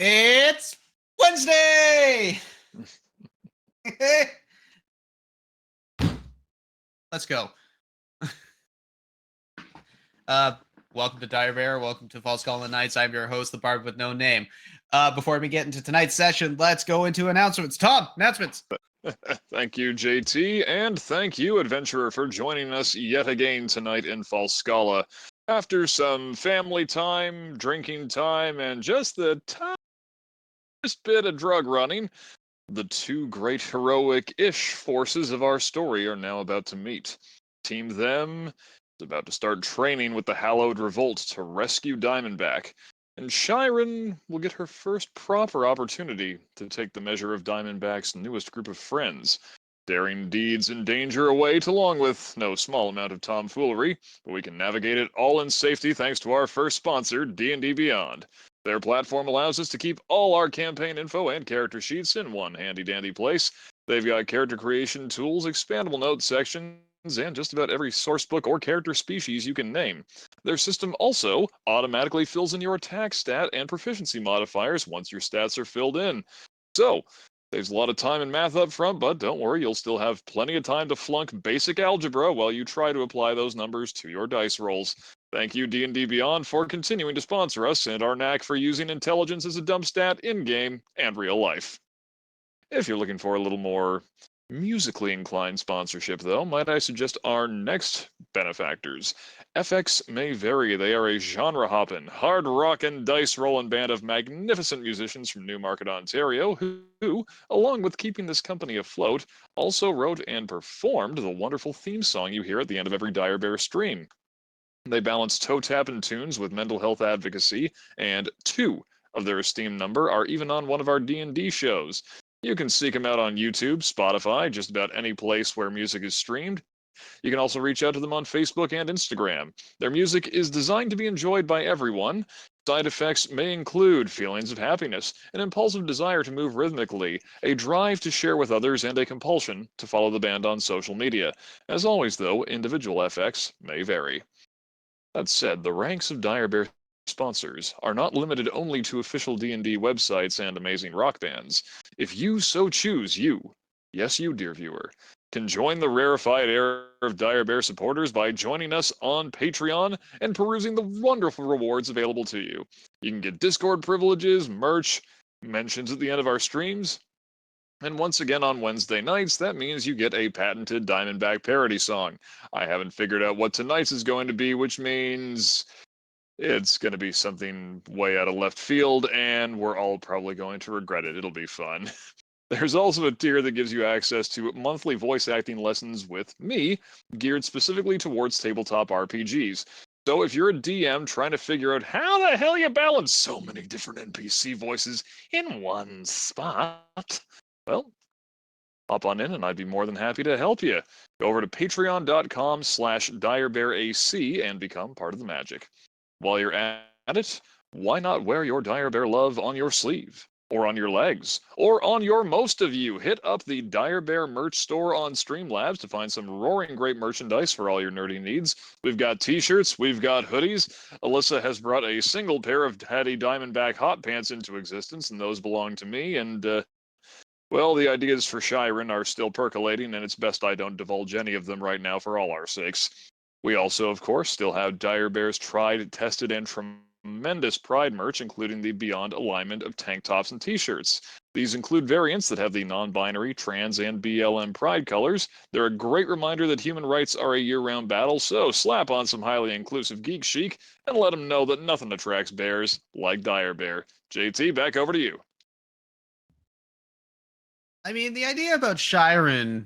It's Wednesday! Let's go. Welcome to Dire Bear. Welcome to Falskallan Nights. I'm your host, the Bard with no name. Before we get into tonight's session, let's go into announcements. Tom, announcements. Thank you, JT, and thank you, Adventurer, for joining us yet again tonight in Falskallan. After some family time, drinking time, and just the tiniest bit of drug running, the two great heroic-ish forces of our story are now about to meet. Team Them is about to start training with the Hallowed Revolt to rescue Diamondback, and Shiren will get her first proper opportunity to take the measure of Diamondback's newest group of friends. Daring deeds and danger await, along with no small amount of tomfoolery, but we can navigate it all in safety thanks to our first sponsor, D&D Beyond. Their platform allows us to keep all our campaign info and character sheets in one handy-dandy place. They've got character creation tools, expandable notes sections, and just about every sourcebook or character species you can name. Their system also automatically fills in your attack stat and proficiency modifiers once your stats are filled in. So, saves a lot of time and math up front, but don't worry, you'll still have plenty of time to flunk basic algebra while you try to apply those numbers to your dice rolls. Thank you, D&D Beyond, for continuing to sponsor us and our knack for using intelligence as a dump stat in-game and real life. If you're looking for a little more musically inclined sponsorship, though, might I suggest our next benefactors. FX May Vary. They are a genre-hopping, hard-rockin', dice-rollin' band of magnificent musicians from Newmarket, Ontario, who, along with keeping this company afloat, also wrote and performed the wonderful theme song you hear at the end of every Dire Bear stream. They balance toe-tapping tunes with mental health advocacy, and two of their esteemed number are even on one of our D&D shows. You can seek them out on YouTube, Spotify, just about any place where music is streamed. You can also reach out to them on Facebook and Instagram. Their music is designed to be enjoyed by everyone. Side effects may include feelings of happiness, an impulsive desire to move rhythmically, a drive to share with others, and a compulsion to follow the band on social media. As always, though, individual effects may vary. That said, the ranks of Dire Bear sponsors are not limited only to official D&D websites and amazing rock bands. If you so choose, yes you, dear viewer, can join the rarefied air of Dire Bear supporters by joining us on Patreon and perusing the wonderful rewards available to you. You can get Discord privileges, merch, mentions at the end of our streams, and once again on Wednesday nights, that means you get a patented Diamondback parody song. I haven't figured out what tonight's is going to be, which means it's going to be something way out of left field, and we're all probably going to regret it. It'll be fun. There's also a tier that gives you access to monthly voice acting lessons with me, geared specifically towards tabletop RPGs. So if you're a DM trying to figure out how the hell you balance so many different NPC voices in one spot, well, hop on in and I'd be more than happy to help you. Go over to patreon.com/direbearac and become part of the magic. While you're at it, why not wear your Dire Bear love on your sleeve? Or on your legs? Or on your most of you? Hit up the Dire Bear merch store on Streamlabs to find some roaring great merchandise for all your nerdy needs. We've got t-shirts, we've got hoodies. Alyssa has brought a single pair of Hattie Diamondback hot pants into existence, and those belong to me, and, well, the ideas for Shiren are still percolating, and it's best I don't divulge any of them right now for all our sakes. We also, of course, still have Dire Bear's tried, tested, and tremendous Pride merch, including the Beyond alignment of tank tops and t-shirts. These include variants that have the non-binary, trans, and BLM Pride colors. They're a great reminder that human rights are a year-round battle, so slap on some highly inclusive geek chic and let them know that nothing attracts bears like Dire Bear. JT, back over to you. I mean, the idea about Shiren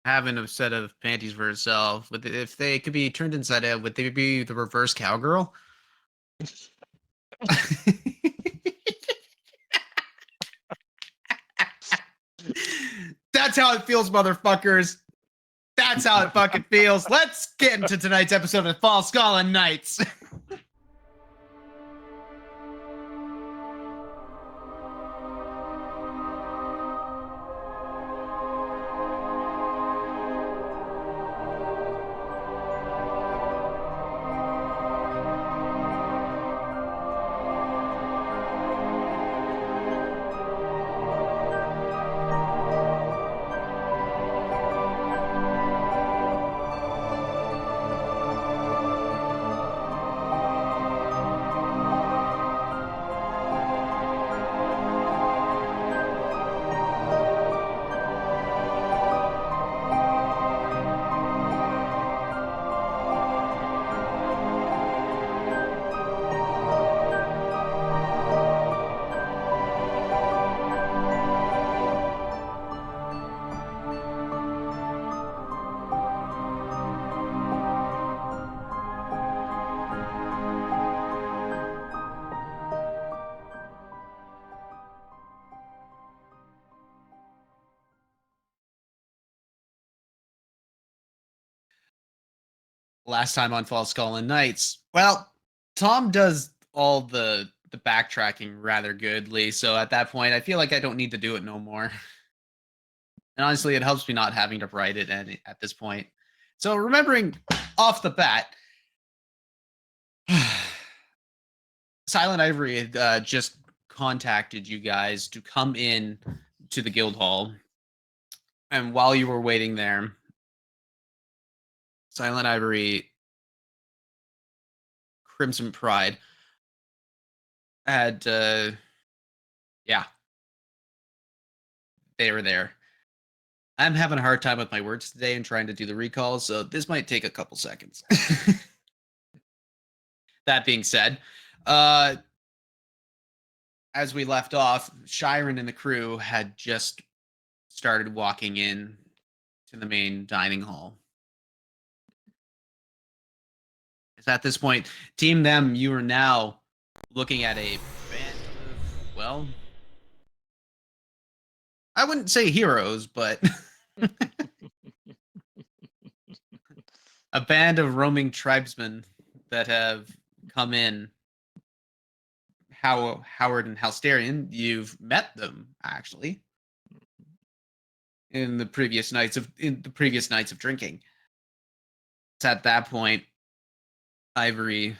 having a set of panties for herself, if they could be turned inside out, would they be the reverse cowgirl? That's how it feels, motherfuckers. That's how it fucking feels. Let's get into tonight's episode of Falskallan Nights. last time on Falskallan Nights. Well, Tom does all the backtracking rather goodly, so at that point, I feel like I don't need to do it no more. And honestly, it helps me not having to write it at this point. So remembering off the bat, Silent Ivory had just contacted you guys to come in to the guild hall, and while you were waiting there, Silent Ivory, Crimson Pride had, yeah, they were there. I'm having a hard time with my words today and trying to do the recall, so this might take a couple seconds. That being said, uh, as we left off, Shiren and the crew had just started walking in to the main dining hall. It's at this point, Team Them, you are now looking at a band of, well, I wouldn't say heroes, but a band of roaming tribesmen that have come in. Howard and Halsterian, you've met them actually in the previous nights of drinking. It's at that point, Ivory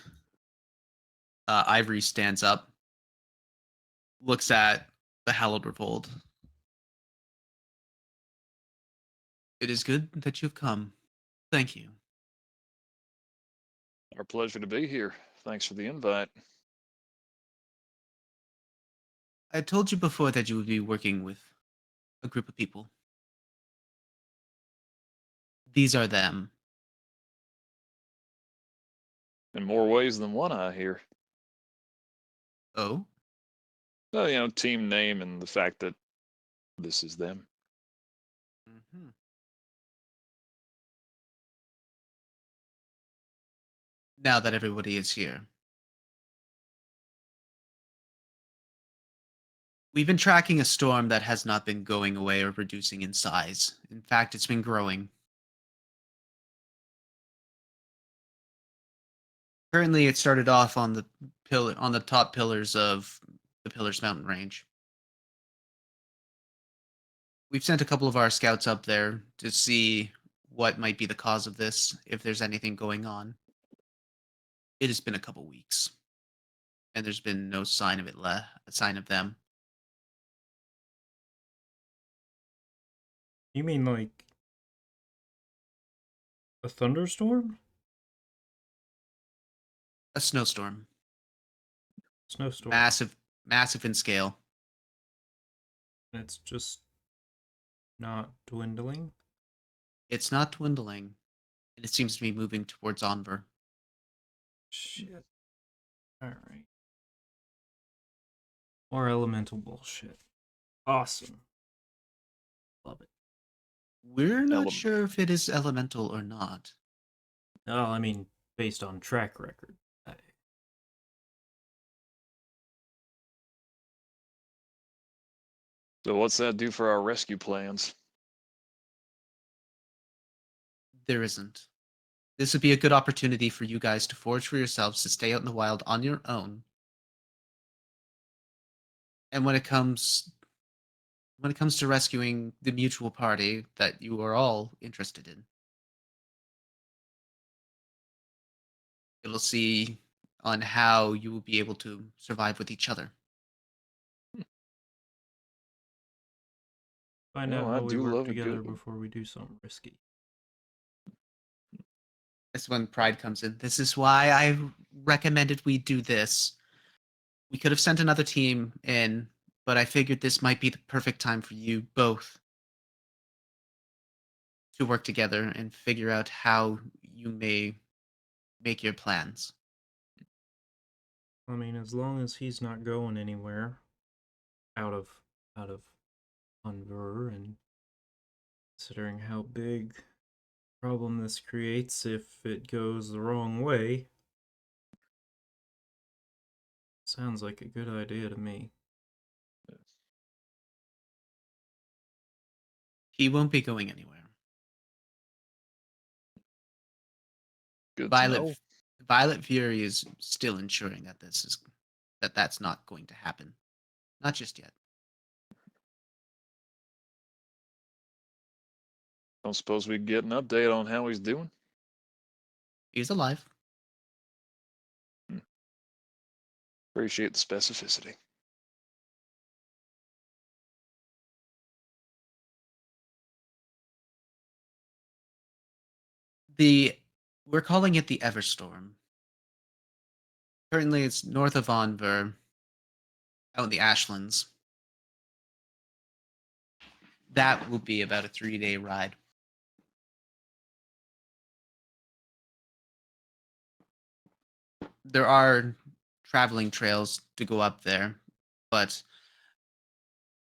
Ivory stands up, looks at the Hallowed Revolt. It is good that you've come. Thank you. Our pleasure to be here. Thanks for the invite. I told you before that you would be working with a group of people. These are them. In more ways than one, I hear. Oh? Well, team name and the fact that this is them. Mm-hmm. Now that everybody is here. We've been tracking a storm that has not been going away or reducing in size. In fact, it's been growing. Currently, it started off on the top pillars of the Pillars Mountain Range. We've sent a couple of our scouts up there to see what might be the cause of this, if there's anything going on. It has been a couple weeks, and there's been no sign of a sign of them. You mean like a thunderstorm? A snowstorm, Snowstorm. massive in scale. And it's just not dwindling? It's not dwindling, and it seems to be moving towards Onver. Shit. Alright. More elemental bullshit. Awesome. Love it. We're not sure if it is elemental or not. Oh, I mean, based on track record. So what's that do for our rescue plans? There isn't. This would be a good opportunity for you guys to forge for yourselves to stay out in the wild on your own. And when it comes to rescuing the mutual party that you are all interested in, it'll see on how you will be able to survive with each other. Find Well, out I how we do work love a together good one. before we do something risky. That's when pride comes in. This is why I recommended we do this. We could have sent another team in, but I figured this might be the perfect time for you both to work together and figure out how you may make your plans. I mean, as long as he's not going anywhere out of Unver, and considering how big problem this creates if it goes the wrong way, sounds like a good idea to me. He won't be going anywhere. Good to Violet know. Violet Fury is still ensuring that's not going to happen. Not just yet. Don't suppose we can get an update on how he's doing? He's alive. Appreciate the specificity. We're calling it the Everstorm. Currently, it's north of Anver, out in the Ashlands. That will be about a 3-day ride. There are traveling trails to go up there, but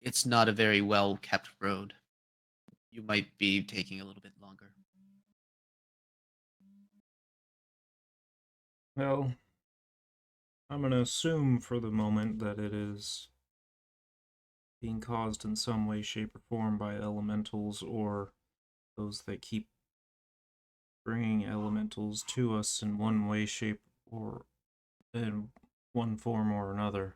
it's not a very well kept road. You might be taking a little bit longer. Well, I'm gonna assume for the moment that it is being caused in some way, shape, or form by elementals or those that keep bringing elementals to us in one way, shape, or in one form or another.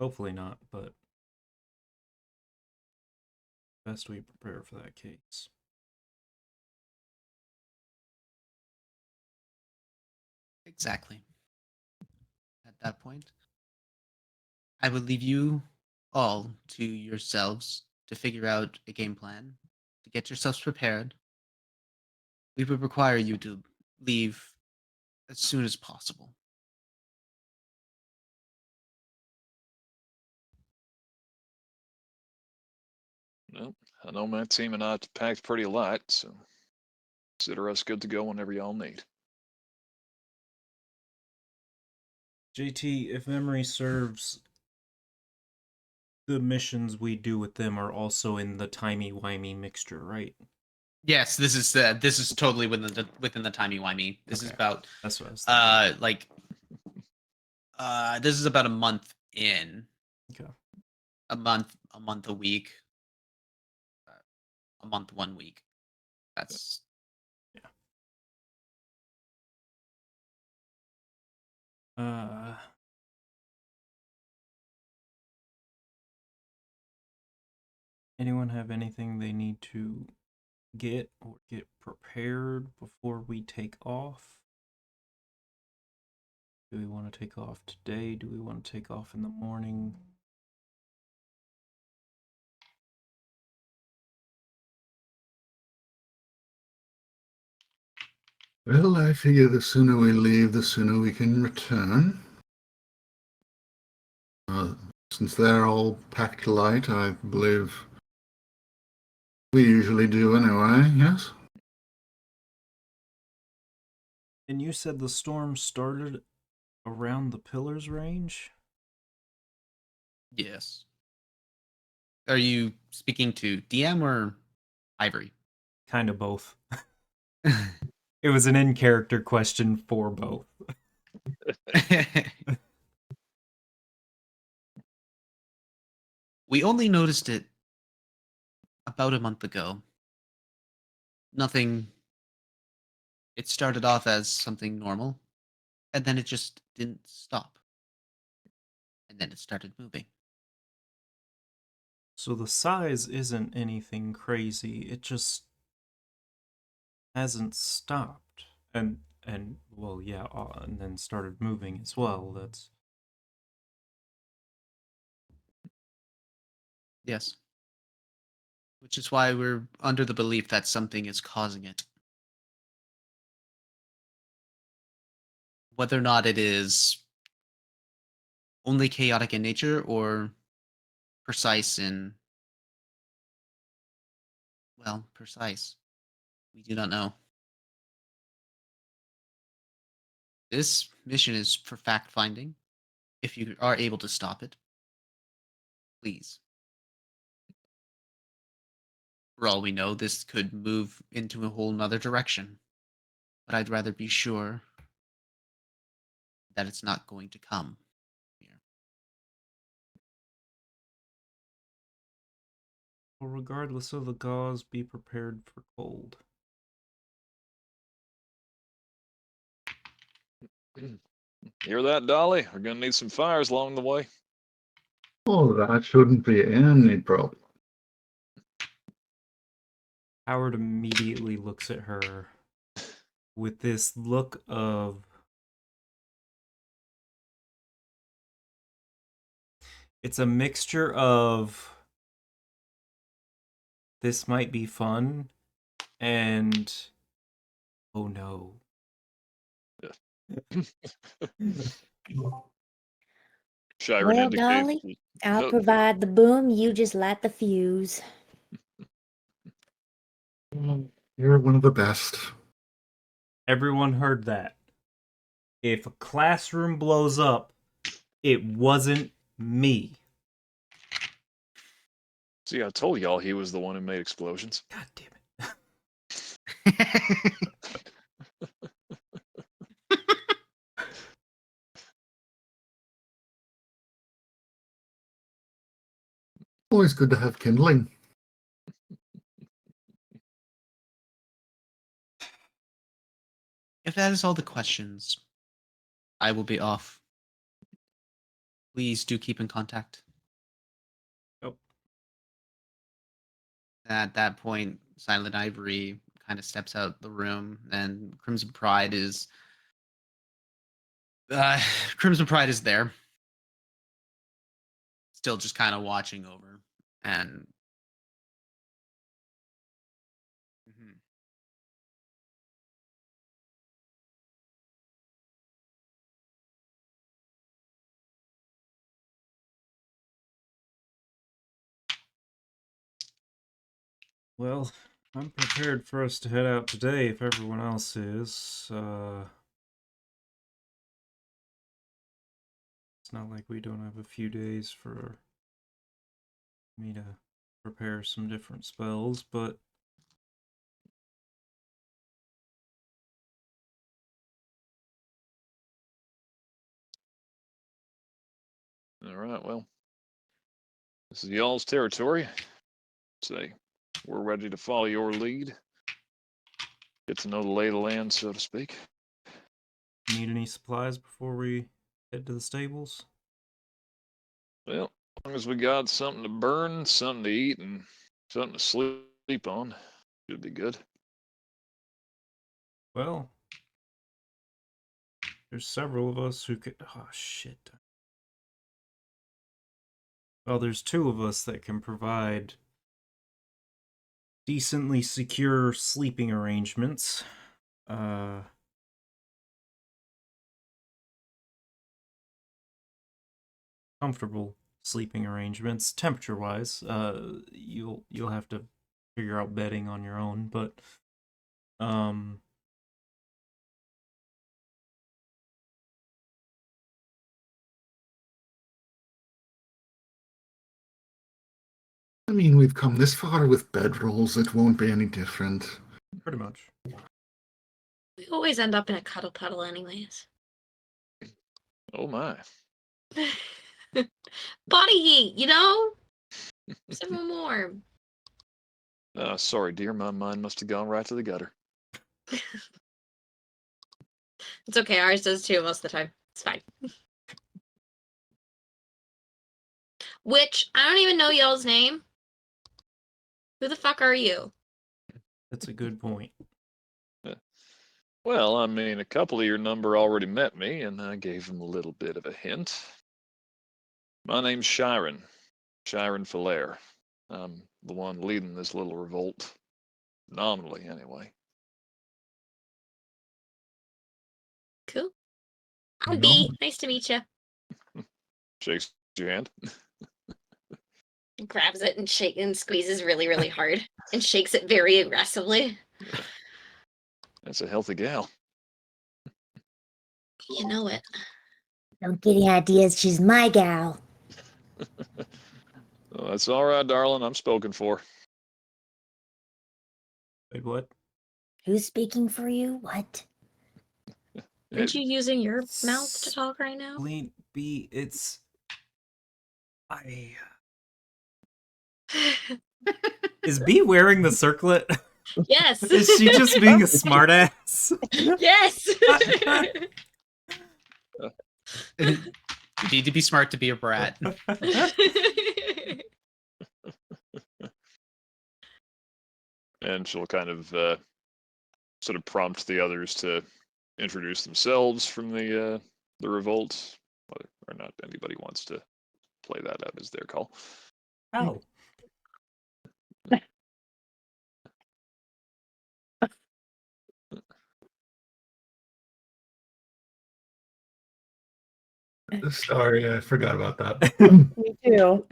Hopefully not, but best we prepare for that case. Exactly. At that point, I would leave you all to yourselves to figure out a game plan, to get yourselves prepared. We would require you to leave as soon as possible. Well, I know my team and I packed pretty light, so consider us good to go whenever y'all need. JT, if memory serves, the missions we do with them are also in the timey-wimey mixture, right? Yes, this is totally within the timey wimey. This is Okay. about That's what I was thinking. this is about a month in. Okay. A month a week. A month 1 week. That's Yeah. Anyone have anything they need to get or get prepared before we take off? Do we want to take off today? Do we want to take off in the morning? Well, I figure the sooner we leave, the sooner we can return. Since they're all packed light, I believe we usually do anyway, yes? And you said the storm started around the Pillars range? yes. Are you speaking to DM or Ivory? Kind of both. It was an in-character question for both. We only noticed it about a month ago. Nothing. It started off as something normal, and then it just didn't stop. And then it started moving. So the size isn't anything crazy. It just hasn't stopped. And well, yeah, and then started moving as well. That's Yes. Which is why we're under the belief that something is causing it. Whether or not it is only chaotic in nature or precise in, well, precise. We do not know. This mission is for fact finding. If you are able to stop it, please. For all we know, this could move into a whole nother direction. But I'd rather be sure that it's not going to come here. Well, regardless of the gauze, be prepared for cold. Hear that, Dolly? We're gonna need some fires along the way. Oh, that shouldn't be any problem. Howard immediately looks at her with this look of... It's a mixture of this might be fun and oh no. Shiren Well, indicates. Dolly, I'll provide the boom, you just light the fuse. You're one of the best. Everyone heard that. If a classroom blows up, it wasn't me. See, I told y'all he was the one who made explosions. God damn it. Always good to have kindling. If that is all the questions, I will be off. Please do keep in contact. Yep. At that point, Silent Ivory kind of steps out the room, and Crimson Pride is there, still just kind of watching over, and Well, I'm prepared for us to head out today if everyone else is. It's not like we don't have a few days for me to prepare some different spells, but All right, well, this is y'all's territory. Say, we're ready to follow your lead. Get to know the lay of the land, so to speak. need any supplies before we head to the stables? Well, as long as we got something to burn, something to eat, and something to sleep on, should be good. Well, there's several of us who could... Oh, shit. Well, there's two of us that can provide decently secure sleeping arrangements. Comfortable sleeping arrangements, temperature-wise. You'll have to figure out bedding on your own, but I mean, we've come this far with bedrolls, it won't be any different. pretty much. We always end up in a cuddle puddle anyways. Oh my. Body heat, you know? Some more. Sorry, dear, my mind must have gone right to the gutter. It's okay, ours does too most of the time. It's fine. Which, I don't even know y'all's name. Who the fuck are you? That's a good point. Well, I mean, a couple of your number already met me, and I gave them a little bit of a hint. My name's Shiren. Shiren Falair. I'm the one leading this little revolt. Nominally, anyway. Cool. I'm B. Nice to meet you. Shakes your hand. Grabs it and squeezes really, really hard. And shakes it very aggressively. That's a healthy gal. You know it. Don't get any ideas, she's my gal. Oh, that's all right, darling. I'm spoken for. Wait, what? Who's speaking for you? What? Aren't you using your mouth to talk right now? B, it's... I... Is B wearing the circlet? Yes. Is she just being a smartass? Yes. You need to be smart to be a brat. And she'll kind of sort of prompt the others to introduce themselves from the revolt, whether or not anybody wants to play that out is their call. How? Sorry, I forgot about that. Me too.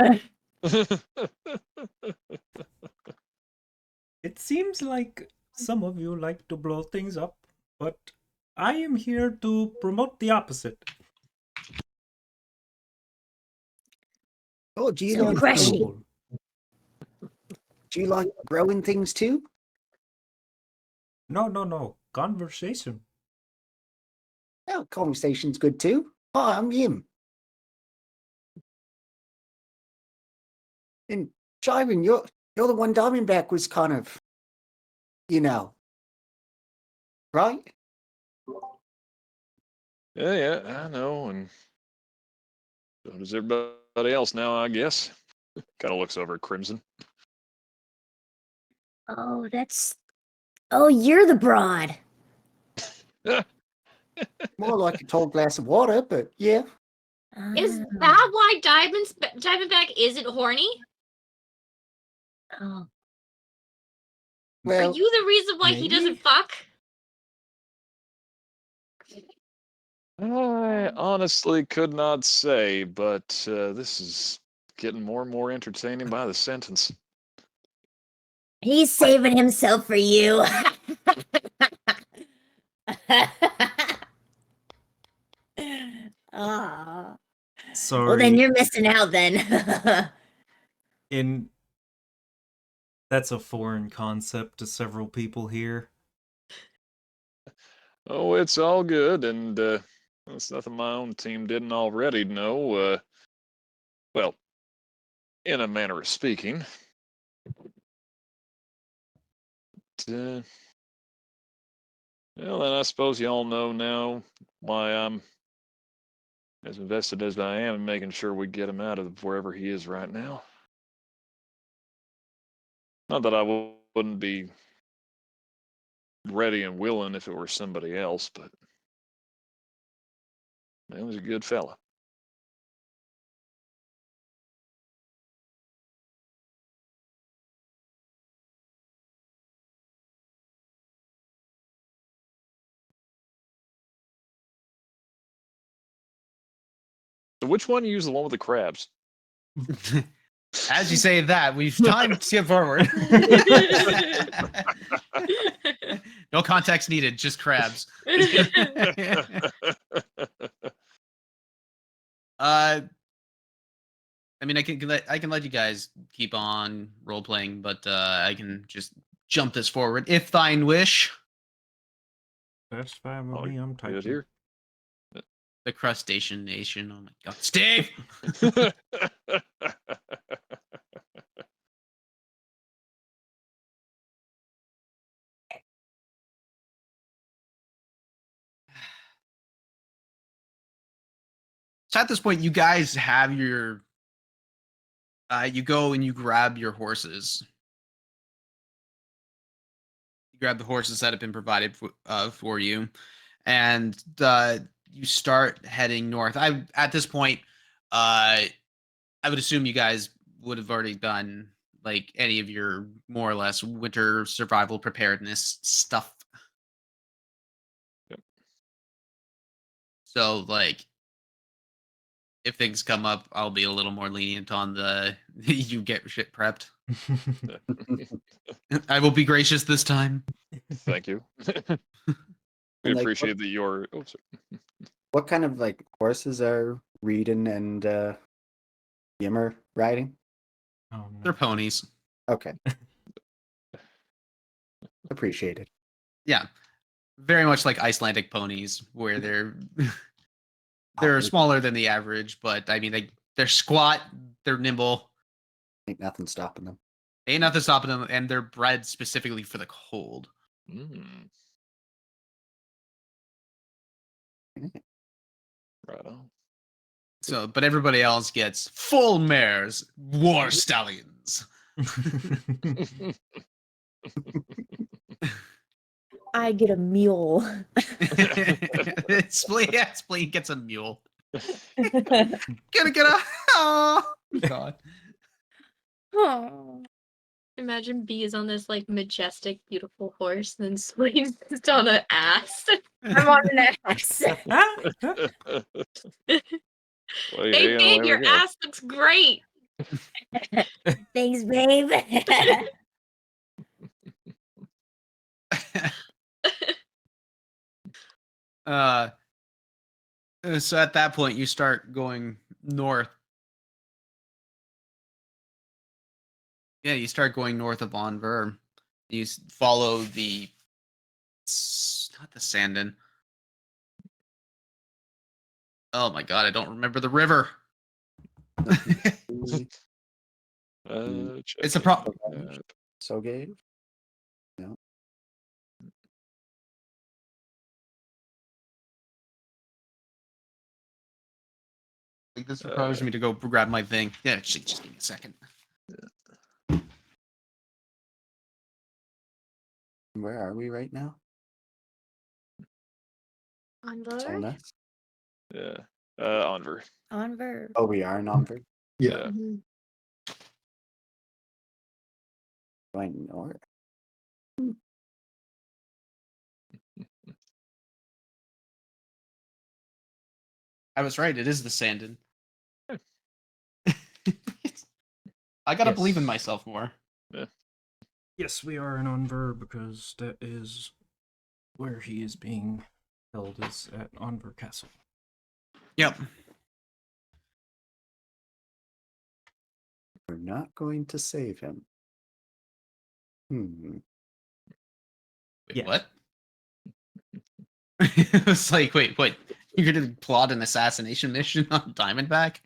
It seems like some of you like to blow things up, but I am here to promote the opposite. Oh, do you So like refreshing. Cool. do you like growing things too? No. Conversation. Oh, conversation's good too. Hi, I'm Yim. And Jiren, you're the one Diamondback was kind of, right? Yeah, I know, and so does everybody else now, I guess. Kind of looks over at Crimson. Oh, Oh, you're the broad. More like a tall glass of water, but yeah. Is Ah, that why Diamondback isn't horny? oh. Well, Are you the reason why he maybe? doesn't fuck? I honestly could not say, but this is getting more and more entertaining by the sentence. He's saving himself for you. Aw. Sorry. Well, then you're missing out then. That's a foreign concept to several people here. Oh, it's all good, and it's nothing my own team didn't already know. Well, in a manner of speaking. Well, then I suppose you all know now why I'm as invested as I am in making sure we get him out of wherever he is right now. Not that I wouldn't be ready and willing if it were somebody else, but he was a good fella. So which one use the one with the crabs? As you say that, we've time to skip forward. No context needed, just crabs. I mean, I can let you guys keep on role playing, but I can just jump this forward if thine wish. That's fine with Oh, me. I'm good typing. here. The crustacean nation. Oh my god, Steve! So at this point, you guys have your. You go and you grab your horses. You grab the horses that have been provided for you, and you start heading north. At this point, I would assume you guys would have already done like any of your more or less winter survival preparedness stuff. Yep. So like if things come up, I'll be a little more lenient on the you get shit prepped. I will be gracious this time. Thank you. We And, like, appreciate that you're. Oh, sorry. what kind of like horses are Reedon and Yimmer riding? Oh, no. They're ponies. Okay. Appreciated. Yeah. Very much like Icelandic ponies, where they're Oh, smaller than the average, but I mean they're squat, they're nimble. ain't nothing stopping them. Ain't nothing stopping them, and they're bred specifically for the cold. Mm. Right on. So, but everybody else gets full mares, war stallions. I get a mule. Spleen gets a mule. Gonna get a. Oh, God. Oh. Imagine B is on this like majestic, beautiful horse, and then Swain's just on an ass. I'm on an ass. Hey babe, your ass looks great. Thanks, babe. So at that point, you start going north. Yeah, you start going north of Anver. You follow the. Not the Sandon. Oh my God, I don't remember the river. It's a problem. So gay. I think this requires me to go grab my thing. Yeah, just give me a second. Where are we right now? On board? Solness? Yeah. Onver. On verb. Oh, we are in Onver. Yeah. Mhm. Going north. I was right. It is the Sandon. I gotta believe in myself more. Yeah. Yes, we are in Anver because that is where he is being held, is at Anver Castle. Yep. We're not going to save him. Wait, Yeah. what? It's like, wait, what? You're gonna plot an assassination mission on Diamondback?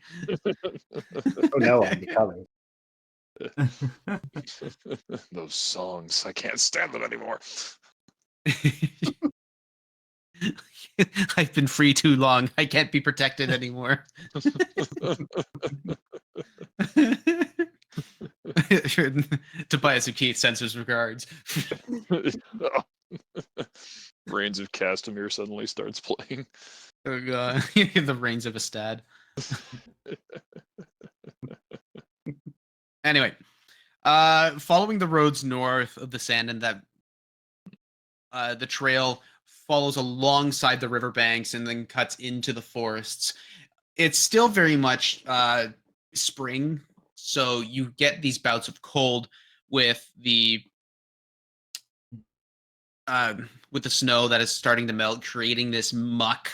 Oh no, I'll be covered. Those songs, I can't stand them anymore. I've been free too long. I can't be protected anymore. Tobias Keith sends his regards. Reigns of Castamere suddenly starts playing. Oh God, the reigns of a stad. Anyway, following the roads north of the Sandon, that the trail follows alongside the riverbanks and then cuts into the forests. It's still very much spring, so you get these bouts of cold with the snow that is starting to melt, creating this muck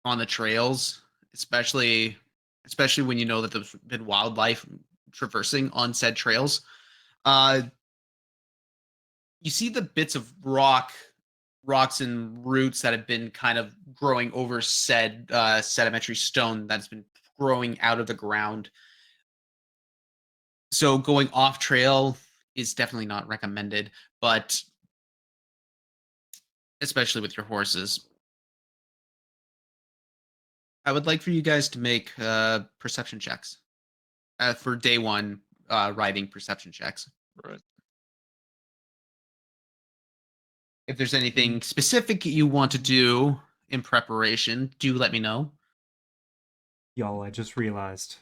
on the trails, especially when you know that there's been wildlife traversing on said trails. You see the bits of rocks and roots that have been kind of growing over said sedimentary stone that's been growing out of the ground. So going off trail is definitely not recommended, but especially with your horses. I would like for you guys to make perception checks for day one riding perception checks. Right. If there's anything specific you want to do in preparation, do let me know. Y'all, I just realized.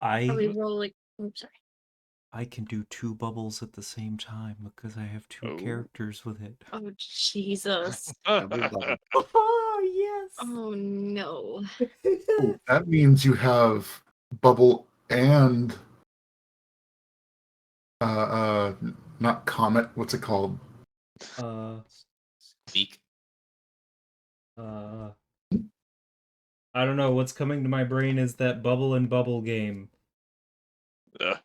Are we I rolling? Oops, sorry. can do 2 bubbles at the same time because I have 2 Oh. characters with it. Oh Jesus. Everybody. Oh, yes! Oh no. Ooh, that means you have bubble and not comet. What's it called? Speak. I don't know. What's coming to my brain is that bubble and bubble game. Yeah.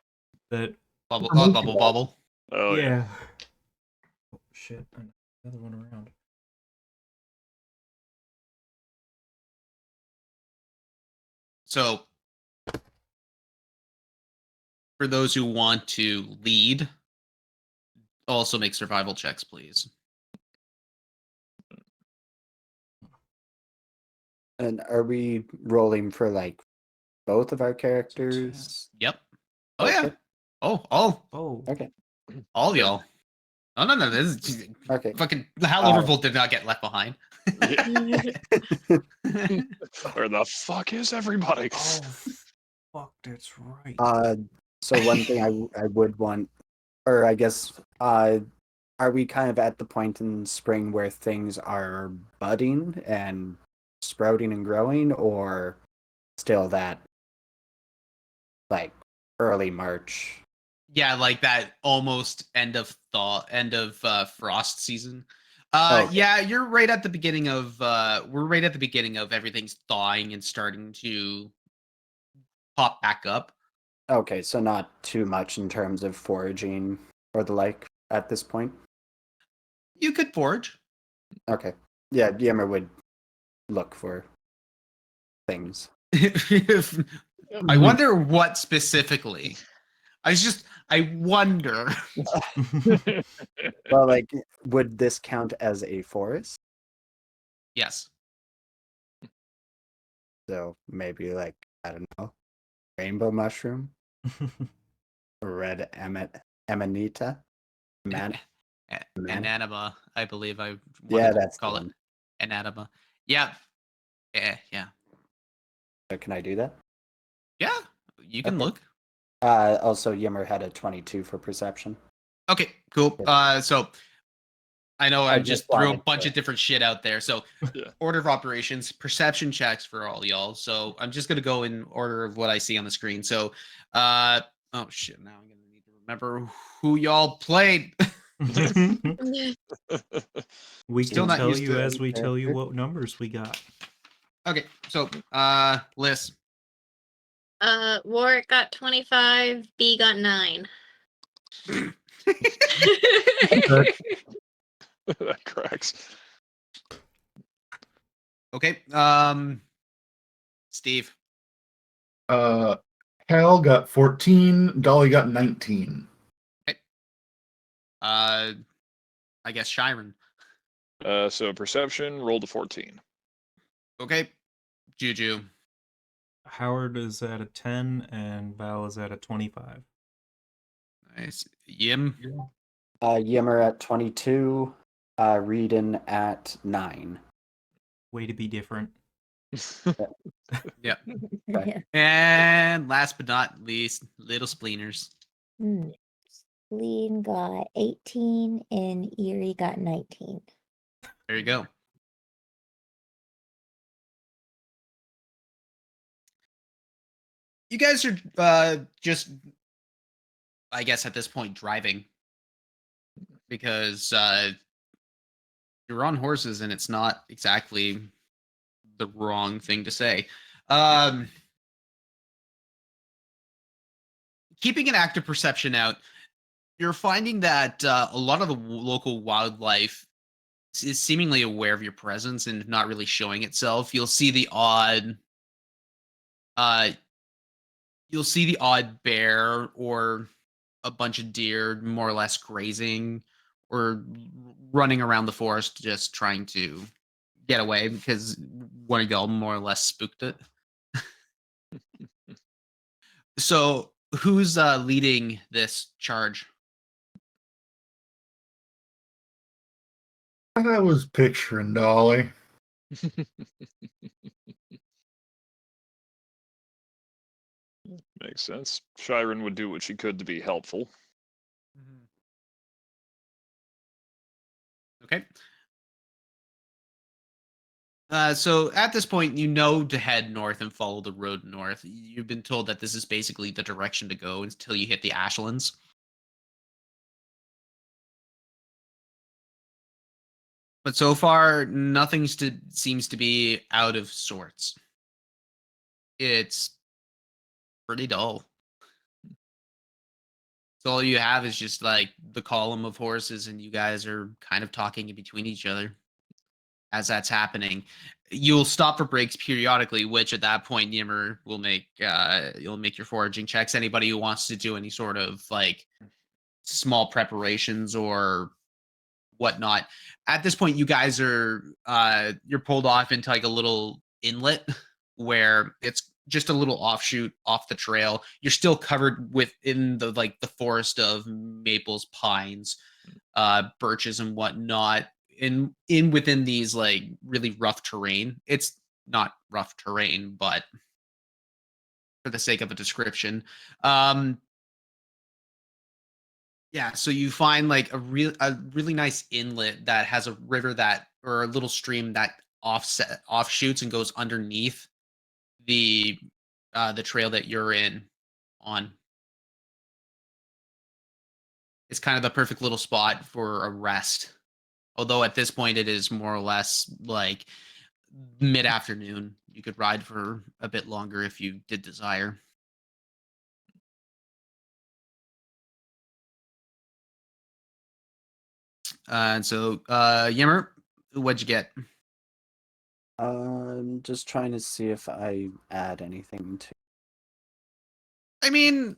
That Bubble, bubble. Oh yeah. Oh shit! Another one around. So for those who want to lead, also make survival checks, please. And are we rolling for like both of our characters? Yep. Oh yeah. Okay. Oh, all Oh, Okay. all of y'all. Oh no, this is Okay. fucking Hallowed Revolt did not get left behind. Where the fuck is everybody? oh, fuck, that's right. So one thing I would want, or I guess, are we kind of at the point in spring where things are budding and sprouting and growing, or still that like early March? Yeah, like that almost end of frost season. Okay. Yeah, you're right at the beginning of we're right at the beginning of everything's thawing and starting to pop back up. Okay, so not too much in terms of foraging or the like at this point. You could forage. Okay. Yeah, Yemmer would look for things. I wonder what specifically. I wonder. Well, like, would this count as a forest? Yes. So maybe like, I don't know, rainbow mushroom, red amanita, man. Man. Anatema, I believe I Yeah, wanted to that's the call it one. anatema. Yeah. Yeah. So can I do that? Yeah. You can Okay. look. Also, Yimmer had a 22 for perception. Okay, cool. So I know I I just just threw a wanted bunch to- of different shit out there. So Yeah. order of operations, perception checks for all y'all. So I'm just gonna go in order of what I see on the screen. So oh shit, now I'm gonna need to remember who y'all played. we Still can not tell used you to as we tell you character. what numbers we got. Okay, so Liz. Warwick got 25, B got 9. That cracks. Okay, Steve. Hal got 14. Dolly got 19. I guess Shiren. So perception rolled a 14. Okay, Juju. Howard is at a 10 and Val is at a 25. Nice. Yim. Yimmer at 22, Reedon at 9. Way to be different. Yeah. Okay. And last but not least, Little Spleeners. Spleen got 18 and Erie got 19. There you go. You guys are just, I guess, at this point driving because you're on horses and it's not exactly the wrong thing to say. Keeping an active perception out, you're finding that a lot of the local wildlife is seemingly aware of your presence and not really showing itself. You'll see the odd bear or a bunch of deer more or less grazing or running around the forest just trying to get away because one of y'all more or less spooked it. So who's leading this charge? I was picturing Dolly. Makes sense. Shiren would do what she could to be helpful. Okay. So at this point, you know to head north and follow the road north. You've been told that this is basically the direction to go until you hit the Ashlands. But so far, nothing seems to be out of sorts. It's pretty dull. So all you have is just like the column of horses, and you guys are kind of talking in between each other. as that's happening. You'll stop for breaks periodically, which at that point Yimmer will make you'll make your foraging checks. Anybody who wants to do any sort of like small preparations or whatnot. At this point, you guys are you're pulled off into like a little inlet where it's just a little offshoot off the trail. You're still covered within the like the forest of maples, pines, birches, and whatnot. In within these like really rough terrain. It's not rough terrain, but for the sake of a description. Yeah, so you find like a really nice inlet that has a river that or a little stream that offshoots and goes underneath the trail that you're in on. It's kind of the perfect little spot for a rest. Although at this point it is more or less like mid-afternoon. You could ride for a bit longer if you did desire. And so, Yimmer, what'd you get? I'm just trying to see if I add anything to I mean,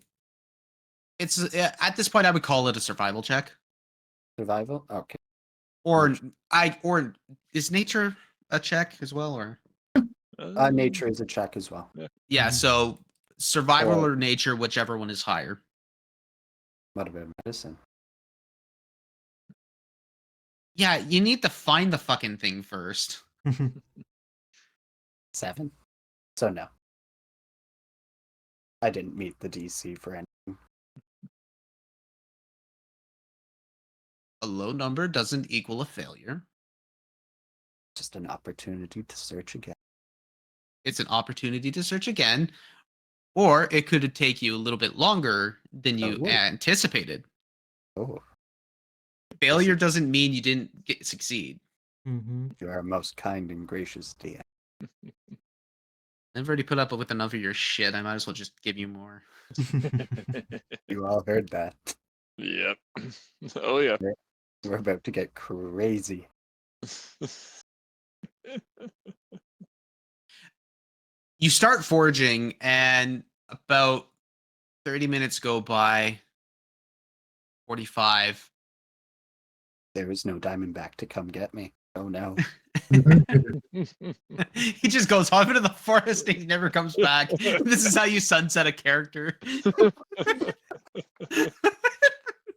it's at this point I would call it a survival check. survival. Okay. Or or is nature a check as well, or Nature is a check as well. yeah, so survival Or- or nature, whichever one is higher. What about medicine? Yeah, you need to find the fucking thing first. 7. So no. I didn't meet the DC for anything. A low number doesn't equal a failure. Just an opportunity to search again. It's an opportunity to search again, or it could take you a little bit longer than you Oh. anticipated. Oh, Failure doesn't mean you didn't succeed. Mm-hmm. you are a most kind and gracious DM. I've already put up with enough of your shit. I might as well just give you more. You all heard that. Yep. Oh yeah. We're about to get crazy. You start foraging, and about 30 minutes go by. 45. There is no Diamondback to come get me. Oh no. He just goes off into the forest and he never comes back. This is how you sunset a character.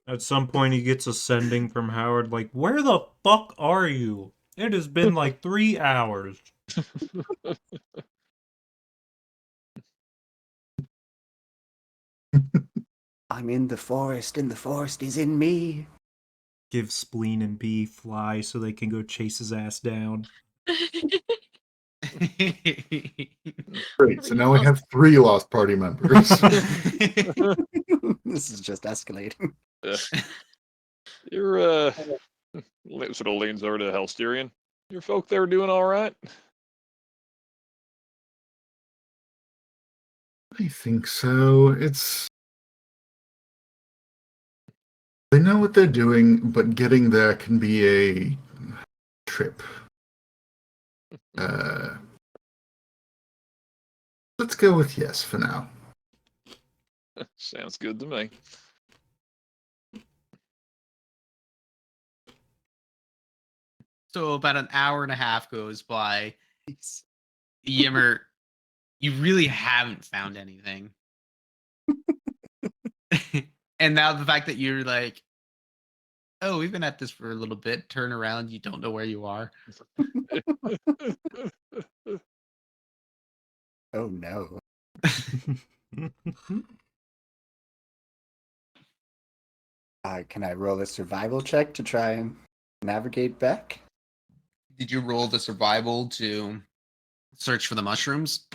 At some point, he gets a sending from Howard, like, "Where the fuck are you? It has been like 3 hours." I'm in the forest, and the forest is in me. Give Spleen and B fly so they can go chase his ass down. Great. So now we have 3 lost party members. This is just escalating. You're sort of leans over to Helsterian. Your folk there doing all right? I think so. They know what they're doing, but getting there can be a trip. Let's go with yes for now. Sounds good to me. So about an hour and a half goes by. Yimmer, you really haven't found anything. And now the fact that you're like, oh, we've been at this for a little bit, turn around, you don't know where you are. Oh no. Can I roll a survival check to try and navigate back? Did you roll the survival to search for the mushrooms?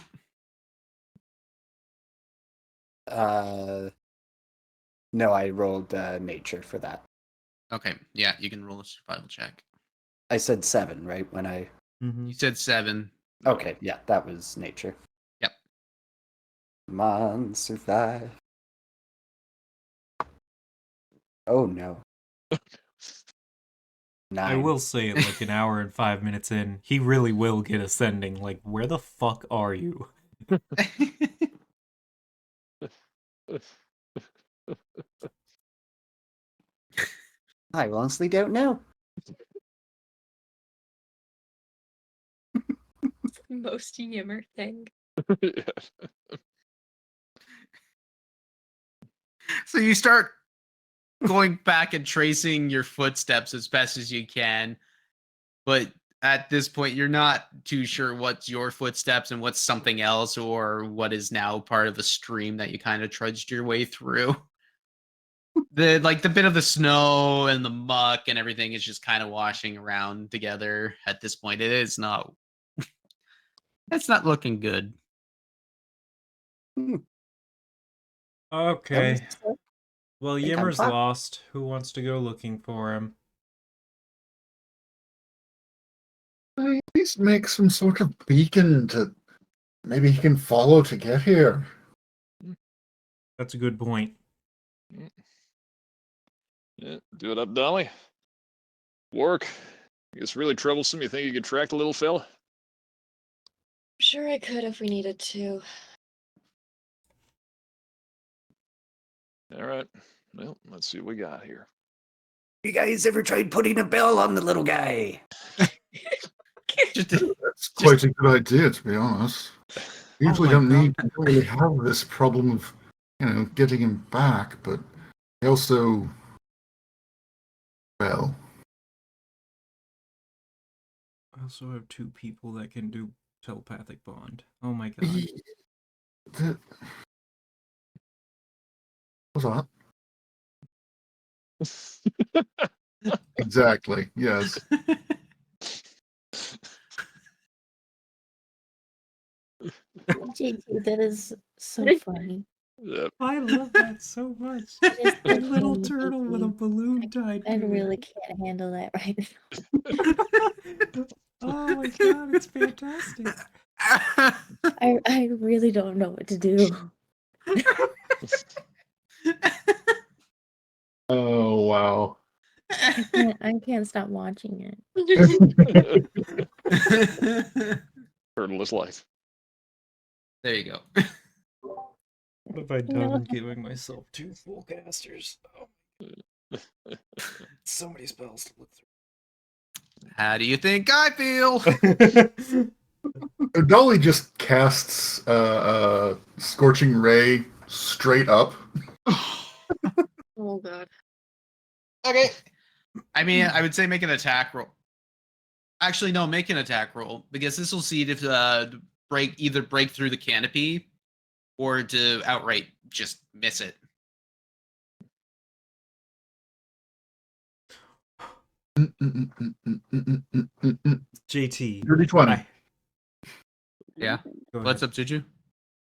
No, I rolled nature for that. Okay, yeah, you can roll a survival check. I said 7, right? When I. You said 7. Okay, yeah, that was nature. Yep. Come on, survive. Oh no. I 9. will say, like, an hour and 5 minutes in, he really will get ascending. Like, where the fuck are you? I honestly don't know. Most Yimmer thing. Yeah. So you start going back and tracing your footsteps as best as you can, but at this point you're not too sure what's your footsteps and what's something else, or what is now part of a stream that you kind of trudged your way through. The bit of the snow and the muck and everything is just kind of washing around together at this point. It is not it's not looking good. Okay. I Well, think I'm Yimmer's fine. lost. Who wants to go looking for him? At least make some sort of beacon to maybe he can follow to get here. That's a good point. Yeah, do it up, Dolly. Work. It's really troublesome. You think you could track the little fella? Sure, I could if we needed to. All right. Well, let's see what we got here. You guys ever tried putting a bell on the little guy? Just That's quite a good idea, to be honest. Usually my don't God. need don't really have this problem of, getting him back, but they also, well, I also have 2 people that can do telepathic bond. Oh my god. What's that? Exactly. Yes. JT, that is so funny. Yep. I love that so much. Just A that little funny, turtle with a JT. balloon tied I to really it. can't handle that right now. Oh my god, it's fantastic. I really don't know what to do. Oh wow. I can't stop watching it. Turtle is life. There you go. What have I No. done giving myself 2 full casters? Oh. So many spells to look How do you think I feel? through. Dolly just casts Scorching Ray straight up. Oh god. Okay. I mean, I would say make an attack roll. Actually, no, make an attack roll, because this will see if either break through the canopy or to outright just miss it. JT. Dirty 20. Yeah. Go What's ahead. up, Juju?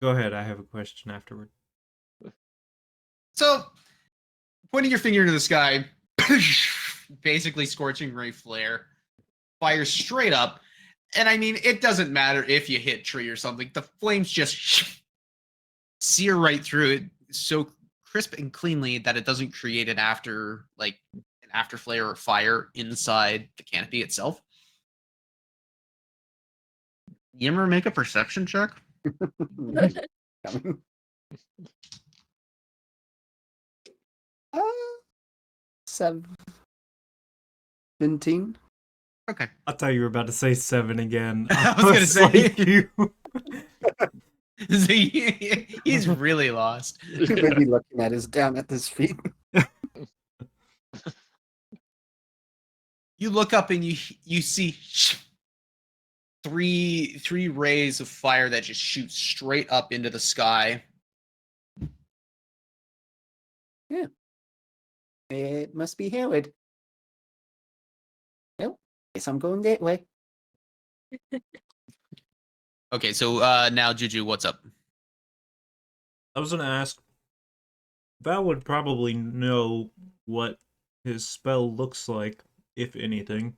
Go ahead, I have a question afterward. So, pointing your finger to the sky, basically Scorching Ray flare, fires straight up. And I mean, it doesn't matter if you hit tree or something. The flames just sear right through it so crisp and cleanly that it doesn't create an after flare or fire inside the canopy itself. Yimmer, make a perception check. 17. Okay. I thought you were about to say 7 again. I was gonna say- like, you. He's really lost. Maybe looking at his down at his feet. You look up and you see three rays of fire that just shoot straight up into the sky. Yeah. It must be Hallowed. Well, guess I'm going that way. Okay, so now Juju, what's up? I was gonna ask, Val would probably know what his spell looks like, if anything.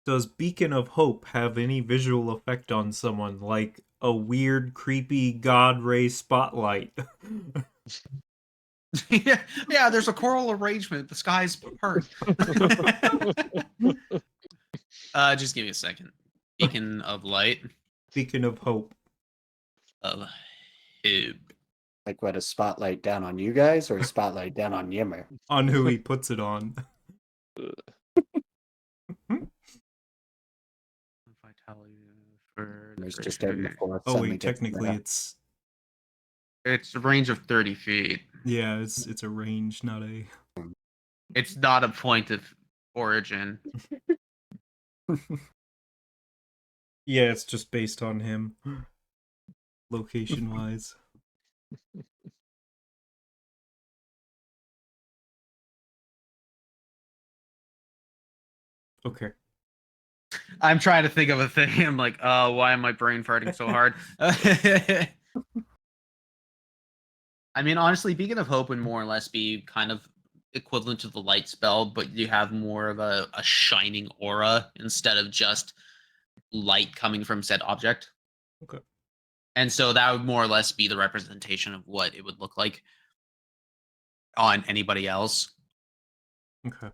Does Beacon of Hope have any visual effect on someone, like a weird, creepy God Ray spotlight? Yeah, there's a choral arrangement. The sky's part. Just give me a second. Beacon of light. Beacon of hope. Of hope. Like what, a spotlight down on you guys or a spotlight down on Yimmer? On who he puts it on. There's just out in the forest. Oh suddenly wait, gets technically lit up. It's a range of 30 feet. yeah, it's a range, not a. It's not a point of origin. Yeah, it's just based on him, location wise. Okay. I'm trying to think of a thing. I'm like, why am my brain farting so hard? I mean, honestly, Beacon of Hope would more or less be kind of equivalent to the light spell, but you have more of a shining aura instead of just light coming from said object. Okay. And so that would more or less be the representation of what it would look like on anybody else. Okay.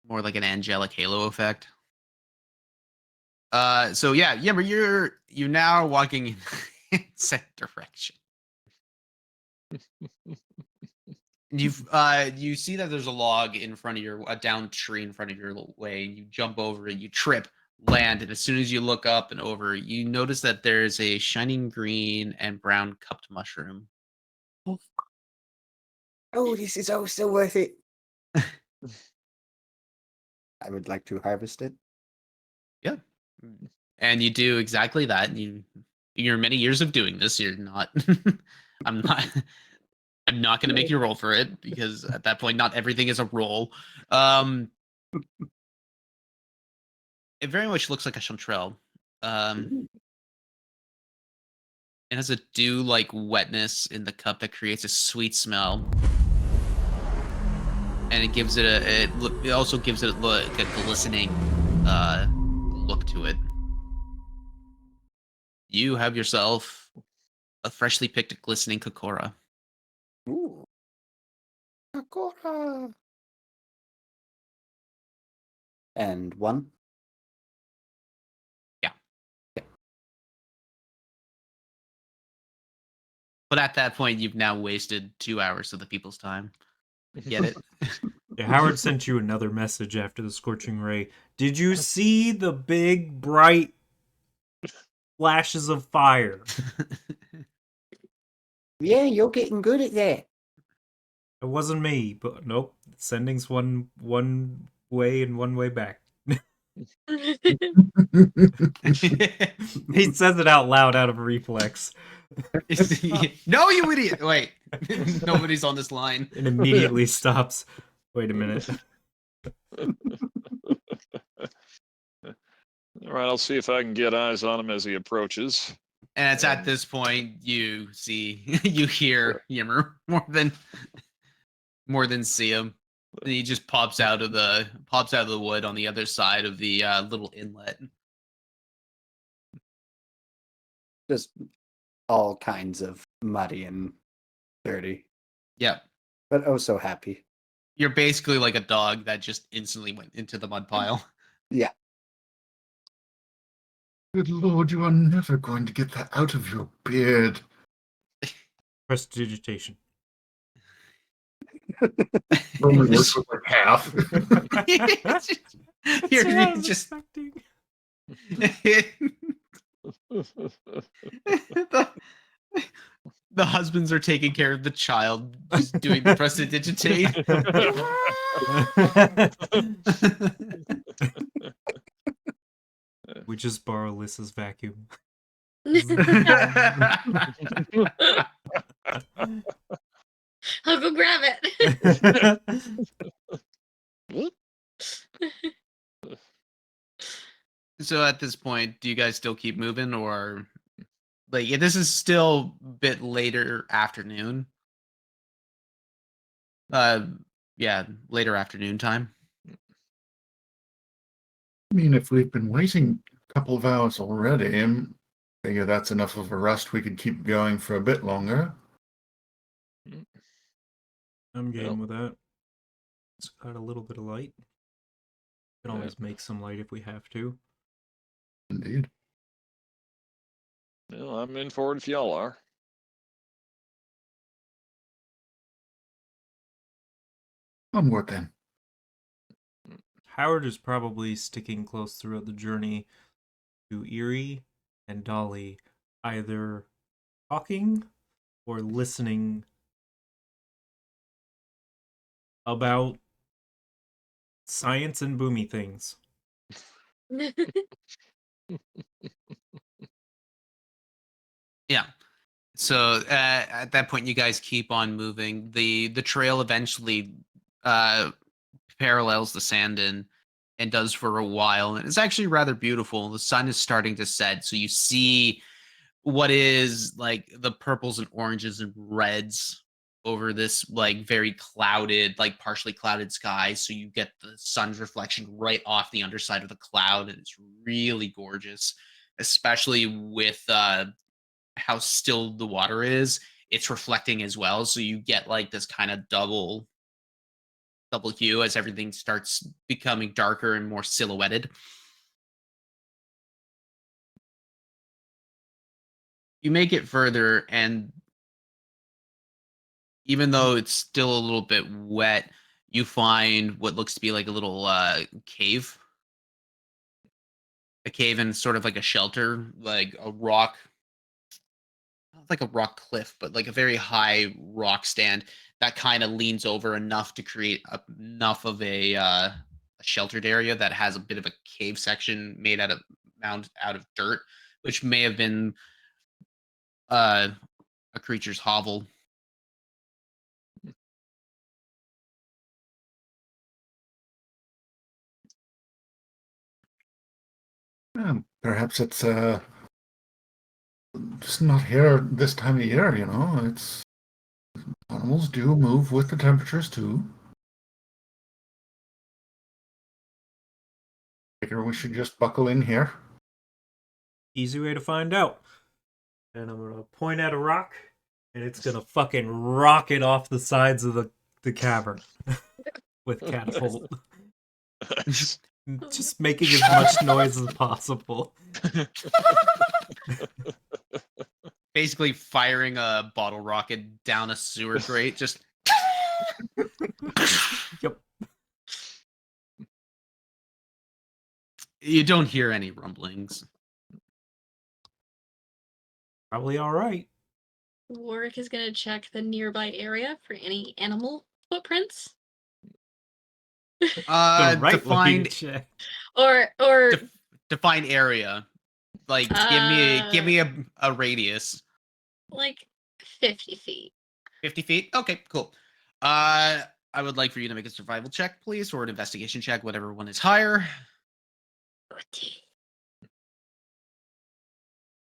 More like an angelic halo effect. So yeah, but you're now walking in said direction. You see that there's a log in front of a down tree in front of your way, and you jump over it, you trip, land, and as soon as you look up and over, you notice that there's a shining green and brown cupped mushroom. Oh, this is oh so worth it. I would like to harvest it. Yeah. And you do exactly that. In your many years of doing this, you're not I'm not going to make you roll for it because at that point not everything is a roll. It very much looks like a chanterelle. It has a dew-like wetness in the cup that creates a sweet smell. And it gives it it also gives it a glistening look to it. You have yourself a freshly picked glistening Kokora. Ooh. Sakura. And one. But at that point, you've now wasted 2 hours of the people's time. Get it? Yeah, Howard sent you another message after the scorching ray. Did you see the big bright flashes of fire? Yeah, you're getting good at that. It wasn't me, but nope. Sending's one way and one way back. He says it out loud out of reflex. No, you idiot! Wait, nobody's on this line. And immediately stops. Wait a minute. All right, I'll see if I can get eyes on him as he approaches. And it's at this point you hear Yimmer more than see him. And he just pops out of the wood on the other side of the little inlet. Just all kinds of muddy and dirty, Yep. but oh so happy. You're basically like a dog that just instantly went into the mud pile. Yeah. Good lord, you are never going to get that out of your beard. Prestidigitation. Only works with like half. You're just the husbands are taking care of the child, just doing the prestidigitate. We just borrow Lissa's vacuum. I'll go grab it. So at this point, do you guys still keep moving, or like this is still a bit later afternoon? Yeah, later afternoon time. I mean, if we've been waiting a couple of hours already, I figure that's enough of a rest. We could keep going for a bit longer. I'm game Yep. with that. It's got a little bit of light. Can Yeah. always make some light if we have to. Indeed. Well, I'm in for it if y'all are. Onward then. Howard is probably sticking close throughout the journey to Erie and Dolly, either talking or listening about science and boomy things. Yeah. So at that point, you guys keep on moving. The trail eventually parallels the Sandin and does for a while, and it's actually rather beautiful. The sun is starting to set, so you see what is like the purples and oranges and reds over this like very clouded, like partially clouded sky. So you get the sun's reflection right off the underside of the cloud, and it's really gorgeous, especially with how still the water is. It's reflecting as well, so you get like this kind of double hue as everything starts becoming darker and more silhouetted. You make it further, and even though it's still a little bit wet, you find what looks to be like a little cave. A cave and sort of like a shelter, like a rock, not like a rock cliff, but like a very high rock stand that kind of leans over enough to create enough of a sheltered area that has a bit of a cave section made out of mound out of dirt, which may have been uh, a creature's hovel. Perhaps it's just not here this time of year, you know. It's animals do move with the temperatures too. Figure we should just buckle in here. Easy way to find out. And I'm gonna point at a rock, and it's gonna fucking rocket off the sides of the cavern with catapult. Just making as much noise as possible. Basically firing a bottle rocket down a sewer grate, just Yep. you don't hear any rumblings. Probably all right. Warwick is gonna check the nearby area for any animal footprints. The right way to Defined check. Or define area. Like give me a radius. like 50 feet. 50 feet? Okay, cool. I would like for you to make a survival check, please, or an investigation check, whatever one is higher.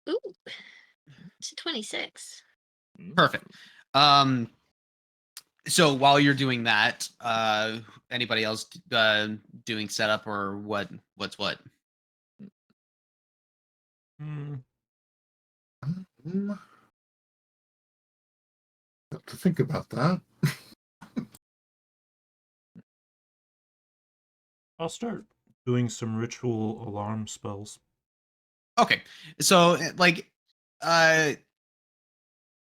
Ooh. It's a 26. Perfect. So while you're doing that, anybody else doing setup or what's what? Have to think about that. I'll start doing some ritual alarm spells. Okay. So like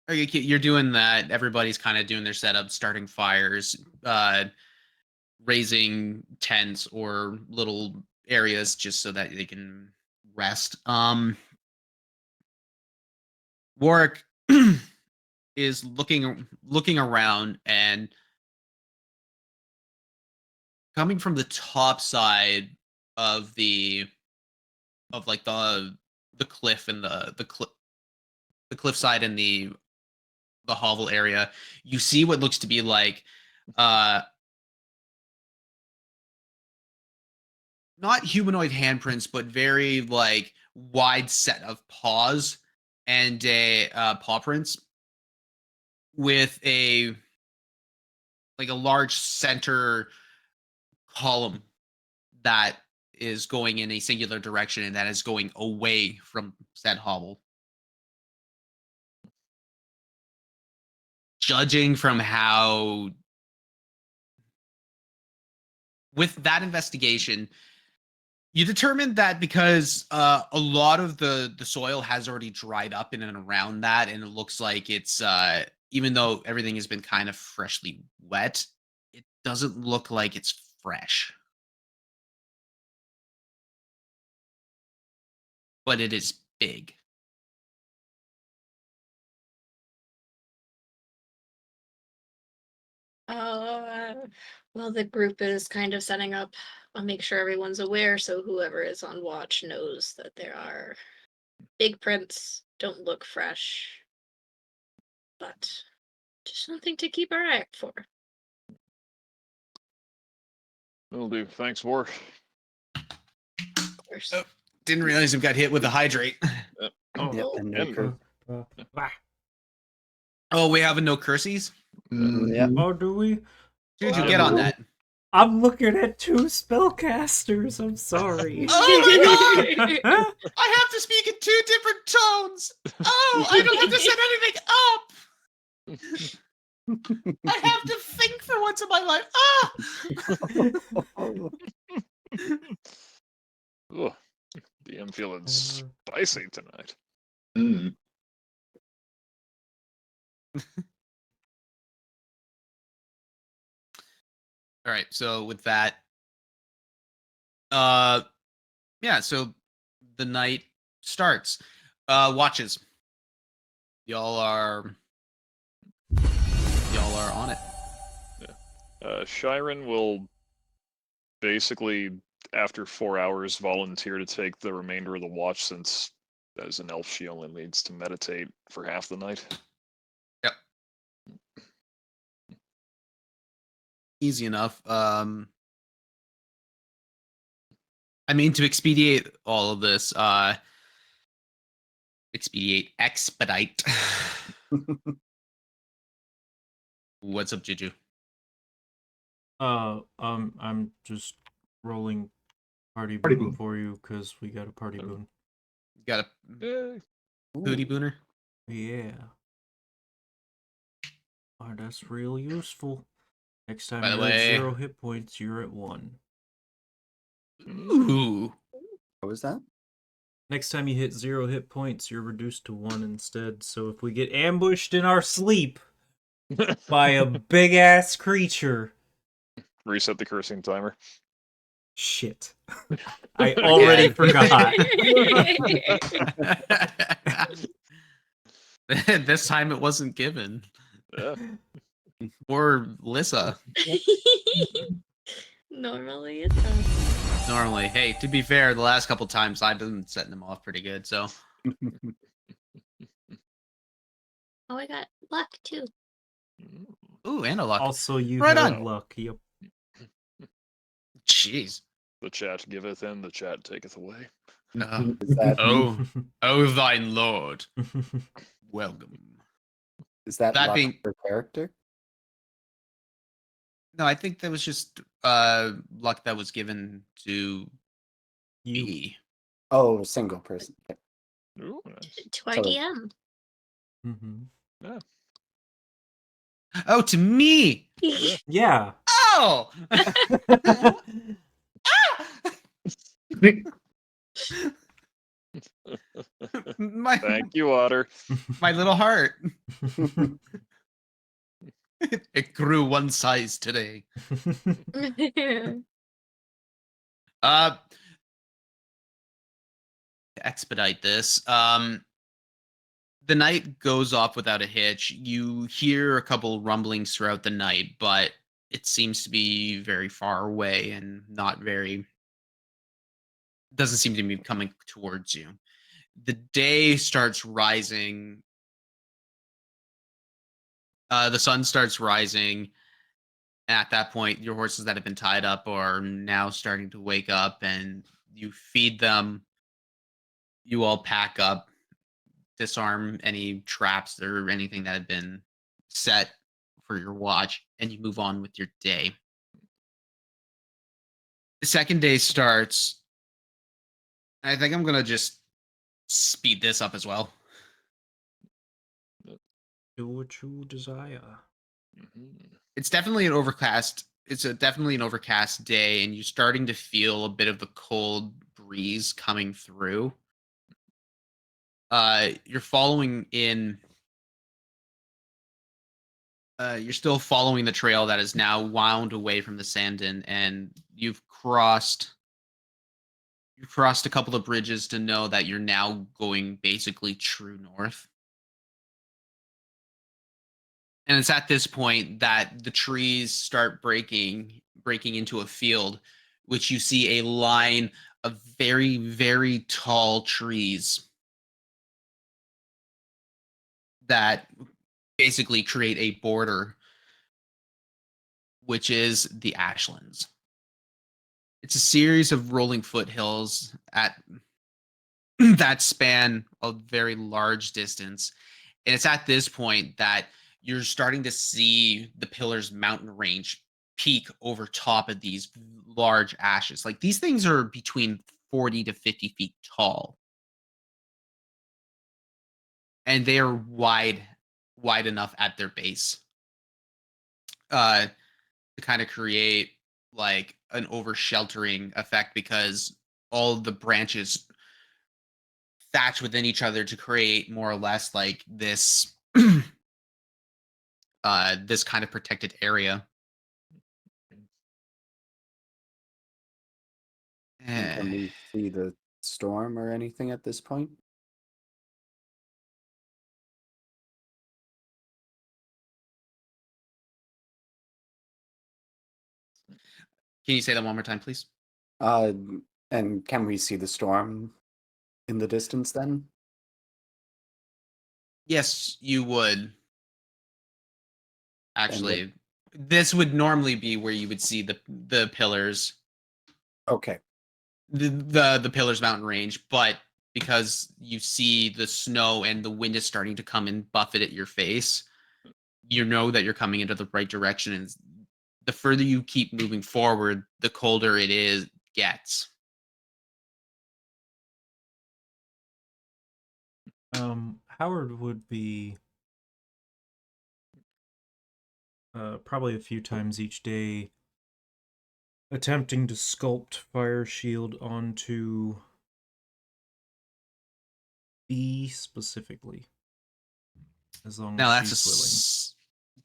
you're doing that, everybody's kind of doing their setup, starting fires, raising tents or little areas just so that they can rest. Warwick is looking around, and coming from the top side of the cliff and the cliff side and the hovel area, you see what looks to be like not humanoid handprints, but very like wide set of paws and a paw prints with a large center column that is going in a singular direction and that is going away from said hovel. Judging from how with that investigation, you determined that because a lot of the soil has already dried up in and around that, and it looks like it's even though everything has been kind of freshly wet, it doesn't look like it's fresh. But it is big. Well, the group is kind of setting up. I'll make sure everyone's aware so whoever is on watch knows that there are big prints, don't look fresh, but just something to keep our eye out for. Will do. Thanks, War. Of course. Oh, didn't realize we got hit with a hydrate. Oh, Yep, and no and- cur- Ah. Oh, we have no cursies? Yep. Oh, do we? Dude, you Wow. get on that. I'm looking at 2 spellcasters. I'm sorry. Oh my god! I have to speak in 2 different tones! Oh, I don't have to set anything up! I have to think for once in my life. Ah! Ugh. I'm feeling spicy tonight. Mm. All right, so with that, yeah, so the night starts. Watches. Y'all are on it. Shiren will basically, after 4 hours, volunteer to take the remainder of the watch, since as an elf, she only needs to meditate for half the night. Yep. Easy enough. I mean, to expedite all of this, expedite. What's up, Juju? I'm just rolling party Party boon boon. for you because we got a party Oh. boon. Got a Eh, booty booner? Yeah. Oh, that's real useful. Next time By the you're at way- 0 hit points, you're at 1. Ooh. What was that? Next time you hit 0 hit points, you're reduced to 1 instead. So if we get ambushed in our sleep by a big ass creature, Reset the cursing timer. shit. I already forgot. This time it wasn't given. Yeah. Or Lissa. Normally it does. Normally. Hey, to be fair, the last couple times I've been setting them off pretty good, so. Oh, I got luck too. Ooh, and a luck. Also, you Right have on. luck. Yep. Jeez. The chat giveth and the chat taketh away. Is that Oh, oh, thine lord. Welcome. is that that luck being- per character? No, I think that was just luck that was given to You. me. Oh, single person. Okay. Ooh, nice. To our So- DM. Mm-hmm. Oh, to me. Yeah. Oh. my Thank you, Otter. my little heart. It grew 1 size today. To expedite this, the night goes off without a hitch. You hear a couple rumblings throughout the night, but it seems to be very far away and not very. Doesn't seem to be coming towards you. The day starts rising. The sun starts rising. At that point, your horses that have been tied up are now starting to wake up, and you feed them. You all pack up, disarm any traps or anything that had been set for your watch, and you move on with your day. The second day starts. I think I'm going to just speed this up as well. Do what you desire. Mhm. It's definitely an overcast definitely an overcast day, and you're starting to feel a bit of the cold breeze coming through. You're following in. You're still following the trail that is now wound away from the Sandin, and you've crossed a couple of bridges to know that you're now going basically true north. And it's at this point that the trees start breaking into a field, which you see a line of very, very tall trees that basically create a border, which is the Ashlands. It's a series of rolling foothills at that span a very large distance. And it's at this point that you're starting to see the Pillars mountain range peak over top of these large ashes. Like these things are between 40 to 50 feet tall. And they are wide enough at their base to kind of create like an over sheltering effect, because all the branches thatch within each other to create more or less like this this kind of protected area. And can we see the storm or anything at this point? Can you say that one more time, please? And can we see the storm in the distance then? Yes, you would. And Actually, this would normally be where you would see the pillars, okay. the Pillars mountain range, but because you see the snow and the wind is starting to come and buffet at your face, you know that you're coming into the right direction, and the further you keep moving forward, the colder it gets. Howard would be probably a few times each day attempting to sculpt Fire Shield onto B specifically, as long Now as she's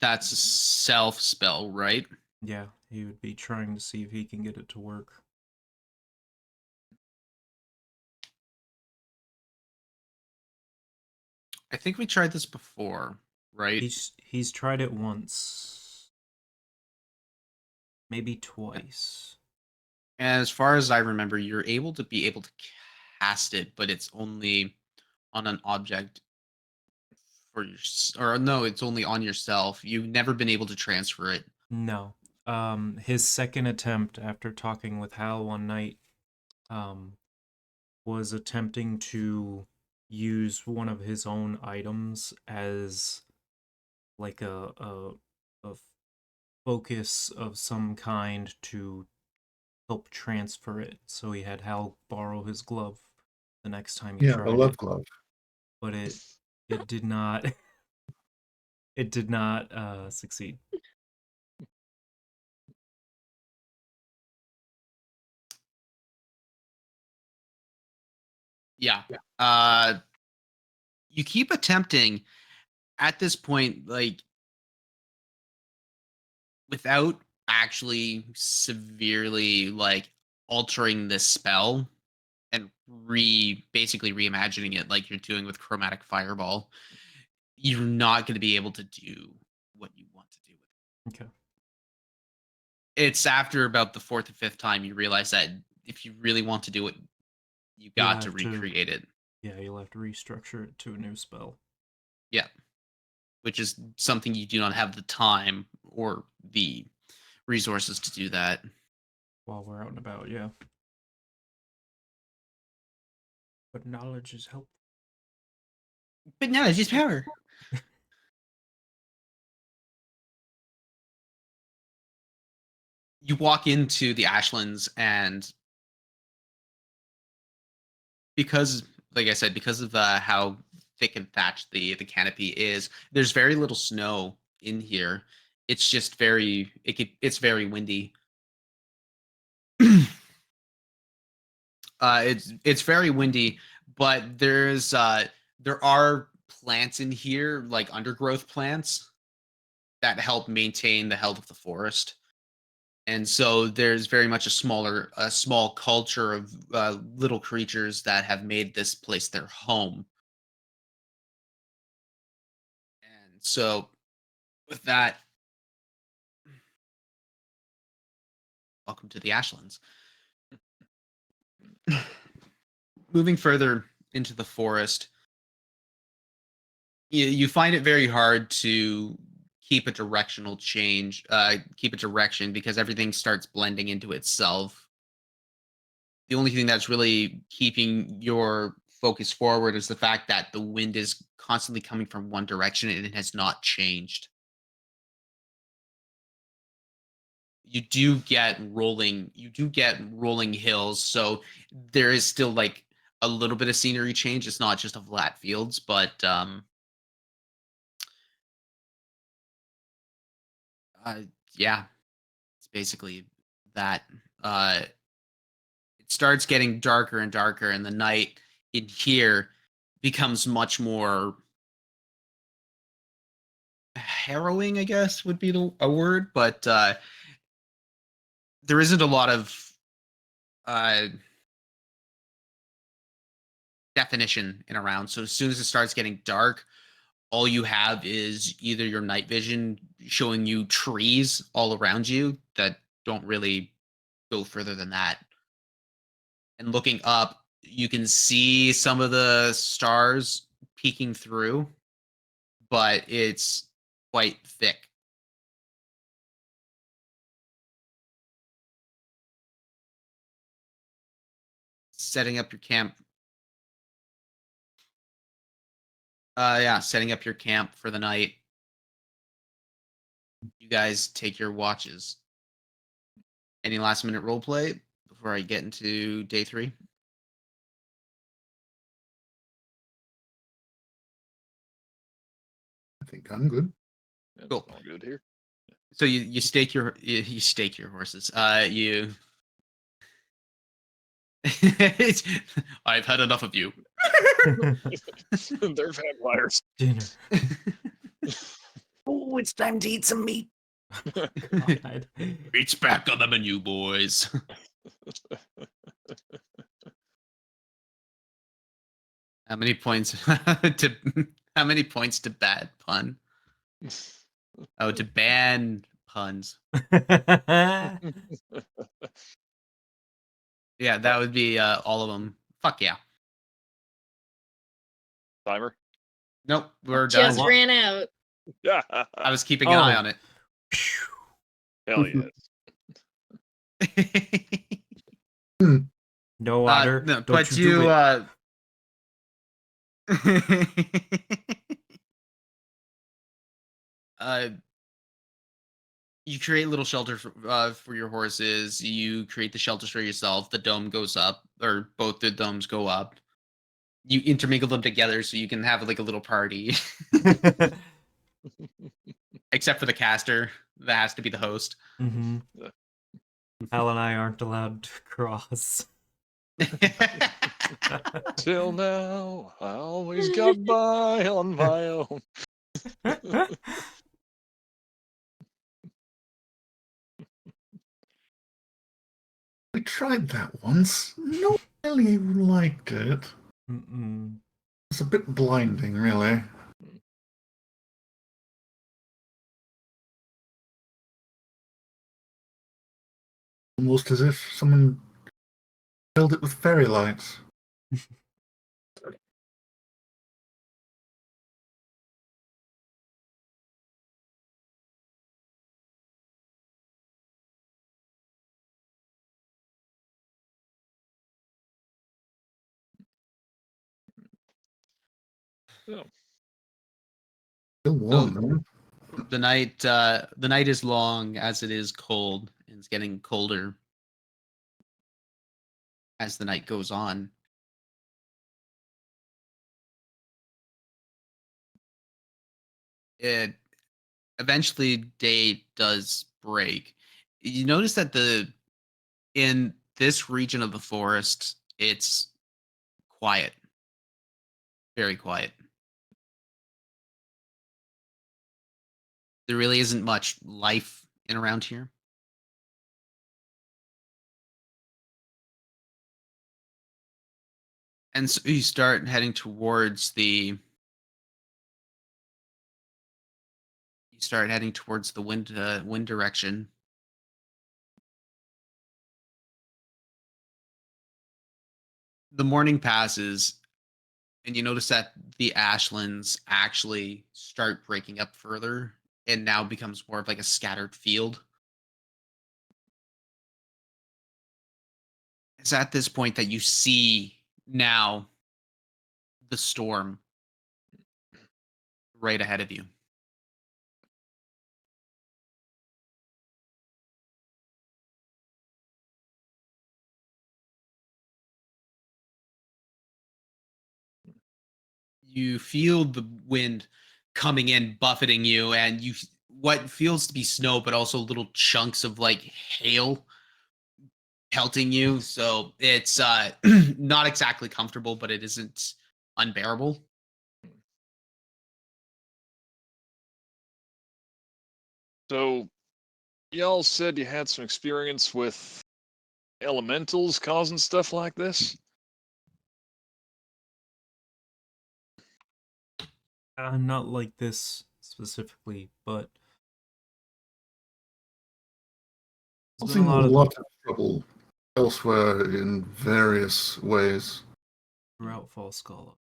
that's a self spell, right? willing. Yeah, he would be trying to see if he can get it to work. I think we tried this before, right? He's tried it once, maybe twice. And as far as I remember, you're able to cast it, but it's only on an object for your, or no, it's only on yourself. You've never been able to transfer it. No. His second attempt after talking with Hal one night, was attempting to use one of his own items as like a focus of some kind to help transfer it. So he had Hal borrow his glove the next time he Yeah, tried the love it. glove. But it did not it did not succeed. Yeah. You keep attempting at this point, like without actually severely like altering this spell and basically reimagining it like you're doing with Chromatic Fireball. You're not going to be able to do what you want to do with it. Okay. It's after about the fourth or fifth time you realize that if you really want to do it, you got to recreate it. Yeah, you'll have to restructure it to a new spell. Yeah. Which is something you do not have the time or the resources to do that. While we're out and about, yeah. But knowledge is helpful. But knowledge is power. You walk into the Ashlands, and because, like I said, because of how thick and thatched the canopy is, there's very little snow in here. it's just it's very windy. It's very windy, but there are plants in here, like undergrowth plants, that help maintain the health of the forest. And so there's very much a small culture of little creatures that have made this place their home. And so with that, welcome to the Ashlands. Moving further into the forest, you find it very hard to keep a directional change, keep a direction, because everything starts blending into itself. The only thing that's really keeping your focus forward is the fact that the wind is constantly coming from one direction and it has not changed. You do get rolling hills, so there is still like a little bit of scenery change. It's not just a flat fields, but yeah, it's basically that. It starts getting darker and darker, and the night in here becomes much more harrowing, I guess would be a word, but there isn't a lot of uh, definition in around. So as soon as it starts getting dark, all you have is either your night vision showing you trees all around you that don't really go further than that. And looking up, you can see some of the stars peeking through, but it's quite thick. Setting up your camp. Yeah, setting up your camp for the night. You guys take your watches. Any last minute role play before I get into day 3? I think I'm good. Yeah, Cool. All good here. So you stake your horses. You I've had enough of you. They're vampires. Dinner. Oh, it's time to eat some meat. God. It's back on the menu, boys. How many points to bad pun? Oh, to ban puns. Yeah, that would be all of them. Fuck yeah. Timer. Nope, we're done. Just ran out. Yeah. I was keeping an eye Oh. on it. Hell yes. No, Otter. No, Don't but you do it. You create little shelters for your horses. You create the shelters for yourself. The dome goes up, or both the domes go up. You intermingle them together so you can have like a little party. Except for the caster, that has to be the host. Mm-hmm. Yeah. Hal and I aren't allowed to cross. Till now, I always got by on my own. We tried that once. No one really liked it. Mm-mm. It's a bit blinding, really. Almost as if someone filled it with fairy lights. Yeah. Still warm, though. The night is long as it is cold, and it's getting colder as the night goes on. It eventually day does break. You notice that in this region of the forest, it's quiet, very quiet. There really isn't much life in around here. And so you start heading towards the wind direction. The morning passes, and you notice that the ashlands actually start breaking up further and now becomes more of like a scattered field. It's at this point that you see now the storm right ahead of you. You feel the wind coming in, buffeting you, and what feels to be snow, but also little chunks of like hail pelting you. So it's not exactly comfortable, but it isn't unbearable. So, y'all said you had some experience with elementals causing stuff like this? Not like this specifically, but there's been Causing a a lot of lot of trouble elsewhere in various ways. throughout Falskallan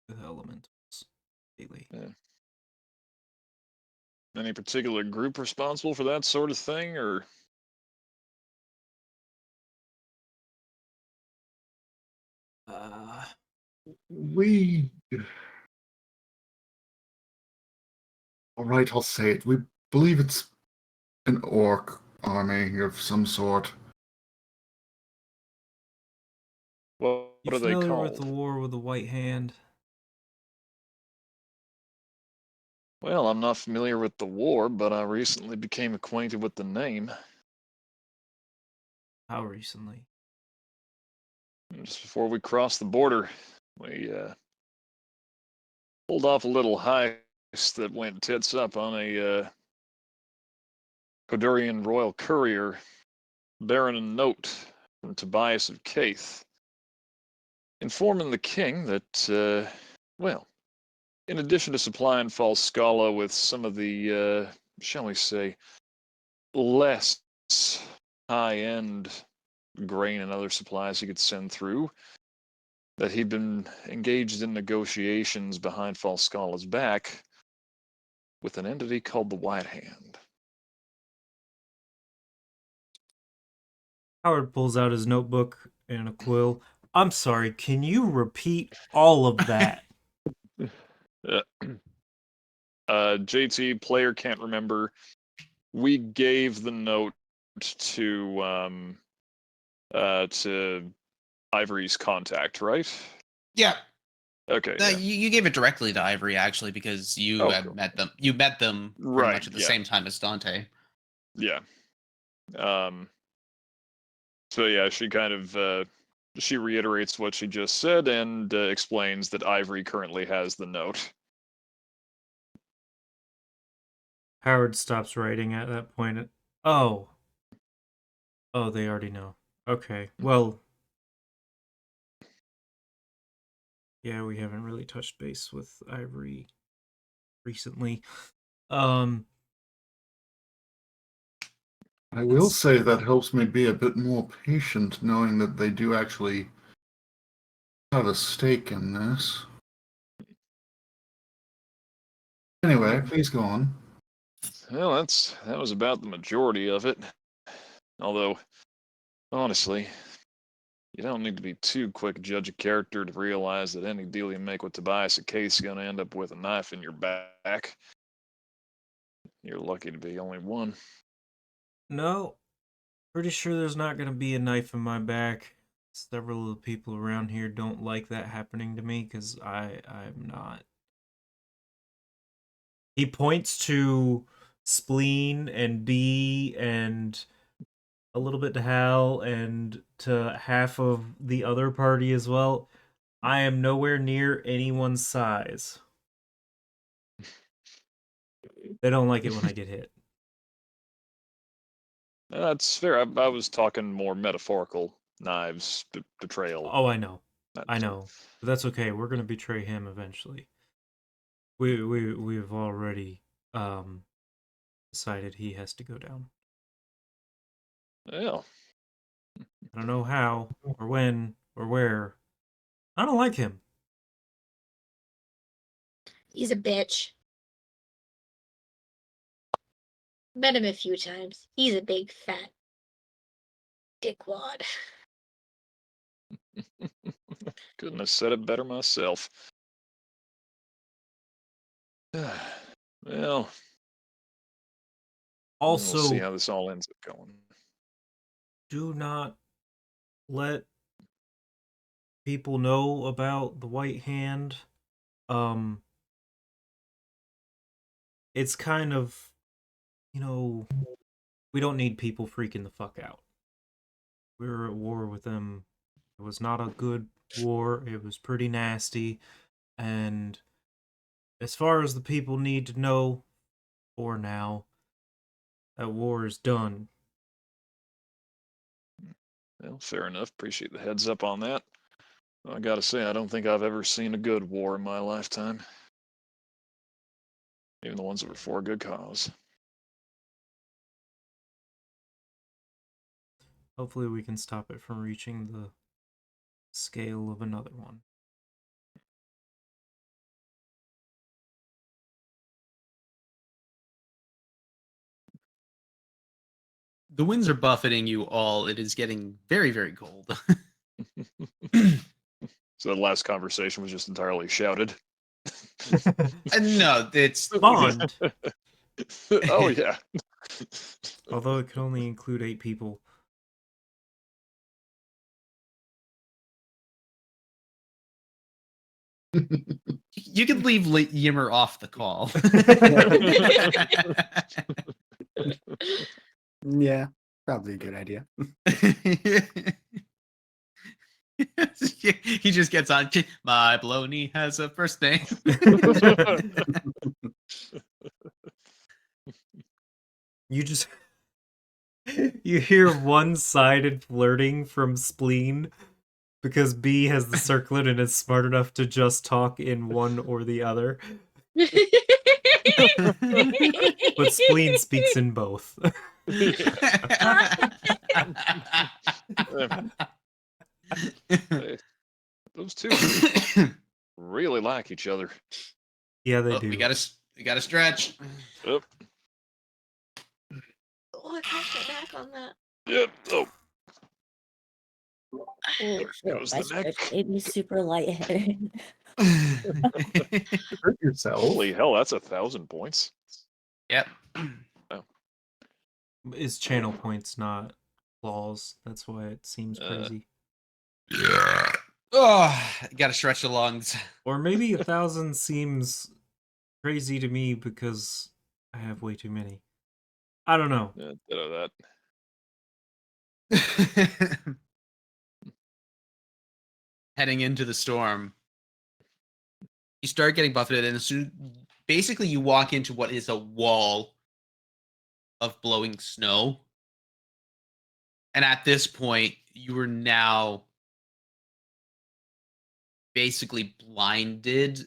with elementals lately. Yeah. Any particular group responsible for that sort of thing, or? Uh, We. Alright, I'll say it. We believe it's an orc army of some sort. What you are they familiar with the called? War with the White Hand? Well, I'm not familiar with the war, but I recently became acquainted with the name. How recently? Just before we crossed the border, we pulled off a little heist that went tits up on a Kodurian royal courier bearing a note from Tobias of Caith, informing the king that, well, in addition to supplying Falsskala with some of the, shall we say, less high-end grain and other supplies he could send through, that he'd been engaged in negotiations behind Falskala's back with an entity called the White Hand. Howard pulls out his notebook and a quill. I'm sorry, can you repeat all of that? JT, player can't remember. We gave the note to Ivory's contact, right? Yeah. Okay. Yeah. You gave it directly to Ivory actually because you Oh, had cool. met them. You met them pretty Right. much at the Yeah. same time as Dante. Yeah. So yeah, she kind of she reiterates what she just said and explains that Ivory currently has the note. Howard stops writing at that point. Oh. Oh, they already know. Okay. Well, yeah, we haven't really touched base with Ivory recently. Um, I will It's- say that helps me be a bit more patient knowing that they do actually have a stake in this. Anyway, please go on. Well, that was about the majority of it. Although, honestly, you don't need to be too quick to judge a character to realize that any deal you make with Tobias a Case is going to end up with a knife in your back. You're lucky to be only one. no, pretty sure there's not going to be a knife in my back. Several of the people around here don't like that happening to me because I'm not He points to Spleen and B and a little bit to Hal and to half of the other party as well. I am nowhere near anyone's size. They don't like it when I get hit. That's fair. I was talking more metaphorical knives, betrayal. Oh, I know. that I sort. know. But that's okay. We're gonna betray him eventually. We've already decided he has to go down. Yeah. I don't know how or when or where. I don't like him. He's a bitch. Met him a few times. He's a big fat dickwad. Couldn't have said it better myself. Well, we'll see Also, how this all ends up going. do not let people know about the White Hand. It's kind of, we don't need people freaking the fuck out. We were at war with them. It was not a good war. It was pretty nasty. And as far as the people need to know for now, that war is done. Well, fair enough. Appreciate the heads up on that. I gotta say, I don't think I've ever seen a good war in my lifetime. Even the ones that were for a good cause. Hopefully we can stop it from reaching the scale of another one. The winds are buffeting you all. It is getting very, very cold. So the last conversation was just entirely shouted. No, it's Bond! Oh yeah. Although it can only include 8 people. You could leave Yimmer off the call. Yeah, probably a good idea. He just gets on. My baloney has a first name. You just you hear one-sided flirting from Spleen because B has the circlet and is smart enough to just talk in one or the other. But Spleen speaks in both. Those two really like each other. Yeah, they Oh, do. we gotta stretch. Yep. Oh, I crashed my back on that. Yep. Oh, Holy shit, goes my the neck. stretch made me super lightheaded. Hurt yourself. holy hell, that's 1,000 points. Yep. It's channel points, not claws. That's why it seems crazy. Oh, gotta stretch the lungs. Or maybe 1,000 seems crazy to me because I have way too many. I don't know. Yeah, ditto that. Heading into the storm, you start getting buffeted, and basically you walk into what is a wall of blowing snow. And at this point, you are now basically blinded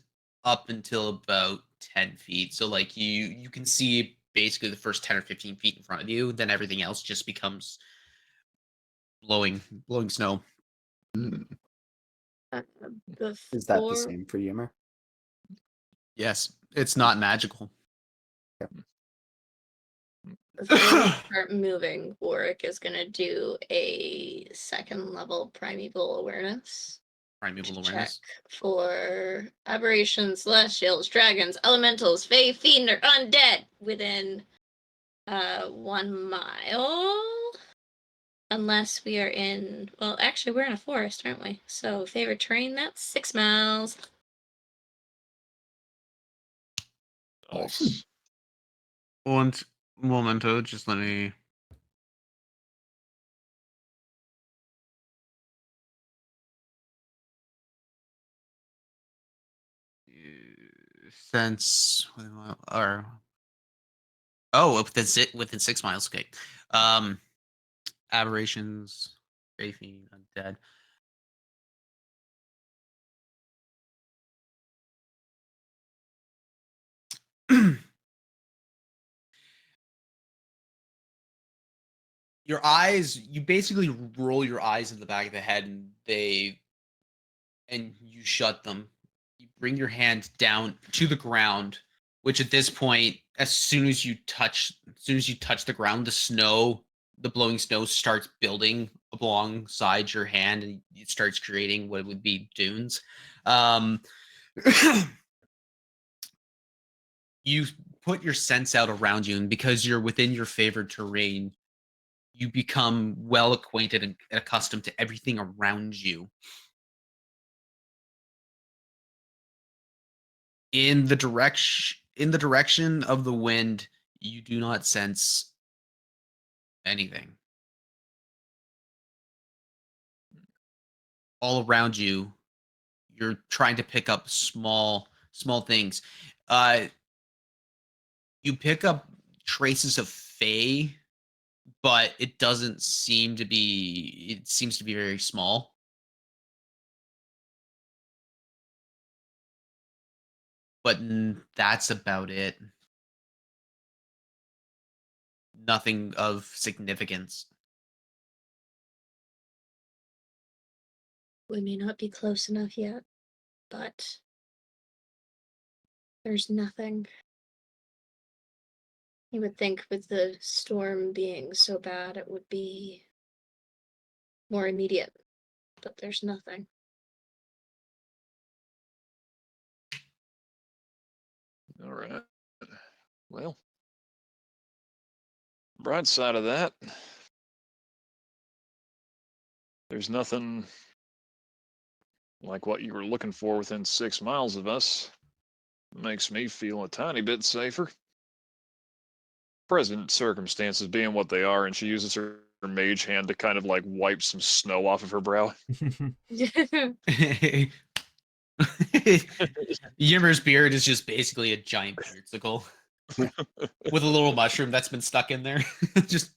up until about 10 feet. So like you can see basically the first 10 or 15 feet in front of you, then everything else just becomes blowing snow. Is that the Before same for Yimmer? Yes, it's not magical. before we start moving, Warwick is gonna do a second level primeval awareness. Primeval to awareness. check for aberrations, celestials, dragons, elementals, fae, fiend, or undead within 1 mile. Unless we are in, well, actually, we're in a forest, aren't we? So, favorite terrain, that's 6 miles. Awesome. Nice. Und momento, just let me. Since or within 6 miles. Okay. Aberrations, Wraithing, Undead. Your eyes, you basically roll your eyes in the back of the head and you shut them. You bring your hand down to the ground, which at this point, as soon as you touch the ground, the blowing snow starts building alongside your hand and it starts creating what would be dunes. You put your sense out around you, and because you're within your favored terrain, you become well acquainted and accustomed to everything around you. In the direction of the wind, you do not sense anything. All around you, you're trying to pick up small things. You pick up traces of Fae, but it doesn't seem to be. It seems to be very small. But that's about it. Nothing of significance. We may not be close enough yet, but there's nothing. You would think with the storm being so bad, it would be more immediate, but there's nothing. All right. Well, bright side of that, there's nothing like what you were looking for within 6 miles of us. Makes me feel a tiny bit safer. Present circumstances being what they are, and she uses her mage hand to kind of like wipe some snow off of her brow. Yimmer's beard is just basically a giant beardsicle with a little mushroom that's been stuck in there. Just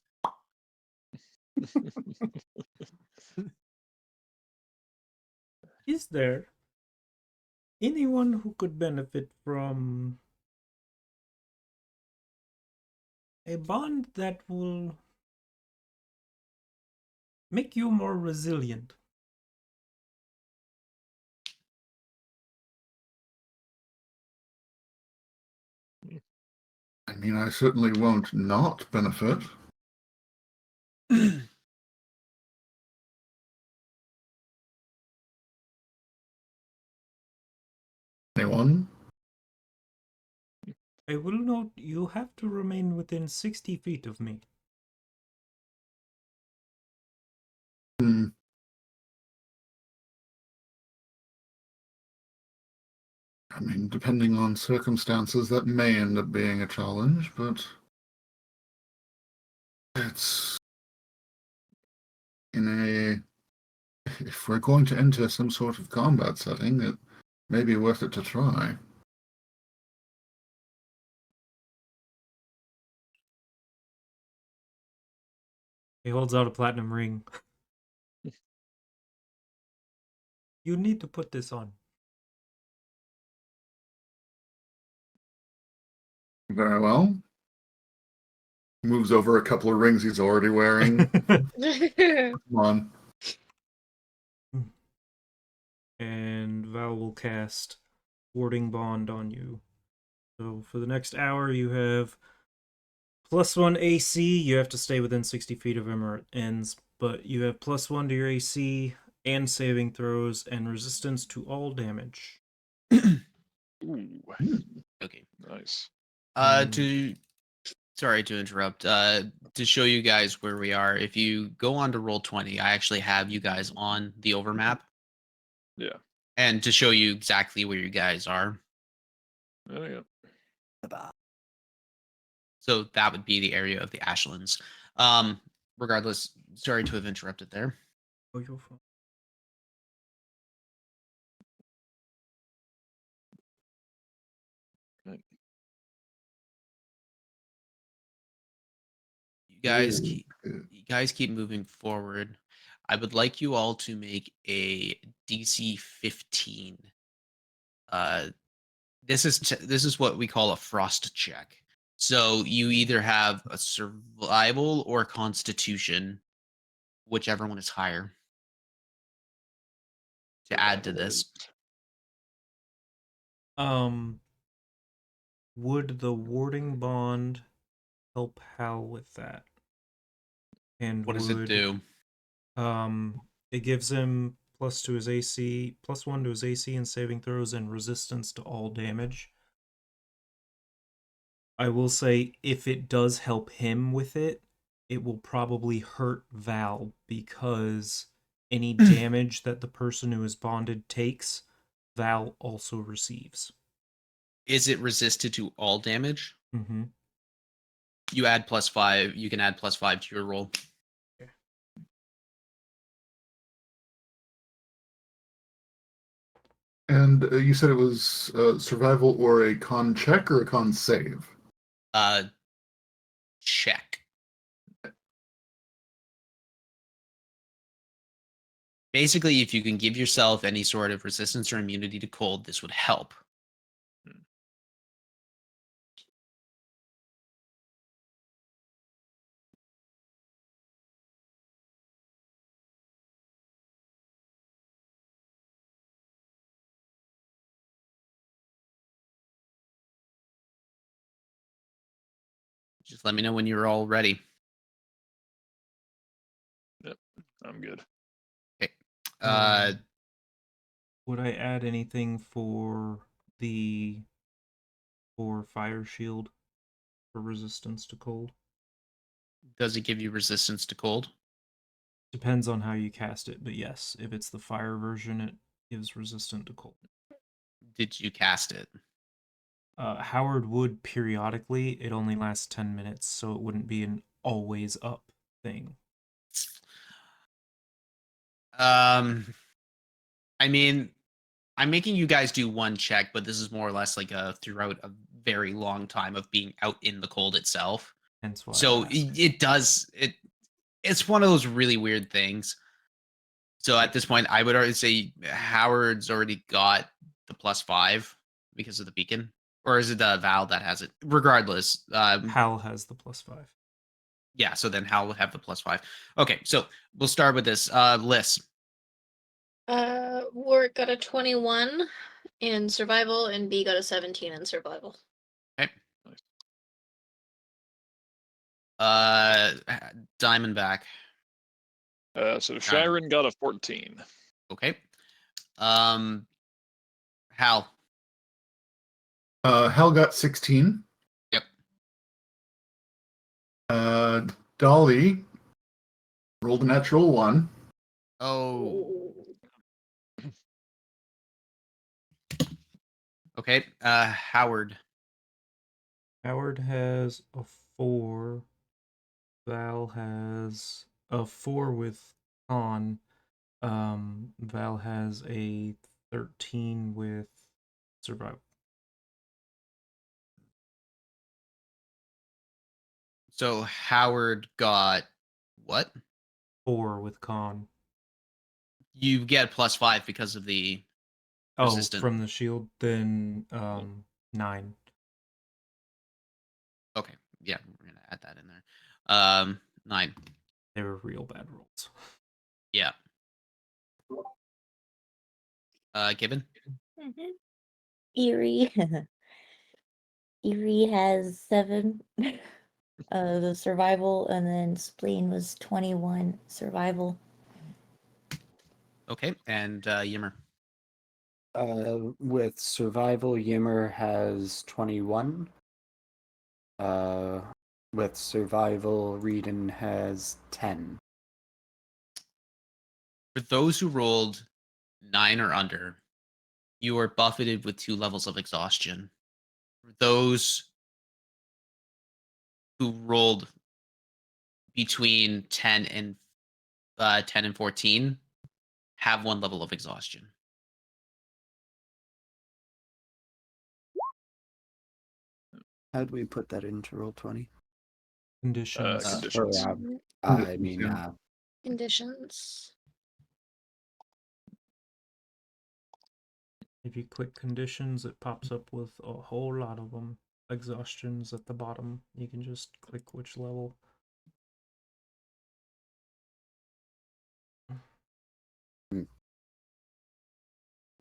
Is there anyone who could benefit from a bond that will make you more resilient? I mean, I certainly won't not benefit. Anyone? I will note you have to remain within 60 feet of me. Hmm. I mean, depending on circumstances, that may end up being a challenge, but it's if we're going to enter some sort of combat setting, it may be worth it to try. He holds out a platinum ring. You need to put this on. Very well. Moves over a couple of rings he's already wearing. Come on. And Val will cast Warding Bond on you. So for the next hour, you have +1 AC. You have to stay within 60 feet of him or it ends. But you have +1 to your AC and saving throws and resistance to all damage. Ooh, okay. nice. Sorry to interrupt. To show you guys where we are, if you go on to Roll20, I actually have you guys on the overmap. Yeah. And to show you exactly where you guys are. Oh, yeah. So that would be the area of the Ashlands. Regardless, sorry to have interrupted there. Oh, you're fine. You Ooh. guys keep moving forward. I would like you all to make a DC 15. This is what we call a frost check. So you either have a survival or constitution, whichever one is higher, to add to this. Would the warding bond help Hal with that? And What does it do? It gives him +2 to his AC, +1 to his AC and saving throws, and resistance to all damage. I will say, if it does help him with it, it will probably hurt Val, because any damage that the person who is bonded takes, Val also receives. Is it resisted to all damage? Mm-hmm. You add +5. You can add +5 to your roll. And you said it was survival or a con check or a con save? Check. Basically, if you can give yourself any sort of resistance or immunity to cold, this would help. Just let me know when you're all ready. Yep, I'm good. Okay. Would I add anything for fire shield for resistance to cold? Does it give you resistance to cold? Depends on how you cast it, but yes, if it's the fire version, it gives resistant to cold. Did you cast it? Howard would periodically. It only lasts 10 minutes, so it wouldn't be an always up thing. I mean, I'm making you guys do one check, but this is more or less like throughout a very long time of being out in the cold itself. Hence why. So it's one of those really weird things. So at this point, I would already say Howard's already got the +5 because of the beacon. Or is it Val that has it? Regardless. Hal has the +5. Yeah, so then Hal will have the +5. Okay, so we'll start with this. Liz. Warwick got a 21 in survival, and B got a 17 in survival. Okay. Diamondback. So Sharon got a 14. Okay. Hal. Hal got 16. Yep. Dolly rolled a natural 1. Oh. Okay. Howard. Howard has a 4. Val has a 4 with con. Val has a 13 with survival. So Howard got what? 4 with con. You get +5 because of the resistant. From the shield, then 9. Okay. Yeah, we're gonna add that in there. 9. They were real bad rolls. Yeah. Gibbon. Eerie. Eerie has 7 the survival, and then Spleen was 21 survival. Okay, and Yimmer. With survival, Yimmer has 21. With survival, Reedon has 10. For those who rolled 9 or under, you are buffeted with 2 levels of exhaustion. For those who rolled between 10 and 14 have 1 level of exhaustion. How do we put that into roll 20? Conditions. Conditions. I mean, Yeah. Conditions. If you click conditions, it pops up with a whole lot of them. Exhaustions at the bottom. You can just click which level.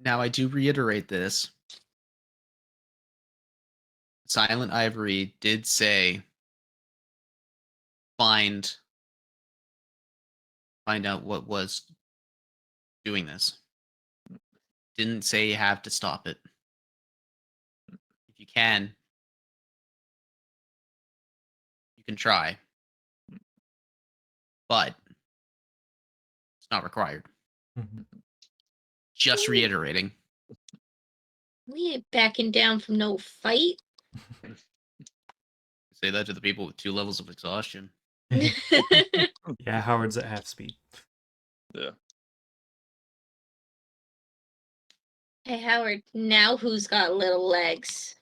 Now, I do reiterate this. Silent Ivory did say find out what was doing this. Didn't say you have to stop it. If you can try. But it's not required. Mhm. Just reiterating. We ain't backing down from no fight. Say that to the people with 2 levels of exhaustion. Yeah, Howard's at half speed. Yeah. Hey Howard, now who's got little legs?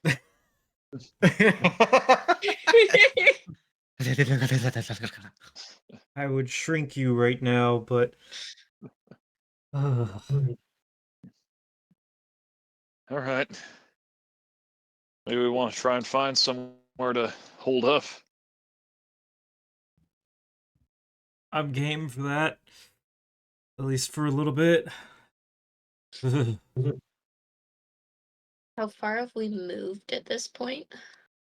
I would shrink you right now, but All right. Maybe we want to try and find somewhere to hold up. I'm game for that. At least for a little bit. How far have we moved at this point?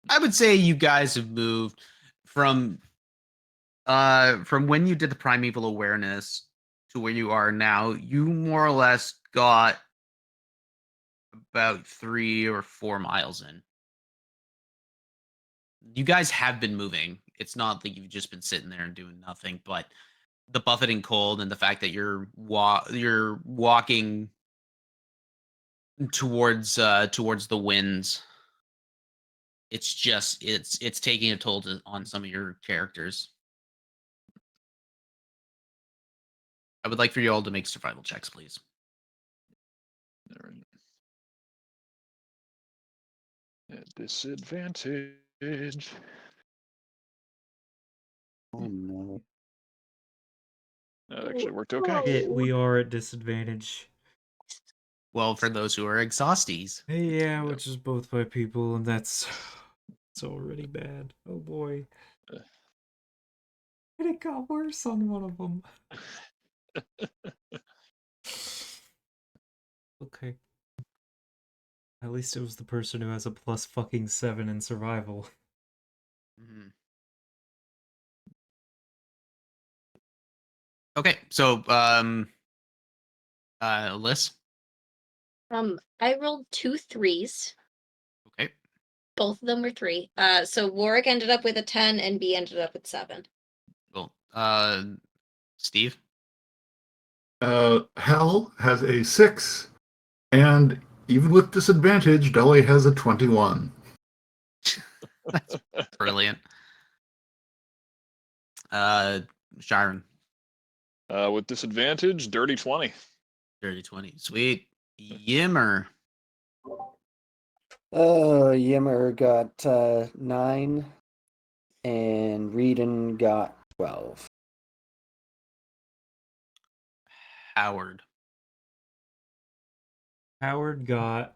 I would say you guys have moved from when you did the primeval awareness to where you are now. You more or less got about 3 or 4 miles in. You guys have been moving. It's not like you've just been sitting there and doing nothing, but the buffeting cold and the fact that you're walking towards the winds, it's just it's taking a toll on some of your characters. I would like for you all to make survival checks, please. All right. At disadvantage. oh no. That actually worked okay. We are at disadvantage. Well, for those who are exhausties. Yeah, which is both by people, and that's it's already bad. Oh boy. And it got worse on one of them. Okay. At least it was the person who has a plus fucking 7 in survival. Mhm. Okay, so Liz. I rolled 2 3s. Okay. Both of them were 3. So Warwick ended up with a 10 and B ended up with 7. Cool. Steve. Hell has a 6, and even with disadvantage, Dolly has a 21. That's brilliant. Sharon. With disadvantage, dirty 20. Dirty 20. Sweet. Yimmer. Yimmer got 9, and Reedon got 12. Howard. Howard got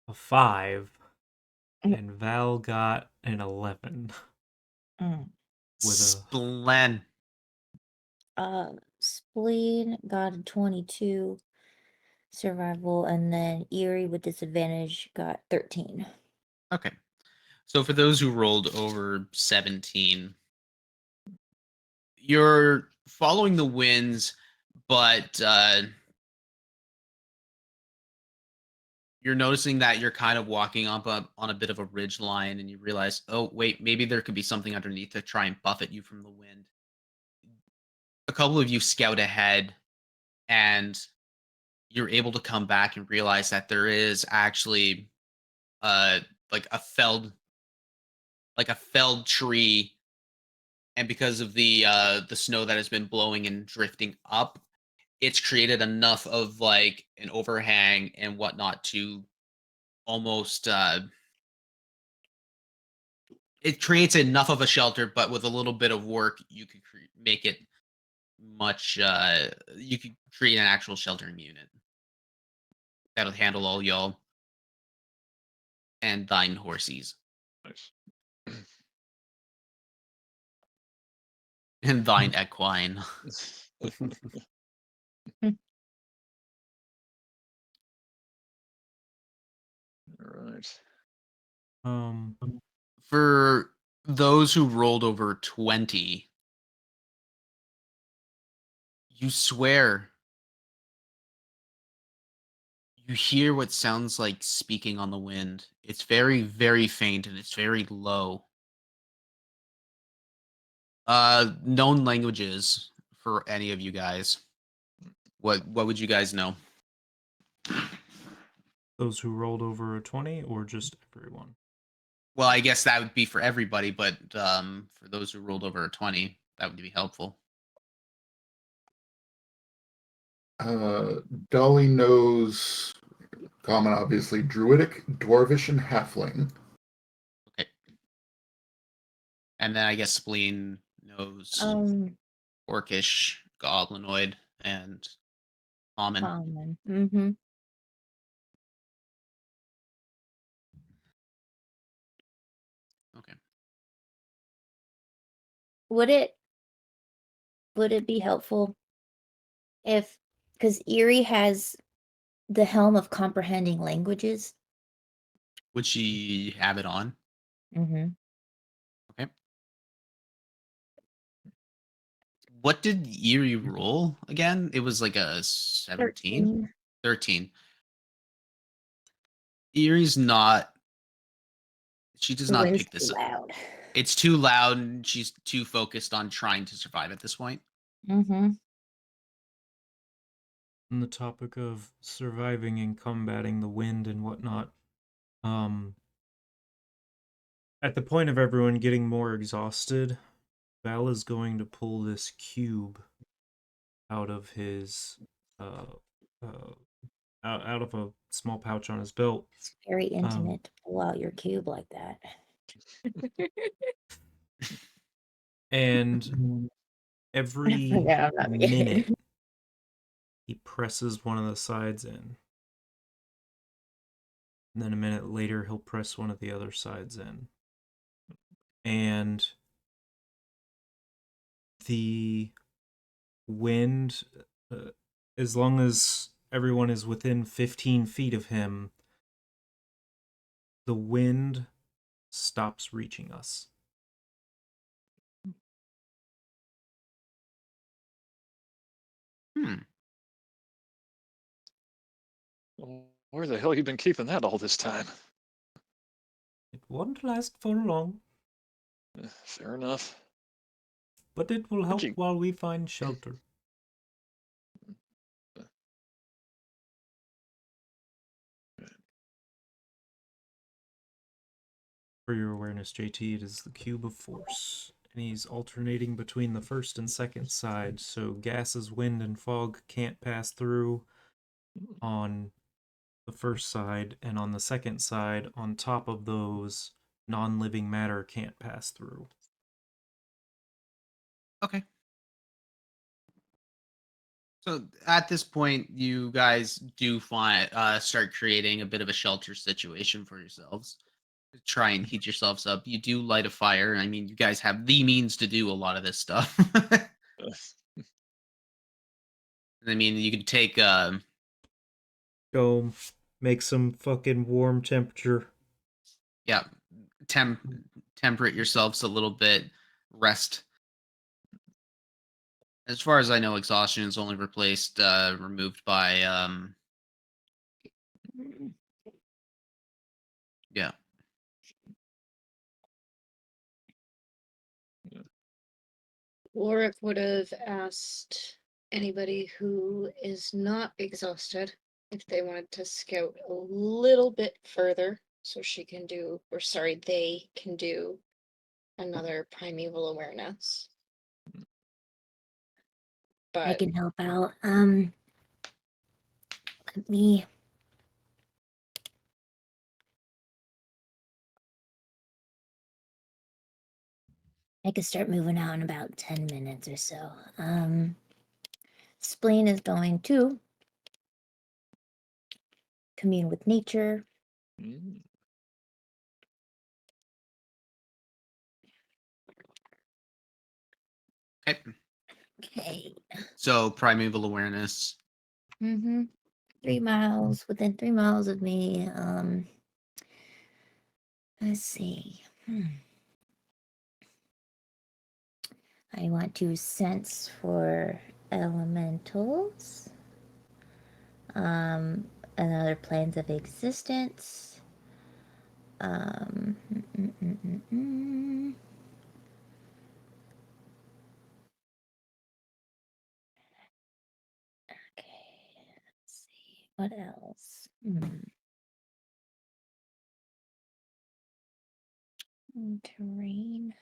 a 5, and Val got an 11. Mm. With a Splen. Spleen got a 22 survival, and then Eerie with disadvantage got 13. Okay. So for those who rolled over 17, you're following the winds, but you're noticing that you're kind of walking up on a bit of a ridge line, and you realize, oh, wait, maybe there could be something underneath to try and buffet you from the wind. A couple of you scout ahead, and you're able to come back and realize that there is actually like a felled like a felled tree, and because of the snow that has been blowing and drifting up, it's created enough of like an overhang and whatnot to almost it creates enough of a shelter, but with a little bit of work, you could make it much. You could create an actual sheltering unit that'll handle all y'all and thine horsies Nice. and thine equine. All right. For those who rolled over 20, you swear you hear what sounds like speaking on the wind. It's very, very faint and it's very low. Known languages for any of you guys. What would you guys know? Those who rolled over a 20 or just everyone? Well, I guess that would be for everybody, but for those who rolled over a 20, that would be helpful. Dolly knows common, obviously, Druidic, Dwarvish, and Halfling. Okay. And then I guess Spleen knows Orcish, Goblinoid, and Common. Common. Mm-hmm. Okay. Would it be helpful if, because Erie has the helm of comprehending languages? Would she have it on? Mm-hmm. Okay. What did Erie roll again? It was like a 17? 13. Erie's not. She does The not wind's pick this too up. loud. It's too loud and she's too focused on trying to survive at this point. Mm-hmm. On the topic of surviving and combating the wind and whatnot, at the point of everyone getting more exhausted, Val is going to pull this cube out of his out of a small pouch on his belt. It's very intimate to pull out your cube like that. And every Yeah, I'm not being- minute he presses one of the sides in. And then a minute later he'll press one of the other sides in. And the wind, as long as everyone is within 15 feet of him, the wind stops reaching us. Well, where the hell you been keeping that all this time? It won't last for long, Fair enough. but it will help you- while we find shelter. For your awareness, JT, it is the cube of force. And he's alternating between the first and second side, so gases, wind, and fog can't pass through on the first side, and on the second side, on top of those, non-living matter can't pass through. Okay. So at this point, you guys do start creating a bit of a shelter situation for yourselves. Try and heat yourselves up. You do light a fire. I mean, you guys have the means to do a lot of this stuff. I mean, you could take Go make some fucking warm temperature. yeah, temperate yourselves a little bit, rest. As far as I know, exhaustion is only removed by yeah. Warwick would have asked anybody who is not exhausted if they wanted to scout a little bit further so she can do, or sorry, they can do another primeval awareness. I But can help out. Let me. I could start moving out in about 10 minutes or so. Spleen is going to commune with nature. Mm. Okay. Okay. So primeval awareness. 3 miles, within 3 miles of me. Let's see. I want to sense for elementals. Another planes of existence. Mm, mm, mm, mm, mm. Okay, let's see. What else? Terrain.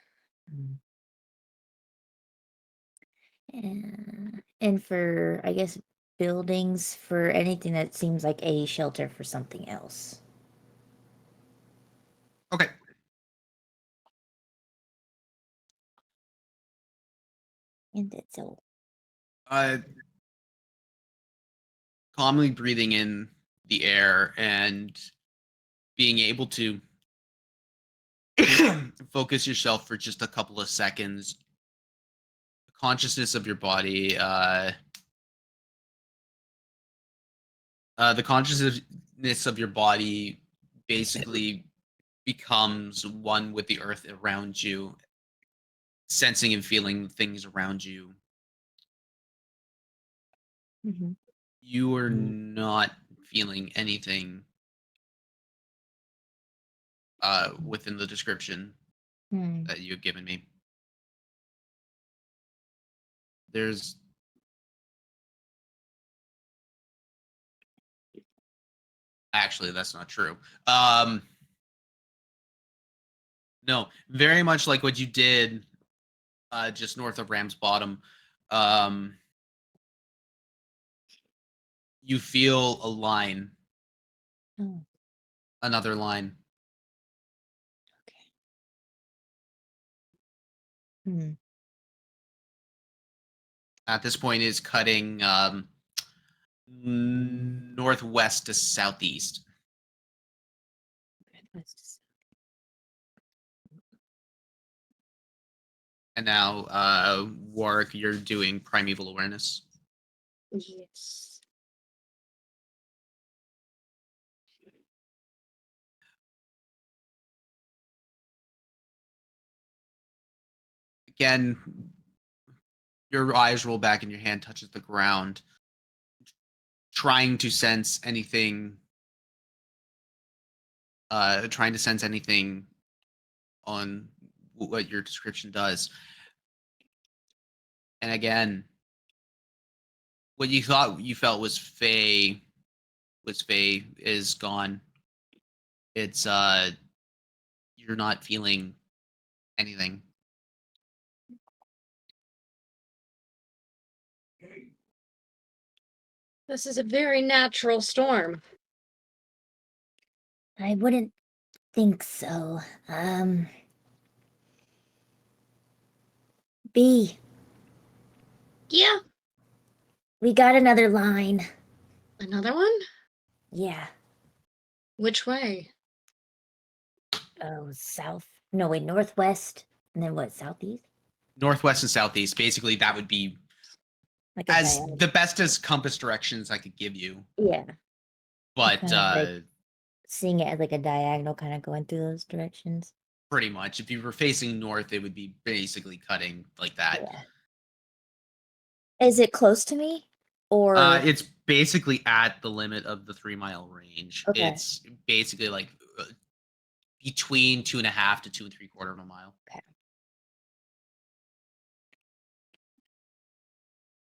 And for, I guess, buildings, for anything that seems like a shelter for something else. Okay. And that's all. Calmly breathing in the air and being able to focus yourself for just a couple of seconds. Consciousness of your body, the consciousness of your body basically becomes one with the earth around you, sensing and feeling things around you. You are not feeling anything within the description that you've given me. There's actually, that's not true. No, very much like what you did just north of Ram's Bottom. You feel a line, Oh, another line. okay. At this point, is cutting northwest to southeast. And now, Warwick, you're doing primeval awareness. yes. Again, your eyes roll back and your hand touches the ground, trying to sense anything. Trying to sense anything on what your description does. And again, what you thought you felt was Fae is gone. It's you're not feeling anything. This is a very natural storm. I wouldn't think so. B, Yeah. we got another line. Another one? Yeah. Which way? Oh, south. No, wait, northwest. And then what, southeast? Northwest and southeast. Basically, that would be Like a as diagonal. the best as compass directions I could give you. Yeah. But kind of like seeing it as like a diagonal kind of going through those directions. pretty much, if you were facing north, it would be basically cutting like that. Yeah. Is it close to me? Or It's basically at the limit of the 3 mile range. Okay. It's basically like between 2.5 to 2 3/4 of a mile.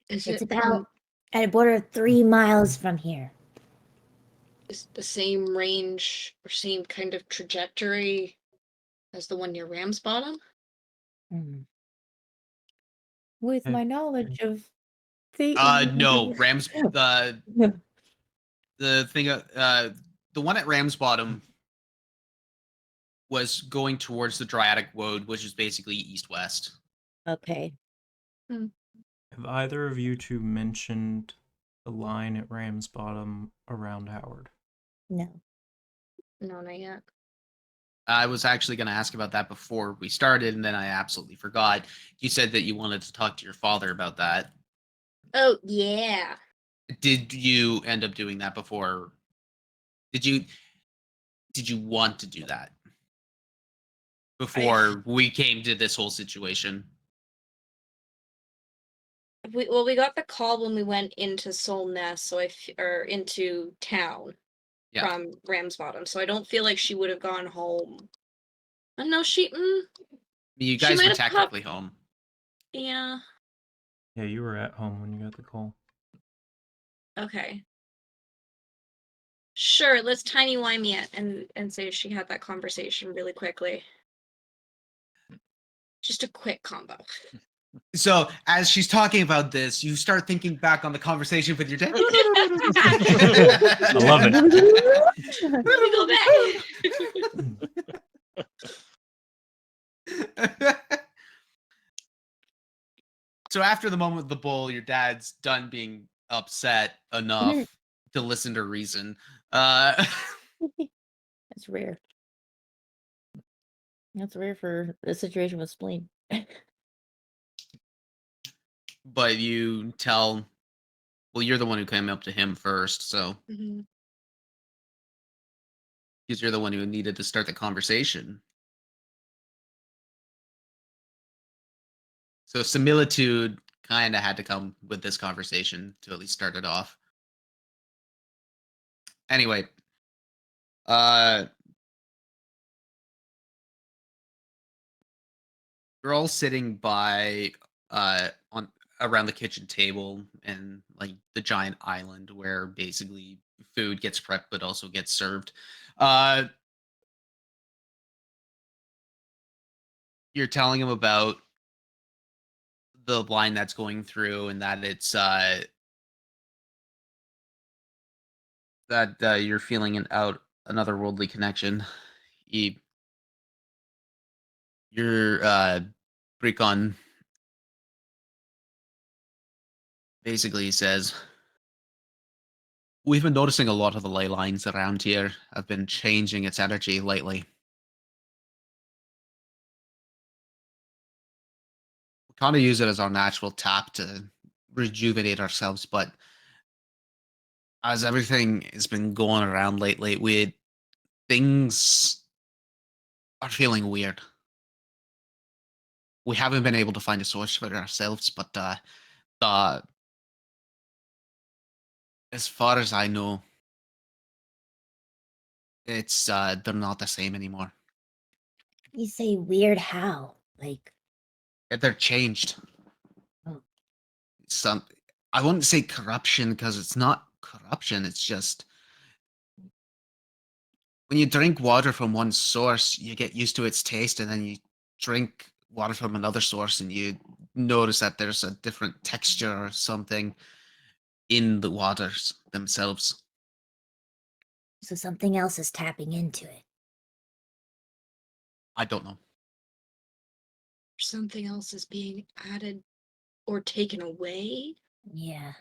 Is it's it about at a border of 3 miles from here. is the same range or same kind of trajectory as the one near Ram's Bottom? Hmm. With Okay. my knowledge of the No, Rams. The thing. The one at Ramsbottom was going towards the Dryadic Woad, which is basically east-west. Okay. Have either of you two mentioned the line at Ramsbottom around Howard? No. No, not yet. I was actually going to ask about that before we started, and then I absolutely forgot. You said that you wanted to talk to your father about that. Oh, yeah. Did you end up doing that before? Did you want to do that before we came to this whole situation? We got the call when we went into Soul Nest, so or into town from Ramsbottom. So I don't feel like she would have gone home. No, You She guys might were have technically home. yeah. Yeah, you were at home when you got the call. Okay. Sure, let's timey-wimey it and say she had that conversation really quickly. Just a quick combo. So as she's talking about this, you start thinking back on the conversation with your dad. I love it. Let me go back. So after the moment with the bull, your dad's done being upset enough to listen to reason. That's rare. That's rare for a situation with spleen. But you tell, well, you're the one who came up to him first, so Mhm. because you're the one who needed to start the conversation. So similitude kind of had to come with this conversation to at least start it off. Anyway, you're all sitting by on around the kitchen table and like the giant island where basically food gets prepped but also gets served. You're telling him about the line that's going through and that it's that you're feeling an out another worldly connection. Your Precon basically says, we've been noticing a lot of the ley lines around here have been changing its energy lately. We kind of use it as our natural tap to rejuvenate ourselves, but as everything has been going around lately, things are feeling weird. We haven't been able to find a source for it ourselves, but as far as I know, it's they're not the same anymore. You say weird how? Like, They're changed. Oh. Some, I wouldn't say corruption because it's not corruption. It's just when you drink water from one source, you get used to its taste, and then you drink water from another source, and you notice that there's a different texture or something in the waters themselves. so something else is tapping into it. I don't know. Something else is being added or taken away. Yeah.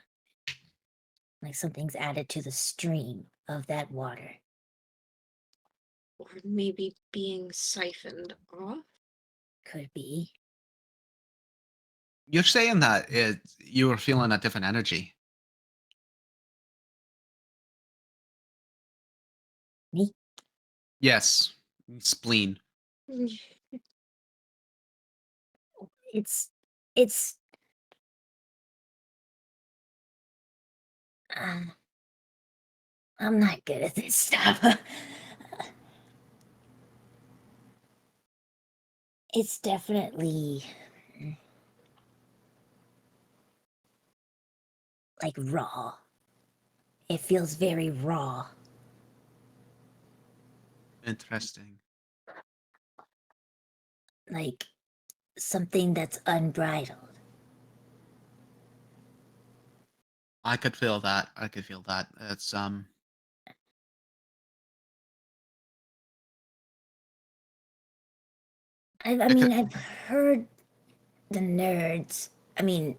Like something's added to the stream of that water. Or maybe being siphoned off. Could be. You're saying that you were feeling a different energy. Me? Yes, spleen. It's I'm not good at this stuff. It's definitely like raw. It feels very raw. Interesting. Like something that's unbridled. I could feel that. I could feel that. It's I mean, I've heard the nerds. I mean,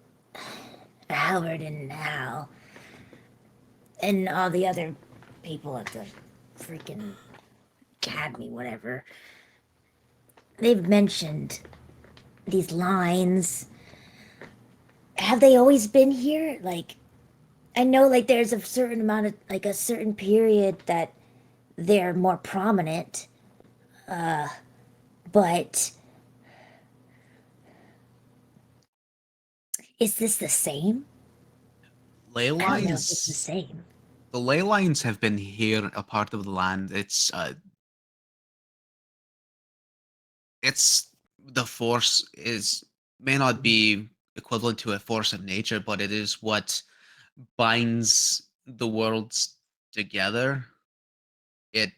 Howard and Hal, and all the other people at the freaking academy, whatever. They've mentioned these lines. Have they always been here? Like, I know, like, there's a certain amount of, like, a certain period that they're more prominent. But is this the same? ley I don't know if it's the lines. same. The ley lines have been here, a part of the land. It's the force is may not be equivalent to a force of nature, but it is what binds the worlds together. It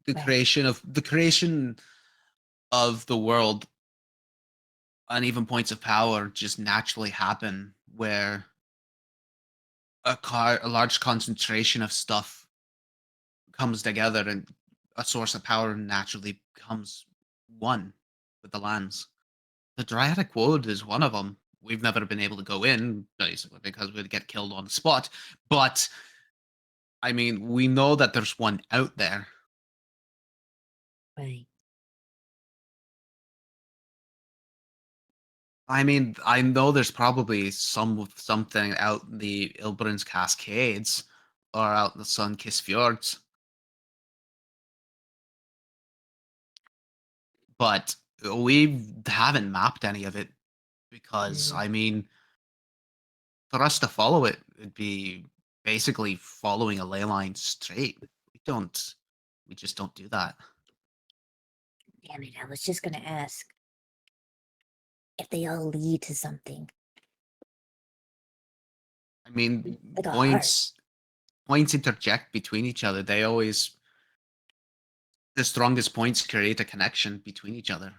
the Right. creation of the world, uneven points of power just naturally happen where a large concentration of stuff comes together and a source of power naturally becomes one with the lands. The Dryadic Wood is one of them. We've never been able to go in, basically, because we'd get killed on the spot. But, I mean, we know that there's one out there. Right. I mean, I know there's probably something out in the Ilbrin's Cascades or out in the Sun-Kissed Fjords. But we haven't mapped any of it because, Mm. I mean, for us to follow it, it'd be basically following a ley line straight. We just don't do that. Damn it, I was just gonna ask if they all lead to something. I mean, Like a heart. points interject between each other. The strongest points create a connection between each other.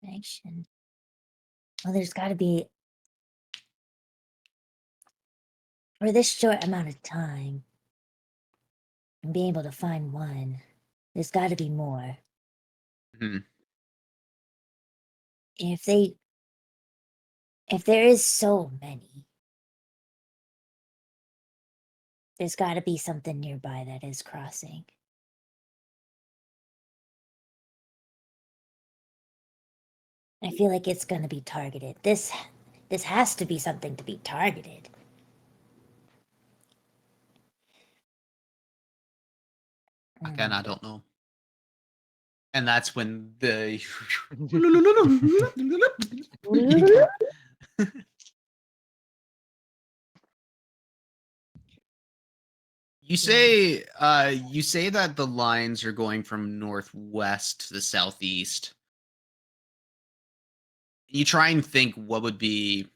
Connection. Well, there's gotta be, for this short amount of time, and being able to find one, there's gotta be more. Mhm. If there is so many, there's gotta be something nearby that is crossing. I feel like it's gonna be targeted. This has to be something to be targeted. Again, I don't know. And that's when the you say that the lines are going from northwest to the southeast. You try and think what would be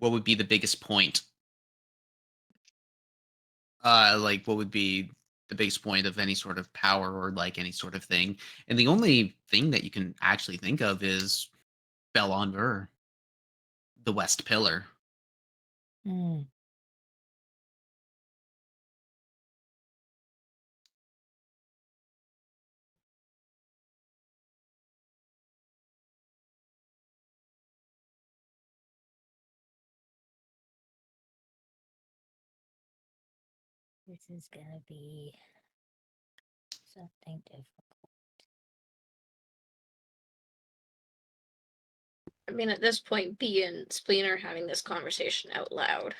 the biggest point. Like what would be the biggest point of any sort of power or like any sort of thing. And the only thing that you can actually think of is Belonver, the West Pillar. Mm. This is gonna be something difficult. I mean, at this point, B and Spleen are having this conversation out loud.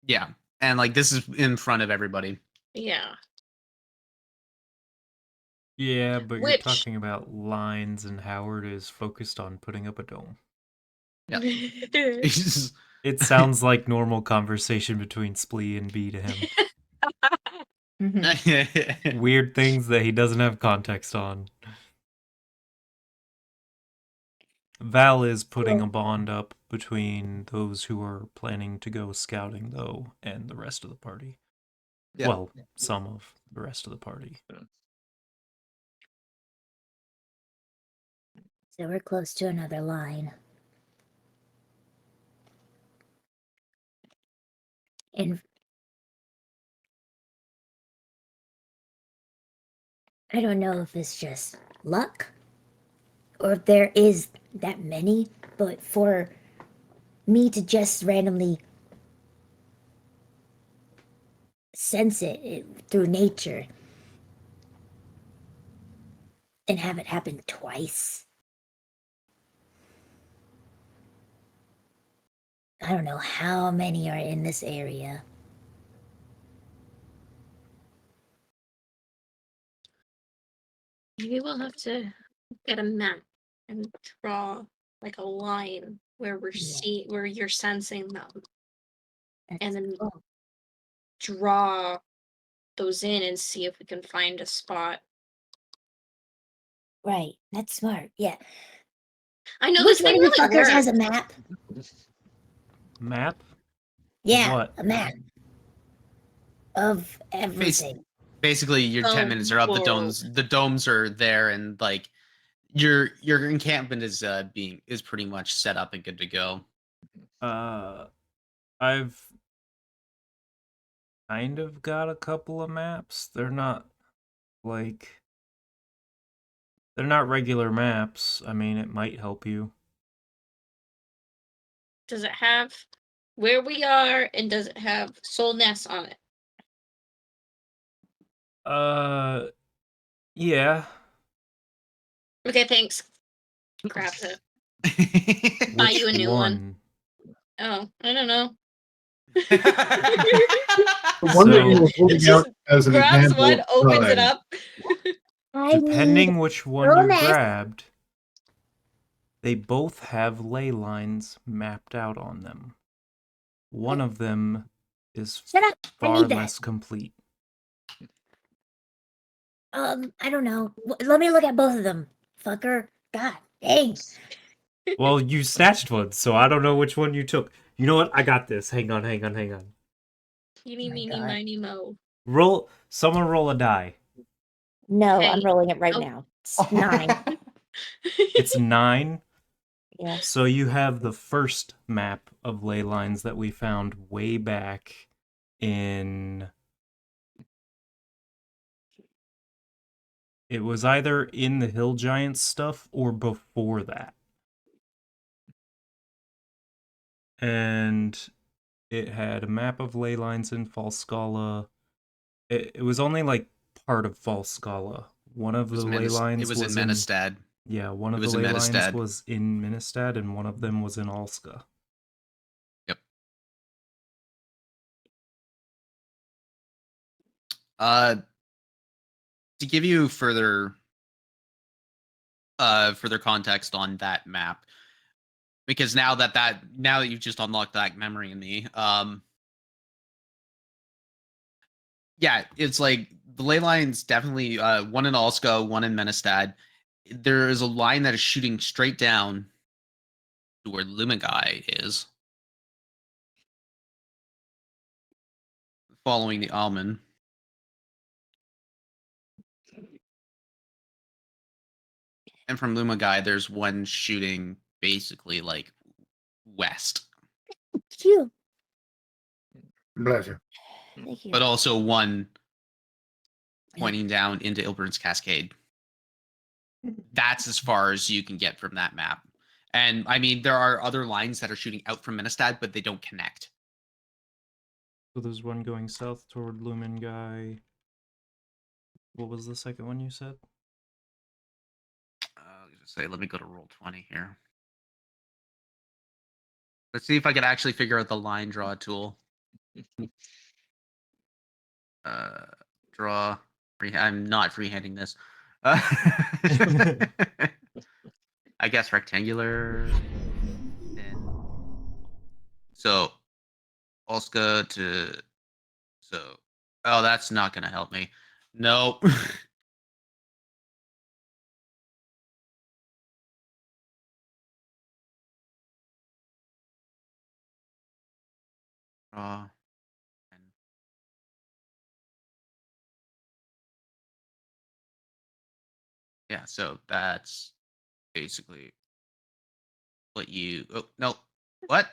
Yeah. And like this is in front of everybody. Yeah. Yeah, but you're Which talking about lines, and Howard is focused on putting up a dome. Yeah. It sounds like normal conversation between Splee and B to him. Weird things that he doesn't have context on. Val is putting a bond up between those who are planning to go scouting, though, and the rest of the party. Yeah. Well, some of the rest of the party. So we're close to another line. And I don't know if it's just luck or if there is that many, but for me to just randomly sense it through nature and have it happen twice. I don't know how many are in this area. Maybe we'll have to get a map and draw like a line where we're Yeah. where you're sensing them, and That's then cool. draw those in and see if we can find a spot. Right. That's smart. Yeah. I know Which this one thing of you really fuckers has a works. map? Map? Yeah, What? a map of Bas- everything. Basically, your 10 Oh, minutes are up. The whoa. domes are there, and like your encampment is pretty much set up and good to go. I've kind of got a couple of maps. They're not regular maps. I mean, it might help you. Does it have where we are, and does it have soul nests on it? Yeah. Okay, thanks. Grabs it. Buy Which you a new one. Oh, I don't know. The one that you So- were holding Just out as an grabs example one, of opens it pride. up. I need Depending which one you romance. grabbed, they both have ley lines mapped out on them. One of them is Shut up. I far need that. less complete. I don't know. Let me look at both of them. Fucker. God dang. Well, you snatched one, so I don't know which one you took. You know what? I got this. Hang on. Eeny, my meeny, God. miny, mo. Someone roll a die. No, Hey. I'm rolling it right Oh. now. It's 9. It's 9. Yeah. So you have the first map of ley lines that we found way back in... It was either in the Hill Giants stuff or before that. And it had a map of ley lines in Falskallan. It was only like part of Falskallan. One of the ley lines It was in Menestad. Yeah, one It of the was in ley lines Menestad. was in Ministad, and one of them was in Alska. Yep. To give you further context on that map, because now that you've just unlocked that memory in me, yeah, it's like the ley lines definitely one in Alska, one in Menestad. There is a line that is shooting straight down to where Lumigai is, following the almond. And from Lumigai, there's one shooting basically like west, Cute. Bless you. Thank you. but also one pointing down into Ilburn's Cascade. That's as far as you can get from that map. And I mean, there are other lines that are shooting out from Menestad, but they don't connect. So there's one going south toward Lumengai. What was the second one you said? Let me go to Roll20 here. Let's see if I can actually figure out the line draw tool. Draw. I'm not freehanding this. I guess rectangular. Then. So, Olska to. So. Oh, that's not going to help me. Nope. Draw. Yeah, so that's basically what you. Oh no, what?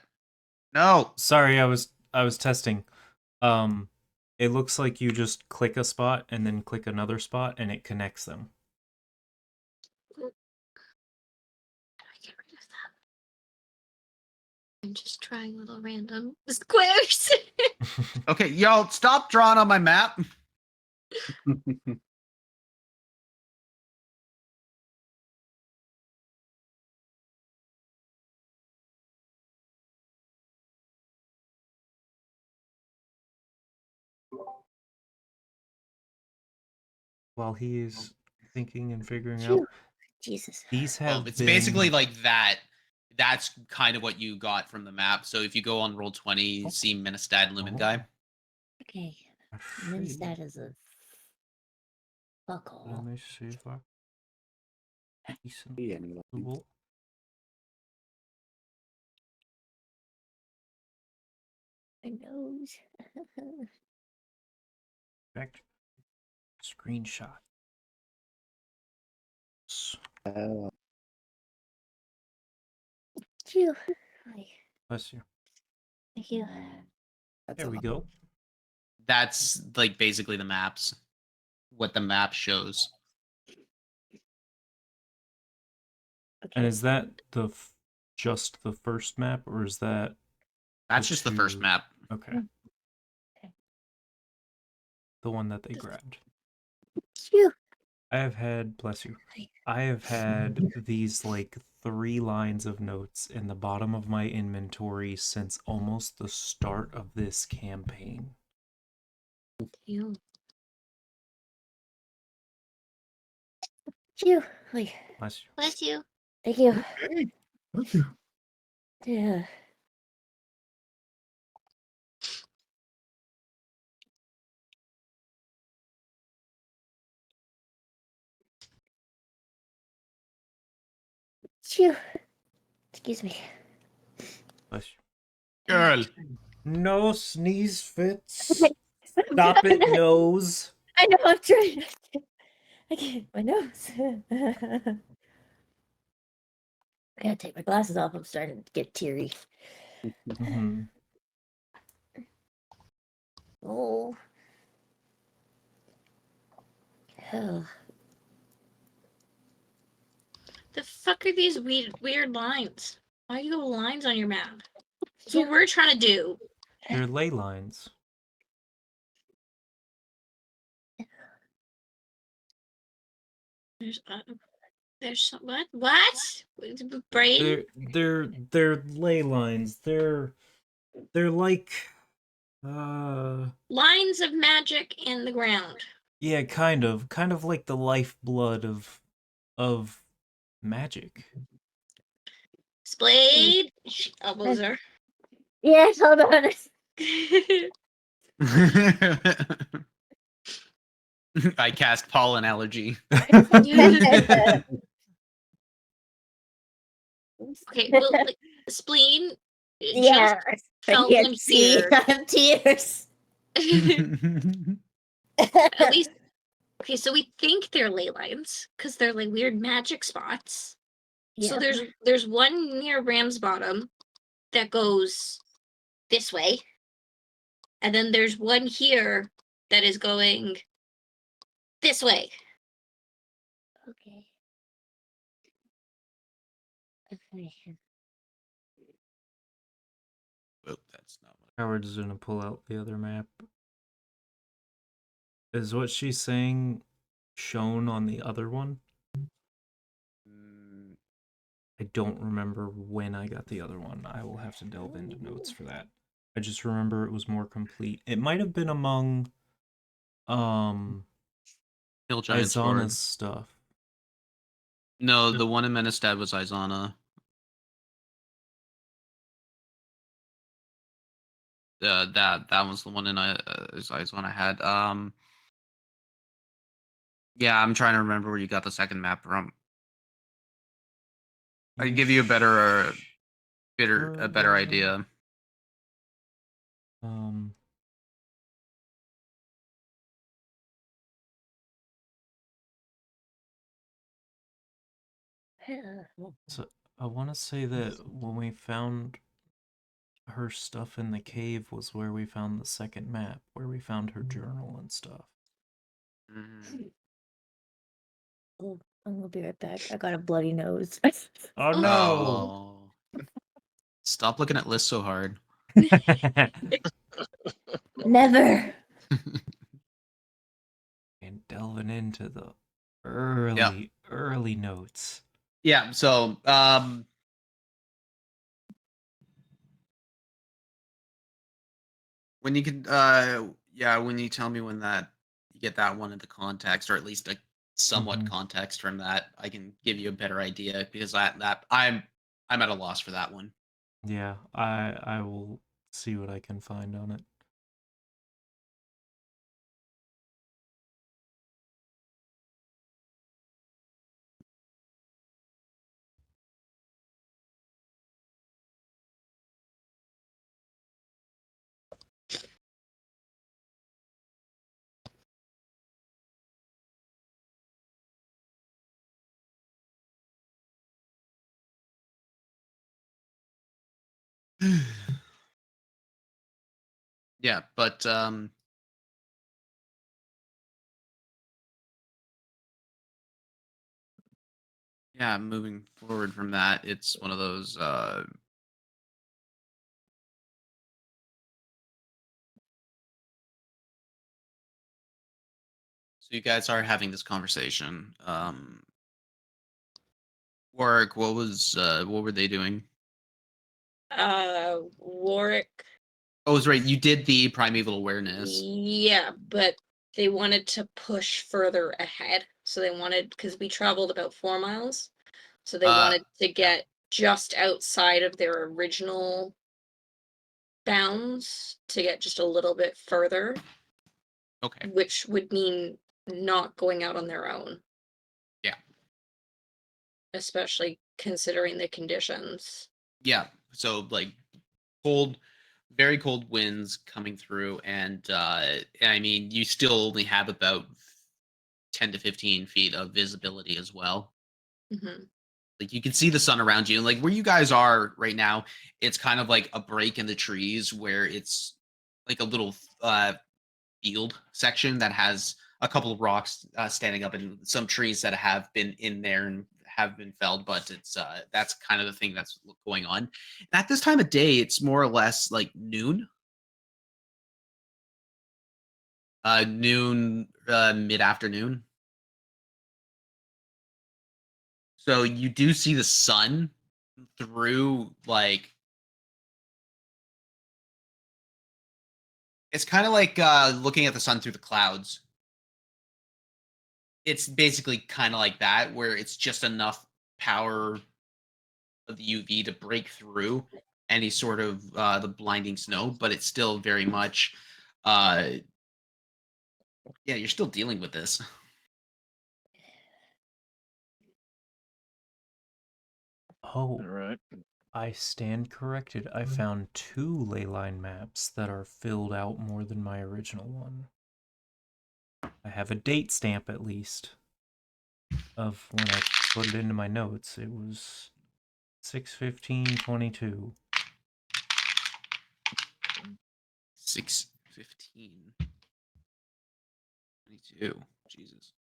No. Sorry, I was testing. It looks like you just click a spot and then click another spot and it connects them. Get rid of that. I'm just trying little random squares. Okay, y'all, stop drawing on my map. While he is thinking and figuring Phew. out, Jesus. these have Well, it's been... basically like that. That's kind of what you got from the map. So if you go on roll 20, you see Ministad Lumen guy. Okay. Actually, Ministad is a fuck let all. me see if I... Decent See anyone. level. My nose. Back. Screenshot. Phew. Hi. Bless you. Thank you. That's There a we lot. go. That's like basically the maps. What the map shows. Okay. And is that just the first map, or is that... That's just the first two- map. Okay. Okay. The one that they grabbed. Phew. I have had, bless you, I have had these like 3 lines of notes in the bottom of my inventory since almost the start of this campaign. You. Phew. Hi. Bless you. Bless you. Thank you. Hey, thank you. Yeah. Phew. Excuse me. Bless you. Girl. No sneeze fits. Stop it, nose. I know, I'm trying. I can't. My nose. I gotta take my glasses off. I'm starting to get teary. Mhm. Oh. Oh. The fuck are these weird lines? Why you have lines on your map? That's Yeah. what we're trying to do. They're ley lines. There's some, what? Brain? They're ley lines. They're like Lines of magic in the ground. yeah, kind of like the lifeblood of magic. Splayed. Elbows her. Yes, hold on. I cast pollen allergy. Okay, well, like, spleen. It Yeah, just I felt can't them see. here. I have tears. At least, okay, so we think they're ley lines because they're like weird magic spots. So Yeah. there's one near Ram's Bottom that goes this way, and then there's one here that is going this way. Okay. Okay. Oh, that's not what. Howard's gonna pull out the other map. Is what she's saying shown on the other one? Mm, I don't remember when I got the other one. I will have to delve into notes for that. I just remember it was more complete. It might have been among Hill Giant's Sword. Izana's stuff. No, the one in Ministad was Izana. That was the one in Izana had. Yeah, I'm trying to remember where you got the second map from. I can give you a better idea. Um So I want to say that when we found her stuff in the cave was where we found the second map, where we found her journal and stuff. Mhm. Oh, I'm gonna be right back. I got a bloody nose. Oh Oh. Stop looking at lists so hard. Never. And delving into the early notes. Yeah, so when you can when you tell me when that you get that one into context, or at least a somewhat Mhm. context from that, I can give you a better idea, because I'm at a loss for that one. Yeah, I will see what I can find on it. Yeah, but yeah, moving forward from that, it's one of those so you guys are having this conversation. Warwick, what were they doing? Warwick. Oh, that's right. You did the primeval awareness. Yeah, but they wanted to push further ahead. So they wanted, because we traveled about 4 miles. So they wanted to get just outside of their original bounds to get just a little bit further, Okay. which would mean not going out on their own. Yeah. Especially considering the conditions. Yeah. So like cold, very cold winds coming through, and I mean, you still only have about 10 to 15 feet of visibility as well. Mm-hmm. Like you can see the sun around you, and like where you guys are right now, it's kind of like a break in the trees where it's like a little field section that has a couple of rocks standing up, and some trees that have been in there and have been felled, but it's that's kind of the thing that's going on. And at this time of day, it's more or less like noon, mid-afternoon. So you do see the sun through, like, it's kind of like looking at the sun through the clouds. It's basically kind of like that, where it's just enough power of the UV to break through any sort of the blinding snow, but it's still very much, uh, yeah, you're still dealing with this. Oh, All right. I stand corrected. I found 2 leyline maps that are filled out more than my original one. I have a date stamp at least of when I put it into my notes. It was 6/15/22. 6:15. 22. Jesus.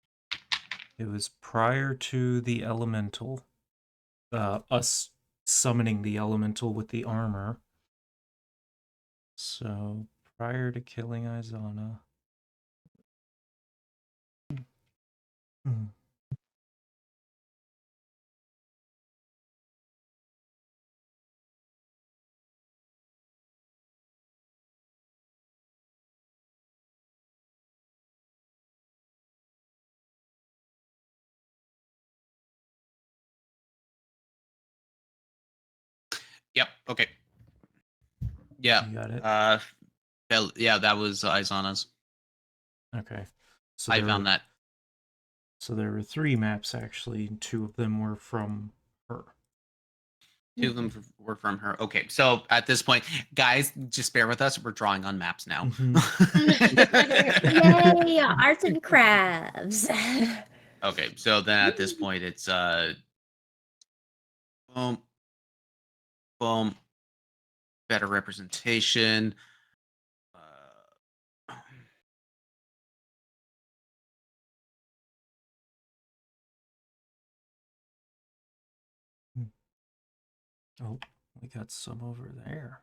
It was prior to the elemental. Us summoning the elemental with the armor. So, prior to killing Izana. Yep. Okay. Yeah. You got it? Yeah, that was Izana's. Okay. So I found that. So there were 3 maps actually, and 2 of them were from her. 2 of them were from her. Okay, so at this point, guys, just bear with us. We're drawing on maps now. Yay, arts and crafts. Okay, so then at this point, it's Boom. Boom. Better representation. Oh, we got some over there.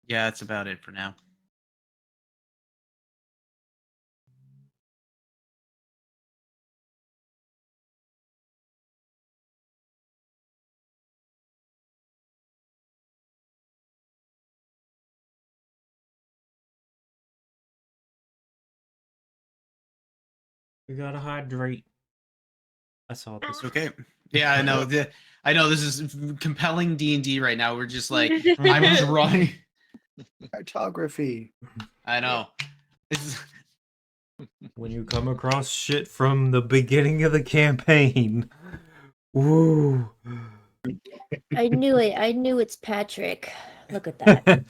Yeah, that's about it for now. We gotta hydrate. I saw this. It's okay. Yeah, I know. I know this is compelling D&D right now. We're just like, I'm trying. Cartography. I know. It's, When you come across shit from the beginning of the campaign. Woo. I knew it. I knew it's Patrick. Look at that.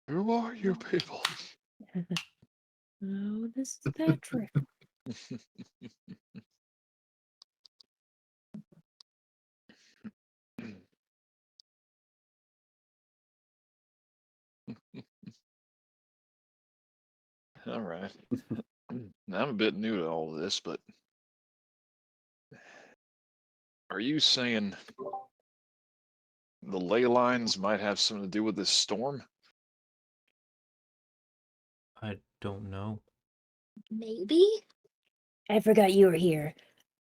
Who are you people? Oh, this is Patrick. All right. I'm a bit new to all this, but are you saying the ley lines might have something to do with this storm? I don't know. Maybe. I forgot you were here.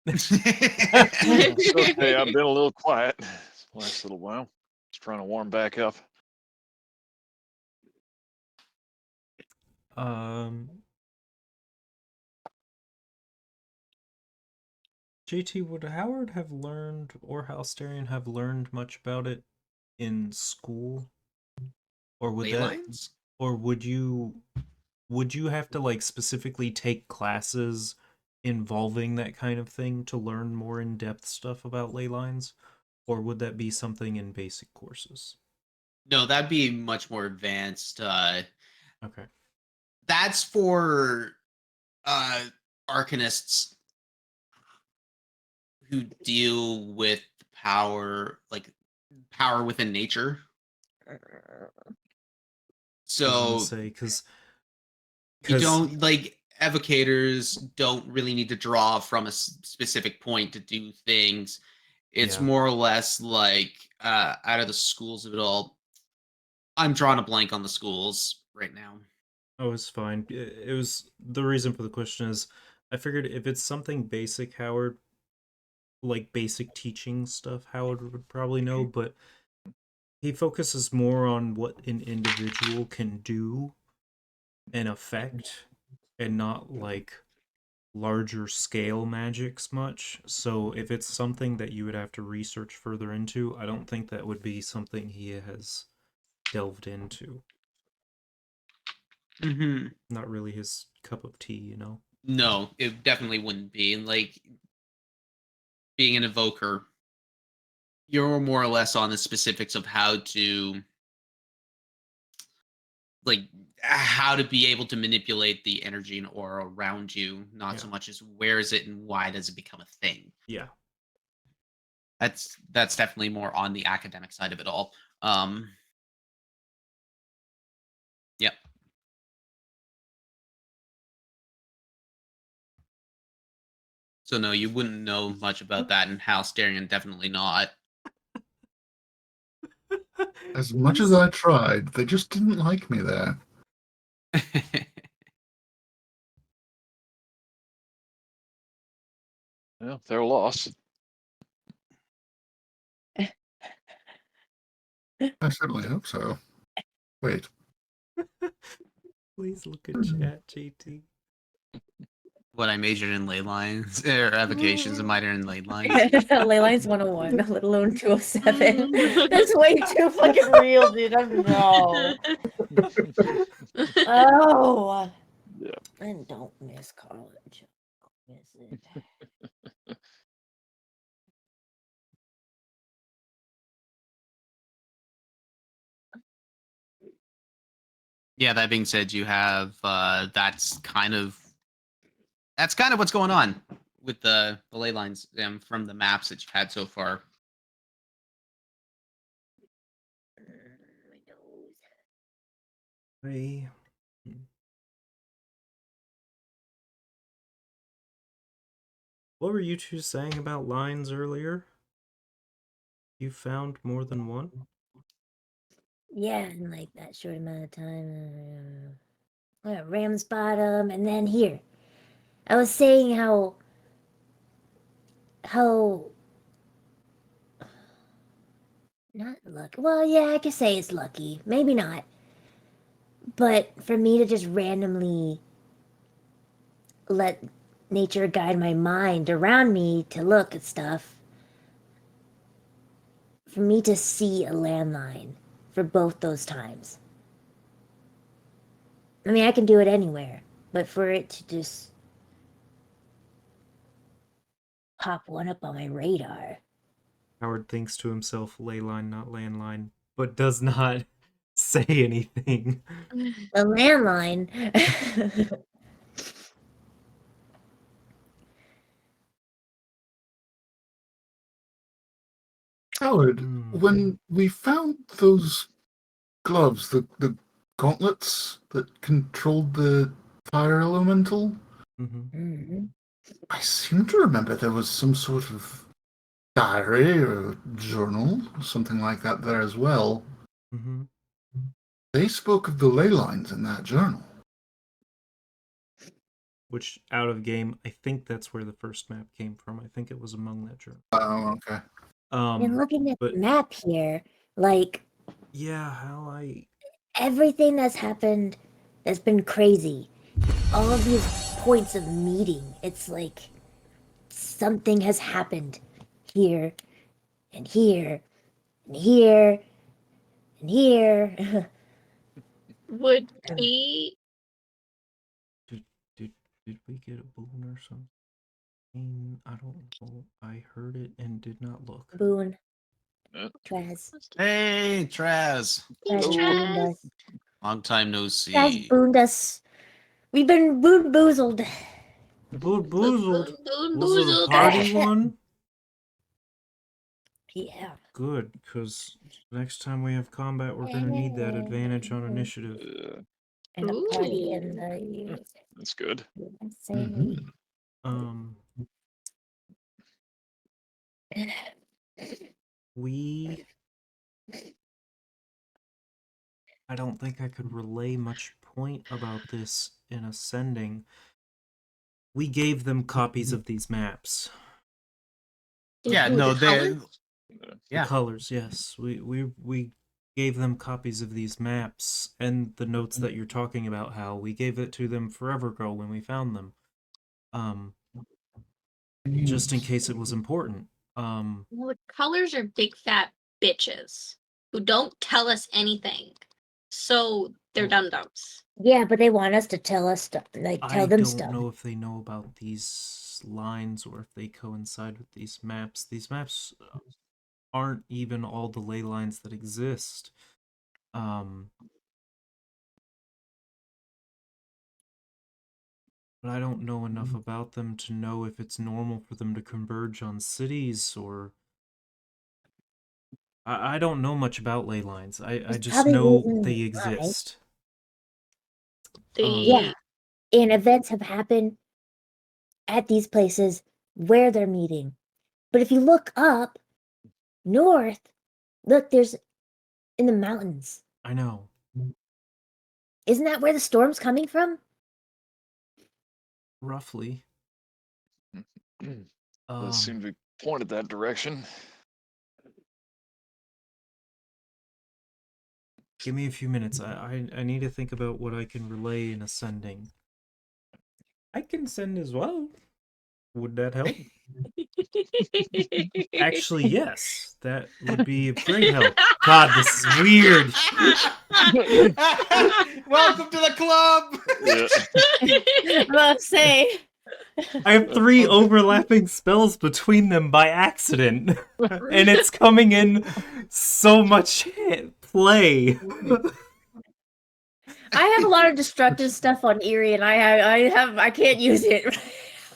It's okay, I've been a little quiet this last little while. Just trying to warm back up. JT, would Howard have learned, or Halsterian have learned much about it in school? Or would ley that, lines? or would you have to like specifically take classes involving that kind of thing to learn more in-depth stuff about ley lines? Or would that be something in basic courses? No, that'd be much more advanced. Okay. That's for arcanists who deal with power, like power within nature. I was So gonna say, because you don't like evocators don't really need to draw from a specific point to do things. It's Yeah. more or less like out of the schools of it all. I'm drawing a blank on the schools right now. Oh, it's fine. It was the reason for the question is I figured if it's something basic, Howard, like basic teaching stuff, Howard would probably know, but he focuses more on what an individual can do and affect, and not like larger scale magics much. So if it's something that you would have to research further into, I don't think that would be something he has delved into. Mm-hmm. Not really his cup of tea, you know? No, it definitely wouldn't be. And like being an evoker, you're more or less on the specifics of how to like how to be able to manipulate the energy and aura around you, not so Yeah. much as where is it and why does it become a thing. Yeah. That's definitely more on the academic side of it all. Yep. So no, you wouldn't know much about that in House Darien, definitely not. As much as I tried, they just didn't like me there. Well, their loss. I certainly hope so. Wait, Please look at chat, JT. What I majored in ley lines or avocations, and minored in ley lines. Ley lines 101, let alone 207. That's way too fucking real, dude. I'm no. Oh. Yeah. And don't miss college. Don't miss it. Yeah, that being said, you have that's kind of what's going on with the ley lines from the maps that you've had so far. I... What were you two saying about lines earlier? You found more than one? Yeah, in like that short amount of time. Ram's bottom, and then here. I was saying how not lucky. Well, yeah, I could say it's lucky. Maybe not. But for me to just randomly let nature guide my mind around me to look at stuff, for me to see a landline for both those times. I mean, I can do it anywhere, but for it to just pop one up on my radar. Howard thinks to himself, ley line, not landline, but does not say anything. The landline. Howard, Hmm. when we found those gloves, the gauntlets that controlled the fire elemental, Mm-hmm. I seem to remember there was some sort of diary or journal, something like that there as well. Mm-hmm. They spoke of the ley lines in that journal. Which, out of game, I think that's where the first map came from. I think it was among that journal. Oh, okay. And looking at but the map here, like yeah, how everything that's happened that's been crazy, all of these points of meeting, it's like something has happened here and here and here and here. Would we? did we get a boon or something? I don't know. I heard it and did not look. Boone. Yeah. Traz. Hey, Traz. Traz Thanks, booned Traz. us. Long time no Traz see. booned us. We've been boozled. Boozled. Boon Was it a boozled. party one? Yeah. Good, because next time we have combat, we're gonna need that advantage on initiative. And a party in Ooh. the That's good. same We... I don't think I could relay much point about this in Ascending. We gave them copies of these maps. Yeah, Ooh, no, the they. colors? Yeah. The colors, yes. We gave them copies of these maps and the notes that you're talking about, Hal. We gave it to them forever ago when we found them. Just in case it was important. Well, the colors are big fat bitches who don't tell us anything. So they're dum-dums. Yeah, but they want us to tell us stuff, like tell I them don't stuff. know if they know about these lines or if they coincide with these maps. These maps aren't even all the ley lines that exist. But I don't know enough about them to know if it's normal for them to converge on cities or I don't know much about ley lines. I There's just probably know reasons they why. exist. Yeah, and events have happened at these places where they're meeting. But if you look up north, look, there's in the mountains. I know. Isn't that where the storm's coming from? Roughly. Does seem to be pointed that direction. Give me a few minutes. I need to think about what I can relay in ascending. I can send as well. Would that help? Actually, yes. That would be of great help. God, this is weird. Welcome to the club. Yeah. Let's say. I have 3 overlapping spells between them by accident. And it's coming in so much play. I have a lot of destructive stuff on Eerie, and I can't use it.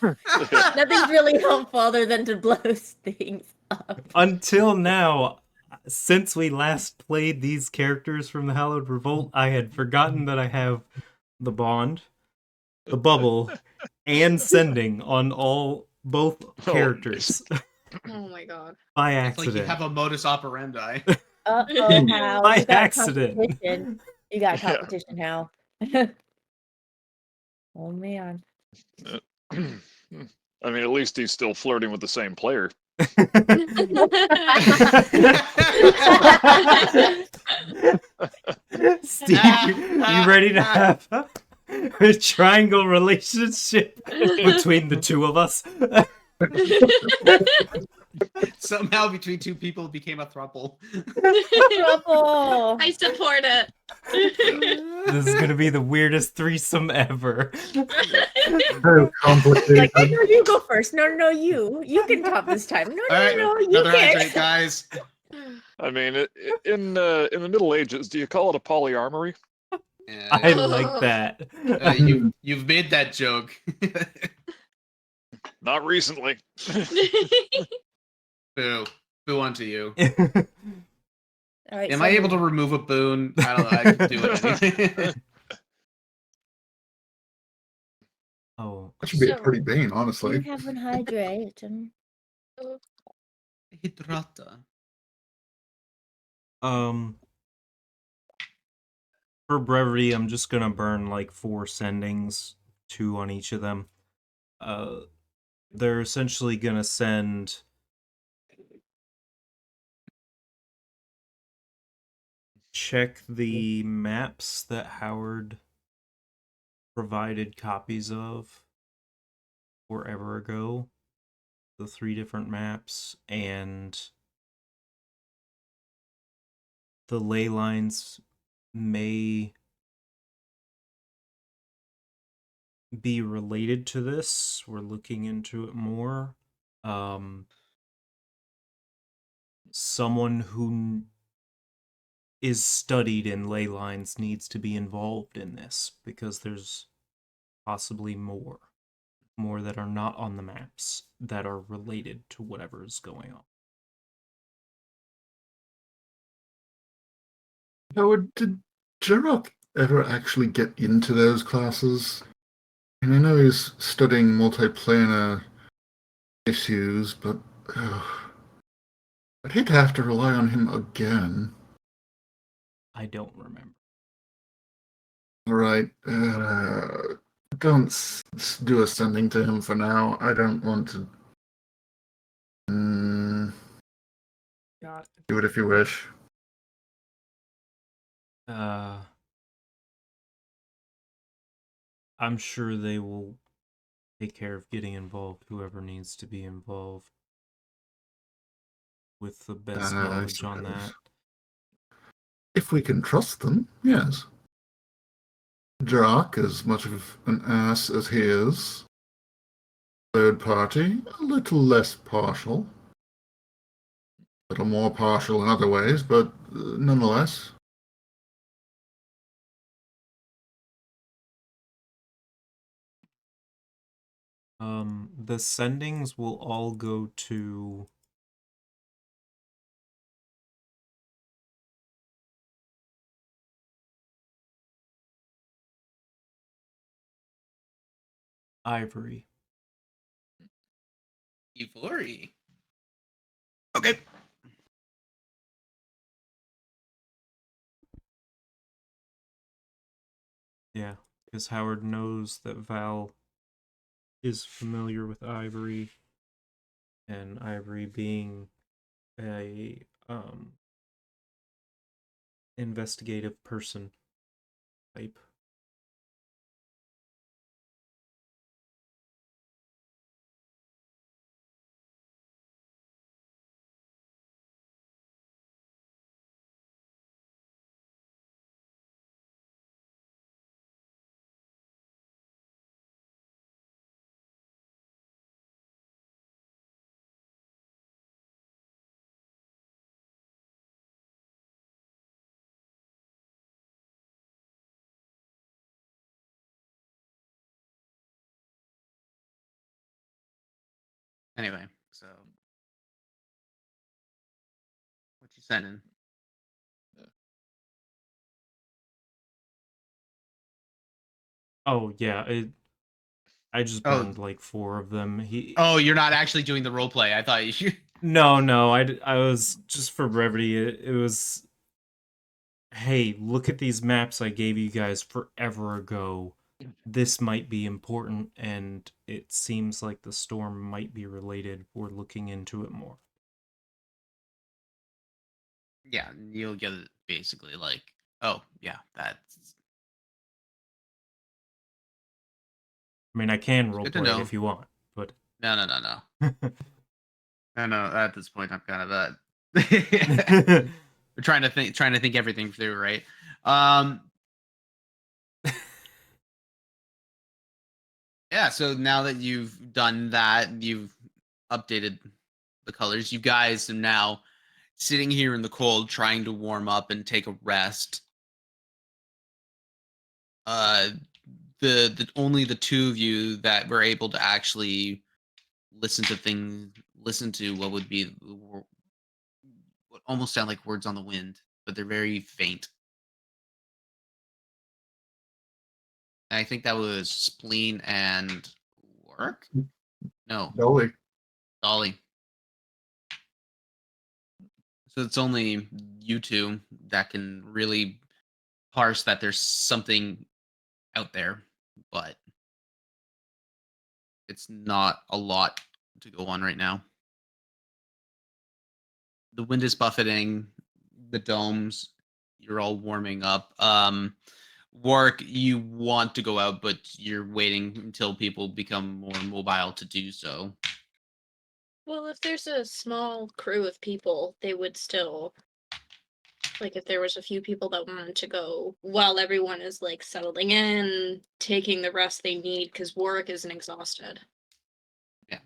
Nothing's really helpful other than to blow things up. Until now, since we last played these characters from the Hallowed Revolt, I had forgotten that I have the bond, the bubble, and sending on both characters Oh my god. by It's like you accident. have a modus operandi. Uh-oh, Hal. By You got accident. competition. You got Yeah. competition, Hal. Oh, man. I mean, at least he's still flirting with the same player. Steve, you ready to have a triangle relationship between the two of us? Somehow between two people it became a throuple. Trouble. I support it. This is gonna be the weirdest threesome ever. So complicated. Like, no, you go first. No, you. You can top this time. No, All right, no, you another can't. hydrate, guys. I mean, in the Middle Ages, do you call it a polyamory? Yeah, I like that. you've made that joke. Not recently. Boo. Boo unto you. All right, Am I able to remove a boon? I don't know. I can do it anyway. Oh, That should be a So- pretty bean, You honestly. have one hydrate. Hidrata. for brevity, I'm just gonna burn like 4 sendings, 2 on each of them. They're essentially gonna send check the maps that Howard provided copies of forever ago. The 3 different maps, and the ley lines may be related to this. We're looking into it more. Someone who is studied in ley lines needs to be involved in this, because there's possibly more that are not on the maps that are related to whatever is going on. Howard, did Gerard ever actually get into those classes? And I know he's studying multiplanar issues, but I'd hate to have to rely on him again. I don't remember. All right, don't do a sending to him for now. I don't want to. Got Do it if you wish. I'm sure they will take care of getting involved, whoever needs to be involved, with the best I knowledge on suppose. that. If we can trust them, yes. Jock, as much of an ass as he is. Third party, a little less partial. A little more partial in other ways, but nonetheless. The sendings will all go to Ivory. Ivory. Okay. Yeah, because Howard knows that Val is familiar with Ivory, and Ivory being a investigative person type. Anyway, so what you sending? Oh yeah, I just Oh. burned like 4 of them. Oh, you're not actually doing the role play. I thought you. No, I was just for brevity. It was, hey, look at these maps I gave you guys forever ago. This might be important, and it seems like the storm might be related. We're looking into it more. Yeah, you'll get it basically like, oh yeah, that's I mean, I can good to roleplay it know. if you want, but No. I know at this point I'm kind of we're trying to think everything through, right? Yeah, so now that you've done that, you've updated the colors. You guys are now sitting here in the cold trying to warm up and take a rest. The only the two of you that were able to actually listen to what would be what almost sound like words on the wind, but they're very faint. And I think that was Spleen and Work? No, Dolly. Dolly. So it's only you two that can really parse that there's something out there, but it's not a lot to go on right now. The wind is buffeting the domes. You're all warming up. Work, you want to go out, but you're waiting until people become more mobile to do so. Well, if there's a small crew of people, they would still, like, if there was a few people that wanted to go while everyone is like settling in, taking the rest they need, because Warwick isn't exhausted. Yeah.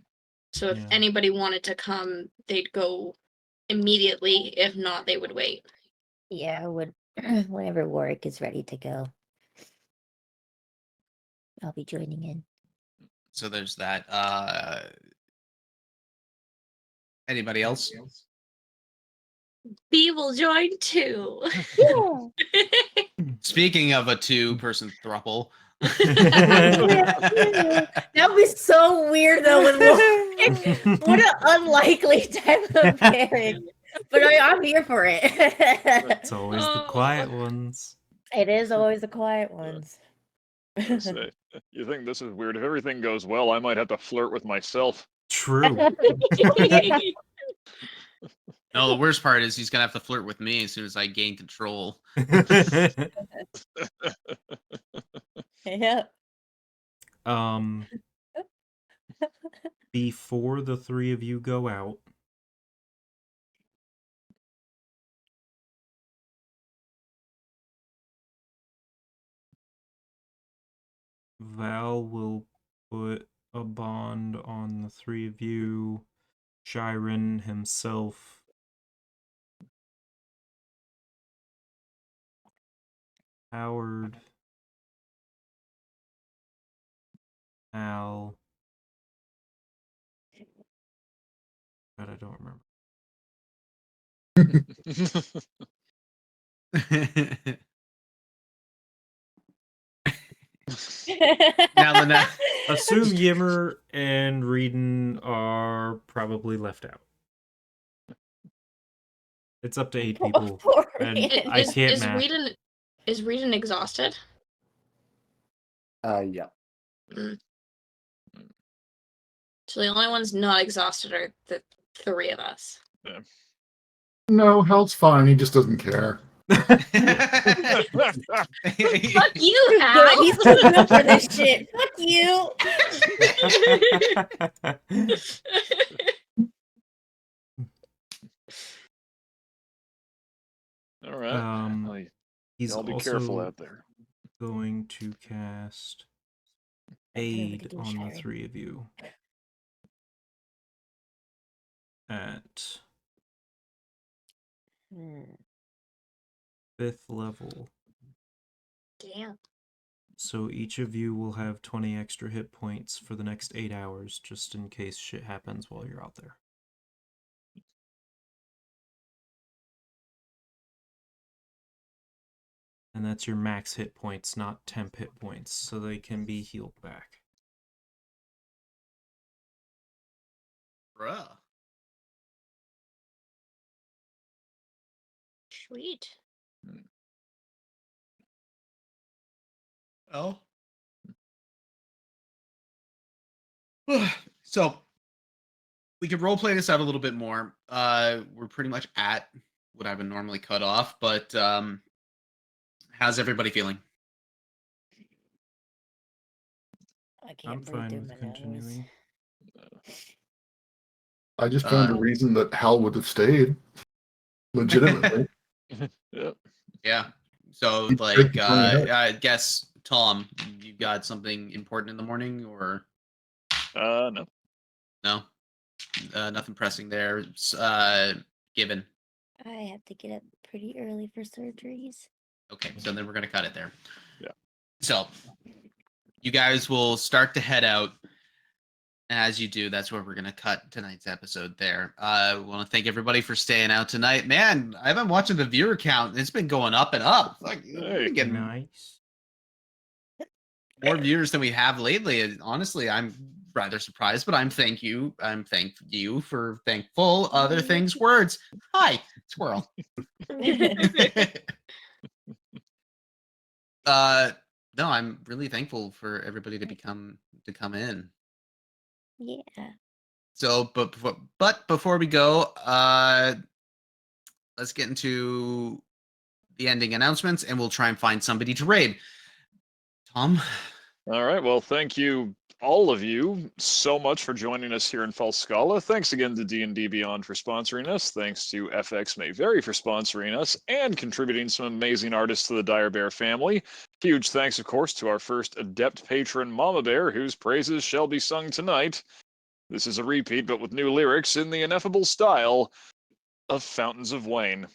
So if Yeah. anybody wanted to come, they'd go immediately. If not, they would wait. Yeah, I would. Whenever Warwick is ready to go, I'll be joining in. So there's that. Anybody else? B will join too. Yeah. Speaking of a two-person throuple. That would be so weird though. What an unlikely type of pairing. But I'm here for it. It's always the quiet ones. It is always the quiet ones. I say, you think this is weird? If everything goes well, I might have to flirt with myself. True. No, the worst part is he's gonna have to flirt with me as soon as I gain control. Yeah. Before the 3 of you go out, Val will put a bond on the 3 of you. Shiren himself. Howard. Al. God, I don't remember. Now the next. Assume Yimmer and Reedon are probably left out. It's up to 8 people. Poor And Reedon. I can't is math. Reedon exhausted? Yeah. So the only ones not exhausted are the 3 of us. No, Hal's fine. He just doesn't care. Fuck you, Good, Hal! he's too good for this shit. Fuck you. All right. Well, He's y'all be also careful out there. going to cast Aid on the 3 of you at 5th level. Damn. So each of you will have 20 extra hit points for the next 8 hours, just in case shit happens while you're out there. And that's your max hit points, not temp hit points, so they can be healed back. Bruh. Sweet. Oh. So we could role play this out a little bit more. We're pretty much at what I would normally cut off, but how's everybody feeling? I can't I'm breathe fine through with my nose. continuing. I just found a reason that Hal would have stayed. Legitimately. Yeah. So, He'd like, take the 20 hit. I guess, Tom, you got something important in the morning, or No. no? Nothing pressing there. Given. I have to get up pretty early for surgeries. Okay, so then we're gonna cut it there. Yeah. So, you guys will start to head out. As you do, that's where we're gonna cut tonight's episode there. I want to thank everybody for staying out tonight. Man, I've been watching the viewer count. It's been going up and up. Like, we're getting Nice. more viewers than we have lately. And honestly, I'm rather surprised, but I'm thank you for thankful. Other things, words. Hi, squirrel. No, I'm really thankful for everybody to come in. Yeah. So, but before we go, let's get into the ending announcements, and we'll try and find somebody to raid. Tom? All right. Well, thank you, all of you, so much for joining us here in Falskallan. Thanks again to D&D Beyond for sponsoring us. Thanks to FX May Vary for sponsoring us and contributing some amazing artists to the Dire Bear family. Huge thanks, of course, to our first adept patron, Mama Bear, whose praises shall be sung tonight. This is a repeat, but with new lyrics in the ineffable style of Fountains of Wayne.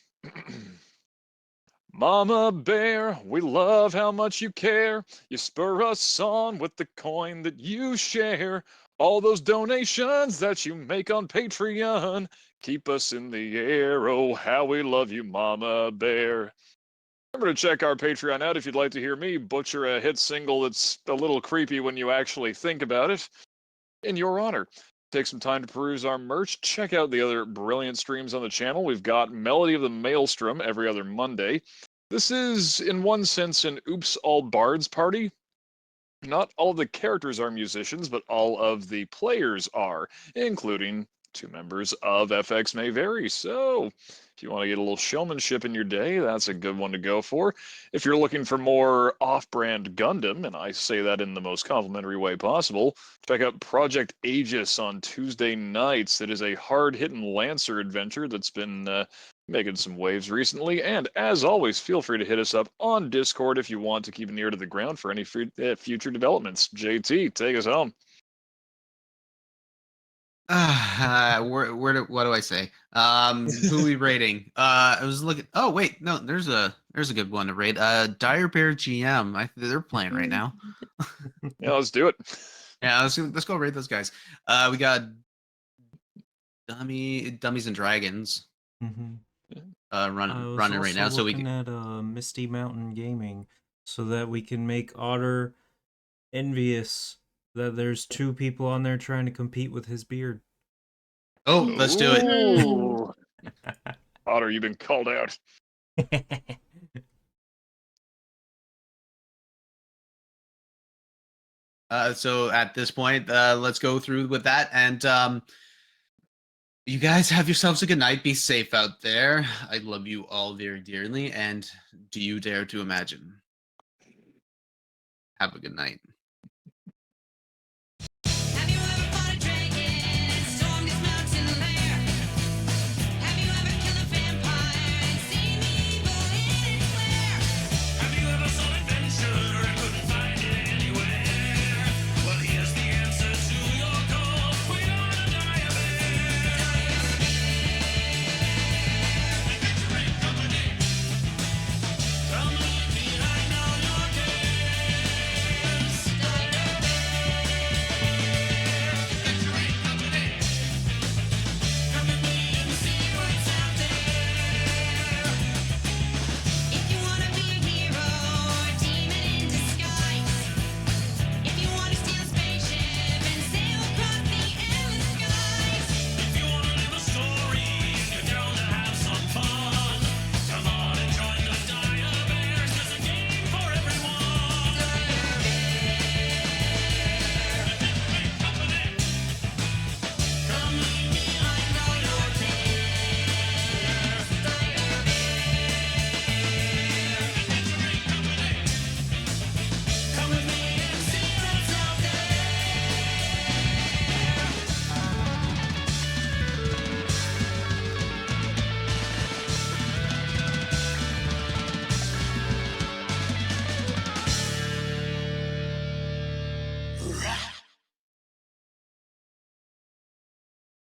Mama Bear, we love how much you care. You spur us on with the coin that you share. All those donations that you make on Patreon keep us in the air. Oh, how we love you, Mama Bear. Remember to check our Patreon out if you'd like to hear me butcher a hit single that's a little creepy when you actually think about it. In your honor. Take some time to peruse our merch. Check out the other brilliant streams on the channel. We've got Melody of the Maelstrom every other Monday. This is, in one sense, an Oops All Bards party. Not all of the characters are musicians, but all of the players are, including 2 members of FX May Vary. So, if you want to get a little showmanship in your day, that's a good one to go for. If you're looking for more off-brand Gundam, and I say that in the most complimentary way possible, check out Project Aegis on Tuesday nights. It is a hard-hitting Lancer adventure that's been making some waves recently. And as always, feel free to hit us up on Discord if you want to keep an ear to the ground for any future developments. JT, take us home. What do I say? Who we rating? I was looking. Oh wait, no, there's a good one to rate. Dire Bear GM. They're playing right now. Yeah, let's do it. Yeah, let's go rate those guys. We got Dummies and Dragons. Mm-hmm. Running right now, so we looking can. At Misty Mountain Gaming, so that we can make Otter envious that there's 2 people on there trying to compete with his beard. Oh, let's do it. Ooh. Otter, you've been called out. So at this point, let's go through with that. And you guys have yourselves a good night. Be safe out there. I love you all very dearly. And do you dare to imagine? Have a good night.